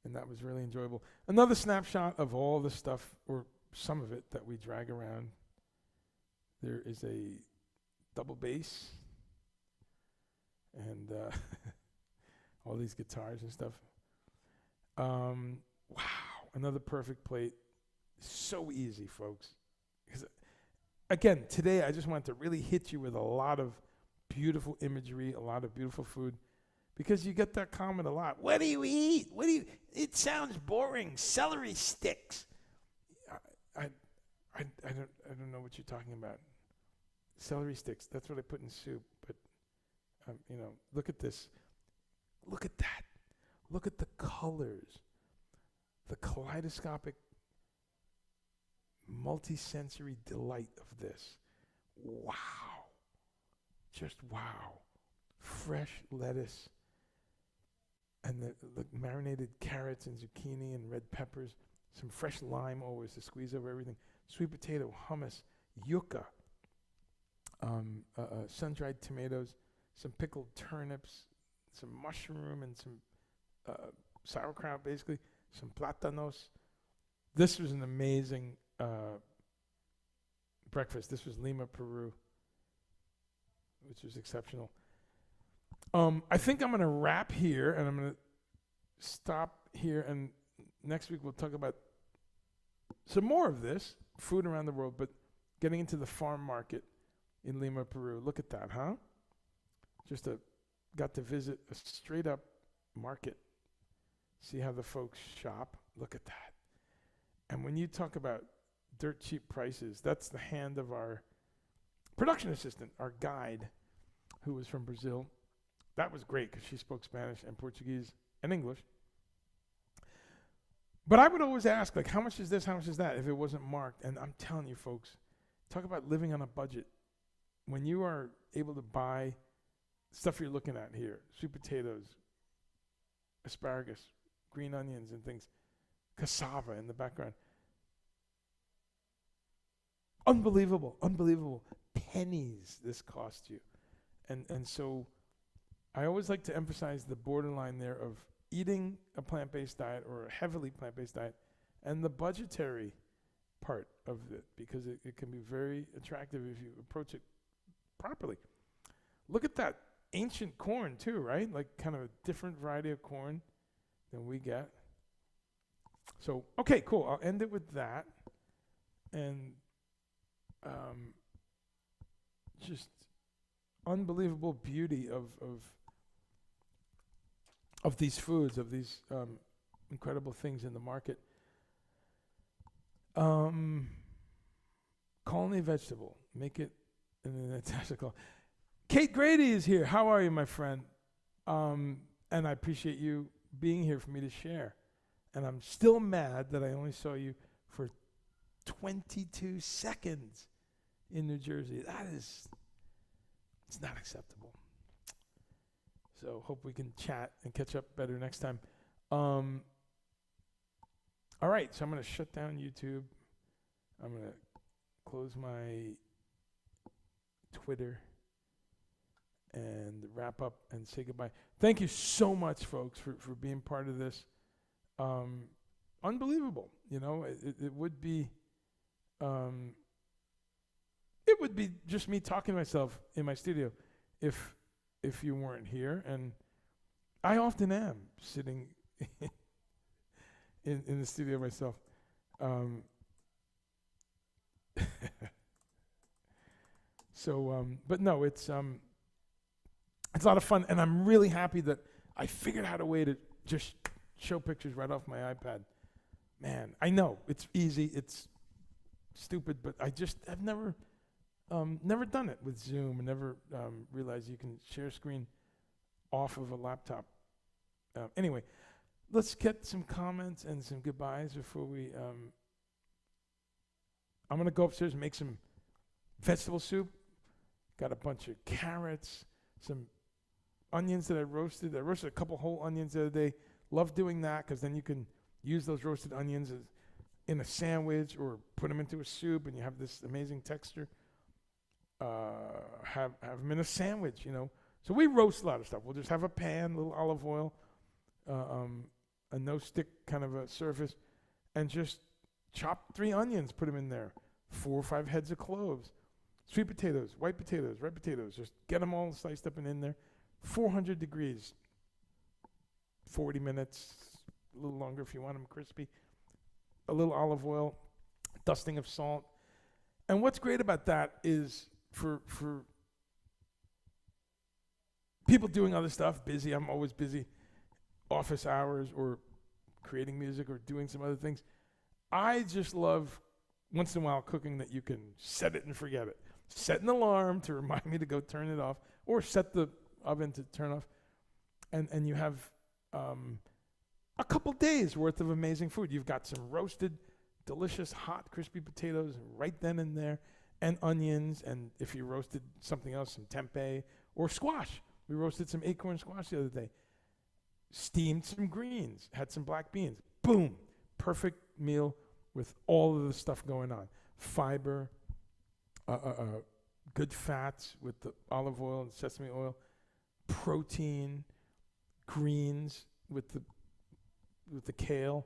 and that was really enjoyable. Another snapshot of all the stuff, or some of it, that we drag around. There is a double bass and all these guitars and stuff. Wow, another perfect plate. So easy, folks. Again, today I just wanted to really hit you with a lot of beautiful imagery, a lot of beautiful food, because you get that comment a lot. What do you eat? It sounds boring. Celery sticks. I don't know what you're talking about. Celery sticks. That's what I put in soup. But look at this. Look at that. Look at the colors. The kaleidoscopic, multi-sensory delight of this. Wow. Just wow. Fresh lettuce. and the marinated carrots and zucchini and red peppers, some fresh lime always to squeeze over everything, sweet potato, hummus, yucca, sun-dried tomatoes, some pickled turnips, some mushroom and some sauerkraut, basically, some plátanos. This was an amazing breakfast. This was Lima, Peru, which was exceptional. I think I'm going to wrap here, and I'm going to stop here, and next week we'll talk about some more of this, food around the world, but getting into the farm market in Lima, Peru. Look at that, huh? Got to visit a straight-up market, see how the folks shop. Look at that. And when you talk about dirt cheap prices, that's the hand of our production assistant, our guide, who was from Brazil. That was great because she spoke Spanish and Portuguese and English. But I would always ask, like, how much is this, how much is that, if it wasn't marked? And I'm telling you, folks, talk about living on a budget. When you are able to buy stuff you're looking at here, sweet potatoes, asparagus, green onions and things, cassava in the background. Unbelievable pennies this cost you. And so I always like to emphasize the borderline there of eating a plant-based diet or a heavily plant-based diet and the budgetary part of it, because it can be very attractive if you approach it properly. Look at that ancient corn too, right? Like kind of a different variety of corn than we get. So, okay, cool. I'll end it with that. And just unbelievable beauty of these foods, of these incredible things in the market. Call me vegetable. Make it in the testicle. Kate Grady is here. How are you, my friend? And I appreciate you being here for me to share. And I'm still mad that I only saw you for 22 seconds in New Jersey. It's not acceptable. So hope we can chat and catch up better next time. All right, so I'm going to shut down YouTube. I'm going to close my Twitter and wrap up and say goodbye. Thank you so much, folks, for being part of this. Unbelievable. You know, it would be just me talking to myself in my studio if you weren't here. And I often am sitting in the studio myself. But no, it's a lot of fun, and I'm really happy that I figured out a way to just show pictures right off my iPad. Man, I know it's easy, it's stupid, but I've never done it with Zoom, and never realized you can share screen off of a laptop. Anyway, let's get some comments and some goodbyes before we. I'm gonna go upstairs and make some vegetable soup. Got a bunch of carrots, some onions that I roasted. I roasted a couple whole onions the other day. Love doing that because then you can use those roasted onions in a sandwich or put them into a soup, and you have this amazing texture. Have them in a sandwich, you know. So we roast a lot of stuff. We'll just have a pan, a little olive oil, a no-stick kind of a surface, and just chop 3 onions, put them in there, 4 or 5 heads of cloves, sweet potatoes, white potatoes, red potatoes, just get them all sliced up and in there. 400 degrees, 40 minutes, a little longer if you want them crispy. A little olive oil, dusting of salt. And what's great about that is for people doing other stuff, busy, I'm always busy, office hours or creating music or doing some other things. I just love, once in a while, cooking that you can set it and forget it. Set an alarm to remind me to go turn it off, or set the oven to turn off, and you have a couple days worth of amazing food. You've got some roasted, delicious, hot, crispy potatoes right then and there, and onions, and if you roasted something else, some tempeh or squash. We roasted some acorn squash the other day. steamed some greens, had some black beans. Boom, perfect meal with all of the stuff going on. Fiber, good fats with the olive oil and sesame oil, protein, greens with the kale.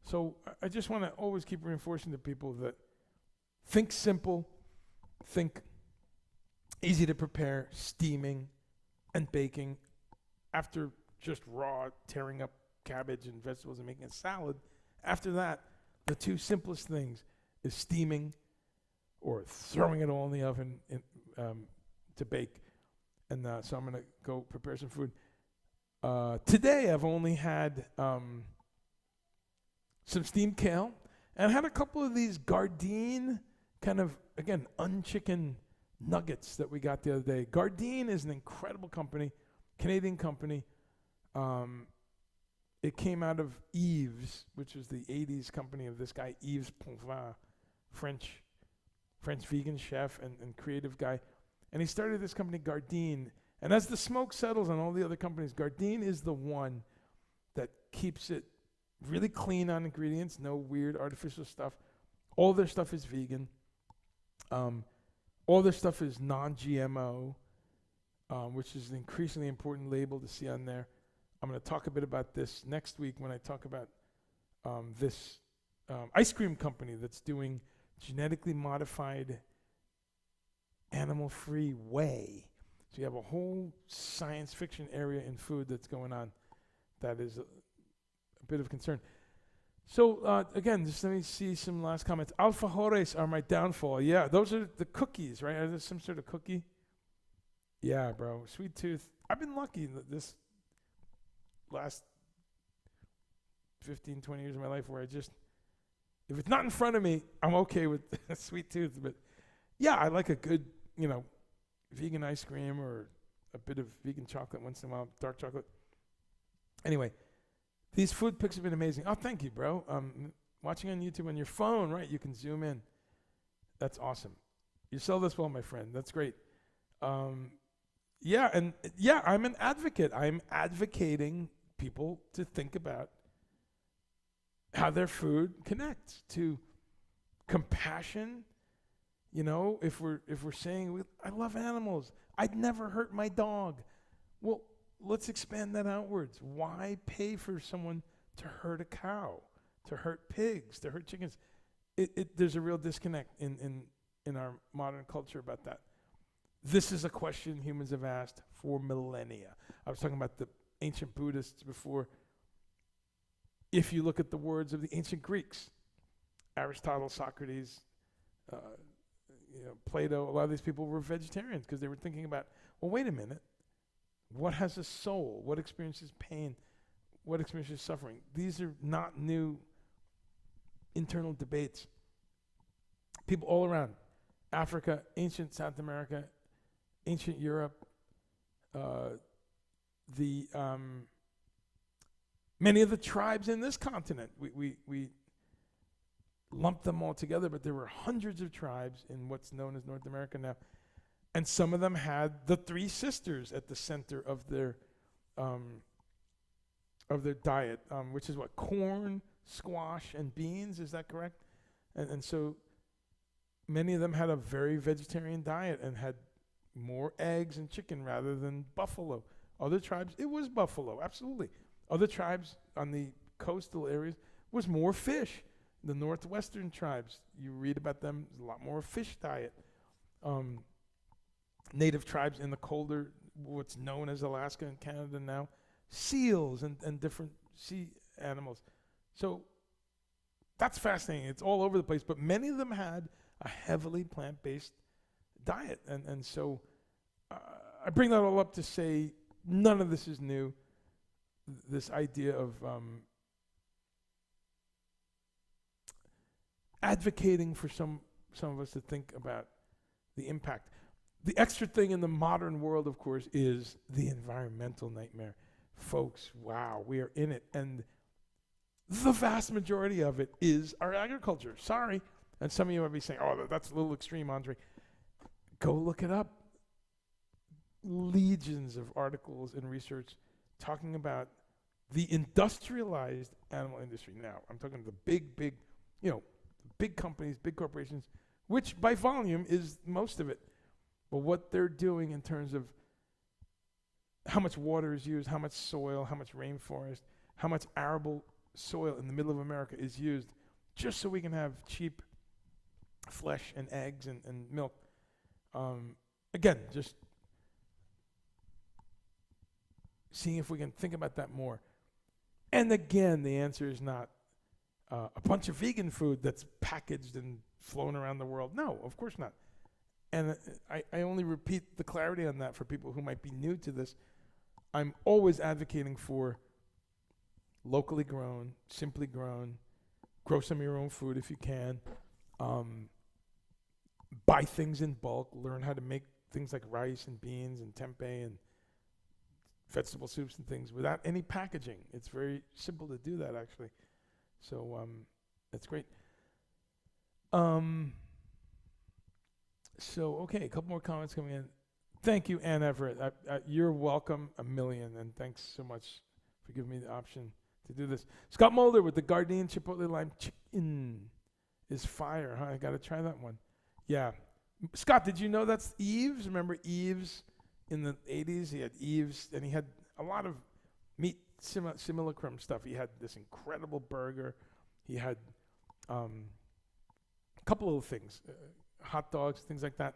So I just want to always keep reinforcing to people that think simple, think easy to prepare, steaming and baking after just raw tearing up cabbage and vegetables and making a salad. After that, the two simplest things is steaming or throwing it all in the oven to bake. And so I'm going to go prepare some food. Today I've only had some steamed kale, and I had a couple of these Gardein kind of, again, unchicken nuggets that we got the other day. Gardein is an incredible company, Canadian company. It came out of Yves, which was the 80s company of this guy, Yves Potvin, French vegan chef and creative guy. And he started this company, Gardein. And as the smoke settles on all the other companies, Gardein is the one that keeps it really clean on ingredients, no weird artificial stuff. All their stuff is vegan. All their stuff is non-GMO, which is an increasingly important label to see on there. I'm going to talk a bit about this next week when I talk about this ice cream company that's doing genetically modified animal-free whey. So you have a whole science fiction area in food that's going on that is a bit of concern. So again, just let me see some last comments. Alfajores are my downfall. Yeah, those are the cookies, right? Are there some sort of cookie? Yeah, bro. Sweet tooth. I've been lucky this last 15, 20 years of my life where I just, if it's not in front of me, I'm okay with sweet tooth. But yeah, I like a good, vegan ice cream or a bit of vegan chocolate once in a while, dark chocolate. Anyway, these food pics have been amazing. Oh, thank you, bro. Watching on YouTube on your phone, right? You can zoom in. That's awesome. You sell this well, my friend. That's great. I'm an advocate. I'm advocating people to think about how their food connects to compassion. If we're saying I love animals, I'd never hurt my dog. Well, let's expand that outwards. Why pay for someone to hurt a cow, to hurt pigs, to hurt chickens? There's a real disconnect in our modern culture about that. This is a question humans have asked for millennia. I was talking about the ancient Buddhists before. If you look at the words of the ancient Greeks, Aristotle, Socrates, Plato, a lot of these people were vegetarians because they were thinking about, well, wait a minute. What has a soul? What experiences pain? What experiences suffering? These are not new internal debates. People all around, Africa, ancient South America, ancient Europe, many of the tribes in this continent, we lumped them all together, but there were hundreds of tribes in what's known as North America now. And some of them had the three sisters at the center of their diet, which is what? Corn, squash, and beans. Is that correct? And so many of them had a very vegetarian diet and had more eggs and chicken rather than buffalo. Other tribes, it was buffalo, absolutely. Other tribes on the coastal areas was more fish. The northwestern tribes, you read about them, there's a lot more fish diet. Native tribes in the colder, what's known as Alaska and Canada now, seals and different sea animals. So that's fascinating. It's all over the place, but many of them had a heavily plant-based diet. And so I bring that all up to say none of this is new. This idea of advocating for some of us to think about the impact. The extra thing in the modern world, of course, is the environmental nightmare. Folks, wow, we are in it. And the vast majority of it is our agriculture. Sorry. And some of you might be saying, oh, that's a little extreme, Andre. Go look it up. Legions of articles and research talking about The industrialized animal industry now, I'm talking the big, big companies, big corporations, which by volume is most of it. But what they're doing in terms of how much water is used, how much soil, how much rainforest, how much arable soil in the middle of America is used just so we can have cheap flesh and eggs and milk. Again, just seeing if we can think about that more. And again, the answer is not a bunch of vegan food that's packaged and flown around the world. No, of course not. And I only repeat the clarity on that for people who might be new to this. I'm always advocating for locally grown, simply grown, grow some of your own food if you can. Buy things in bulk, learn how to make things like rice and beans and tempeh and vegetable soups and things without any packaging. It's very simple to do that, actually. So that's great. So, okay, a couple more comments coming in. Thank you, Ann Everett. You're welcome a million, and thanks so much for giving me the option to do this. Scott Mulder with the Gardein Chipotle Lime Chicken is fire, huh? I got to try that one. Yeah. Scott, did you know that's Eve's? Remember Eve's in the 80s? He had Eve's, and he had a lot of meat simulacrum stuff. He had this incredible burger. He had a couple of things, hot dogs, things like that.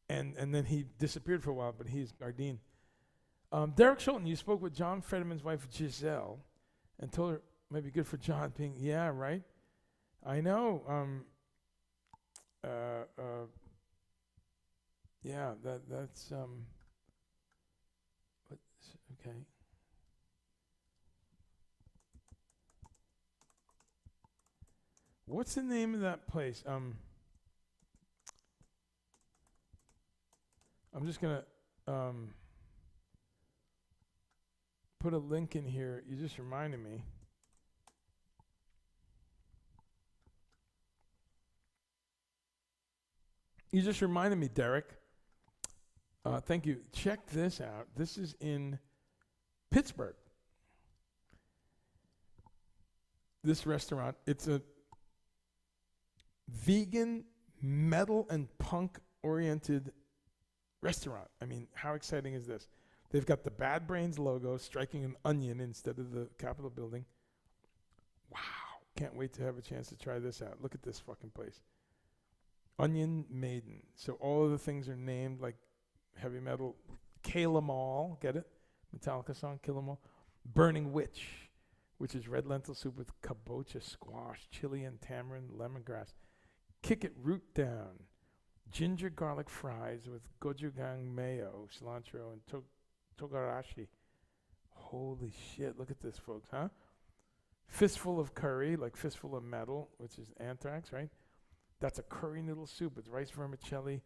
And then he disappeared for a while, but he's Gardein. Derek Schulten, you spoke with John Fetterman's wife, Giselle, and told her it might be good for John being, yeah, right? I know. Yeah, that's, okay. What's the name of that place? I'm just going to put a link in here. You just reminded me. You just reminded me, Derek. Thank you. Check this out. This is in Pittsburgh. This restaurant, it's a vegan, metal, and punk-oriented restaurant. I mean, how exciting is this? They've got the Bad Brains logo striking an onion instead of the Capitol building. Wow. Can't wait to have a chance to try this out. Look at this fucking place. Onion Maiden. So all of the things are named like heavy metal. Kill 'Em All. Get it? Metallica song, Kill 'Em All. Burning Witch, which is red lentil soup with kabocha squash, chili and tamarind lemongrass. Kick It Root Down. Ginger garlic fries with gochujang mayo, cilantro, and togarashi. Holy shit, look at this, folks, huh? Fistful of curry, like Fistful of Metal, which is anthrax, right? That's a curry noodle soup with rice vermicelli,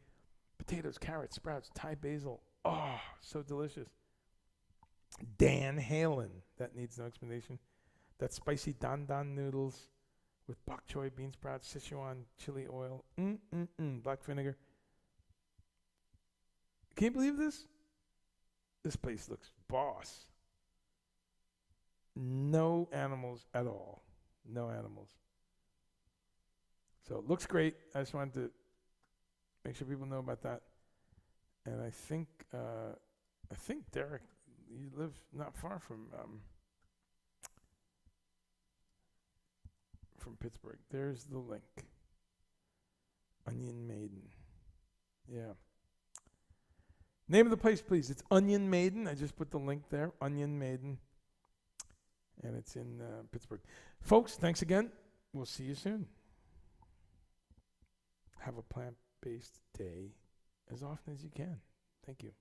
potatoes, carrots, sprouts, Thai basil. Oh, so delicious. Dan Halen, that needs no explanation. That's spicy dan dan noodles with bok choy, bean sprouts, Sichuan chili oil, black vinegar. Can you believe this? This place looks boss. No animals at all. No animals. So it looks great. I just wanted to make sure people know about that. And I think Derek, you live not far from Pittsburgh. There's the link. Onion Maiden. Yeah. Name of the place, please. It's Onion Maiden. I just put the link there. Onion Maiden. And it's in Pittsburgh. Folks, thanks again. We'll see you soon. Have a plant-based day as often as you can. Thank you.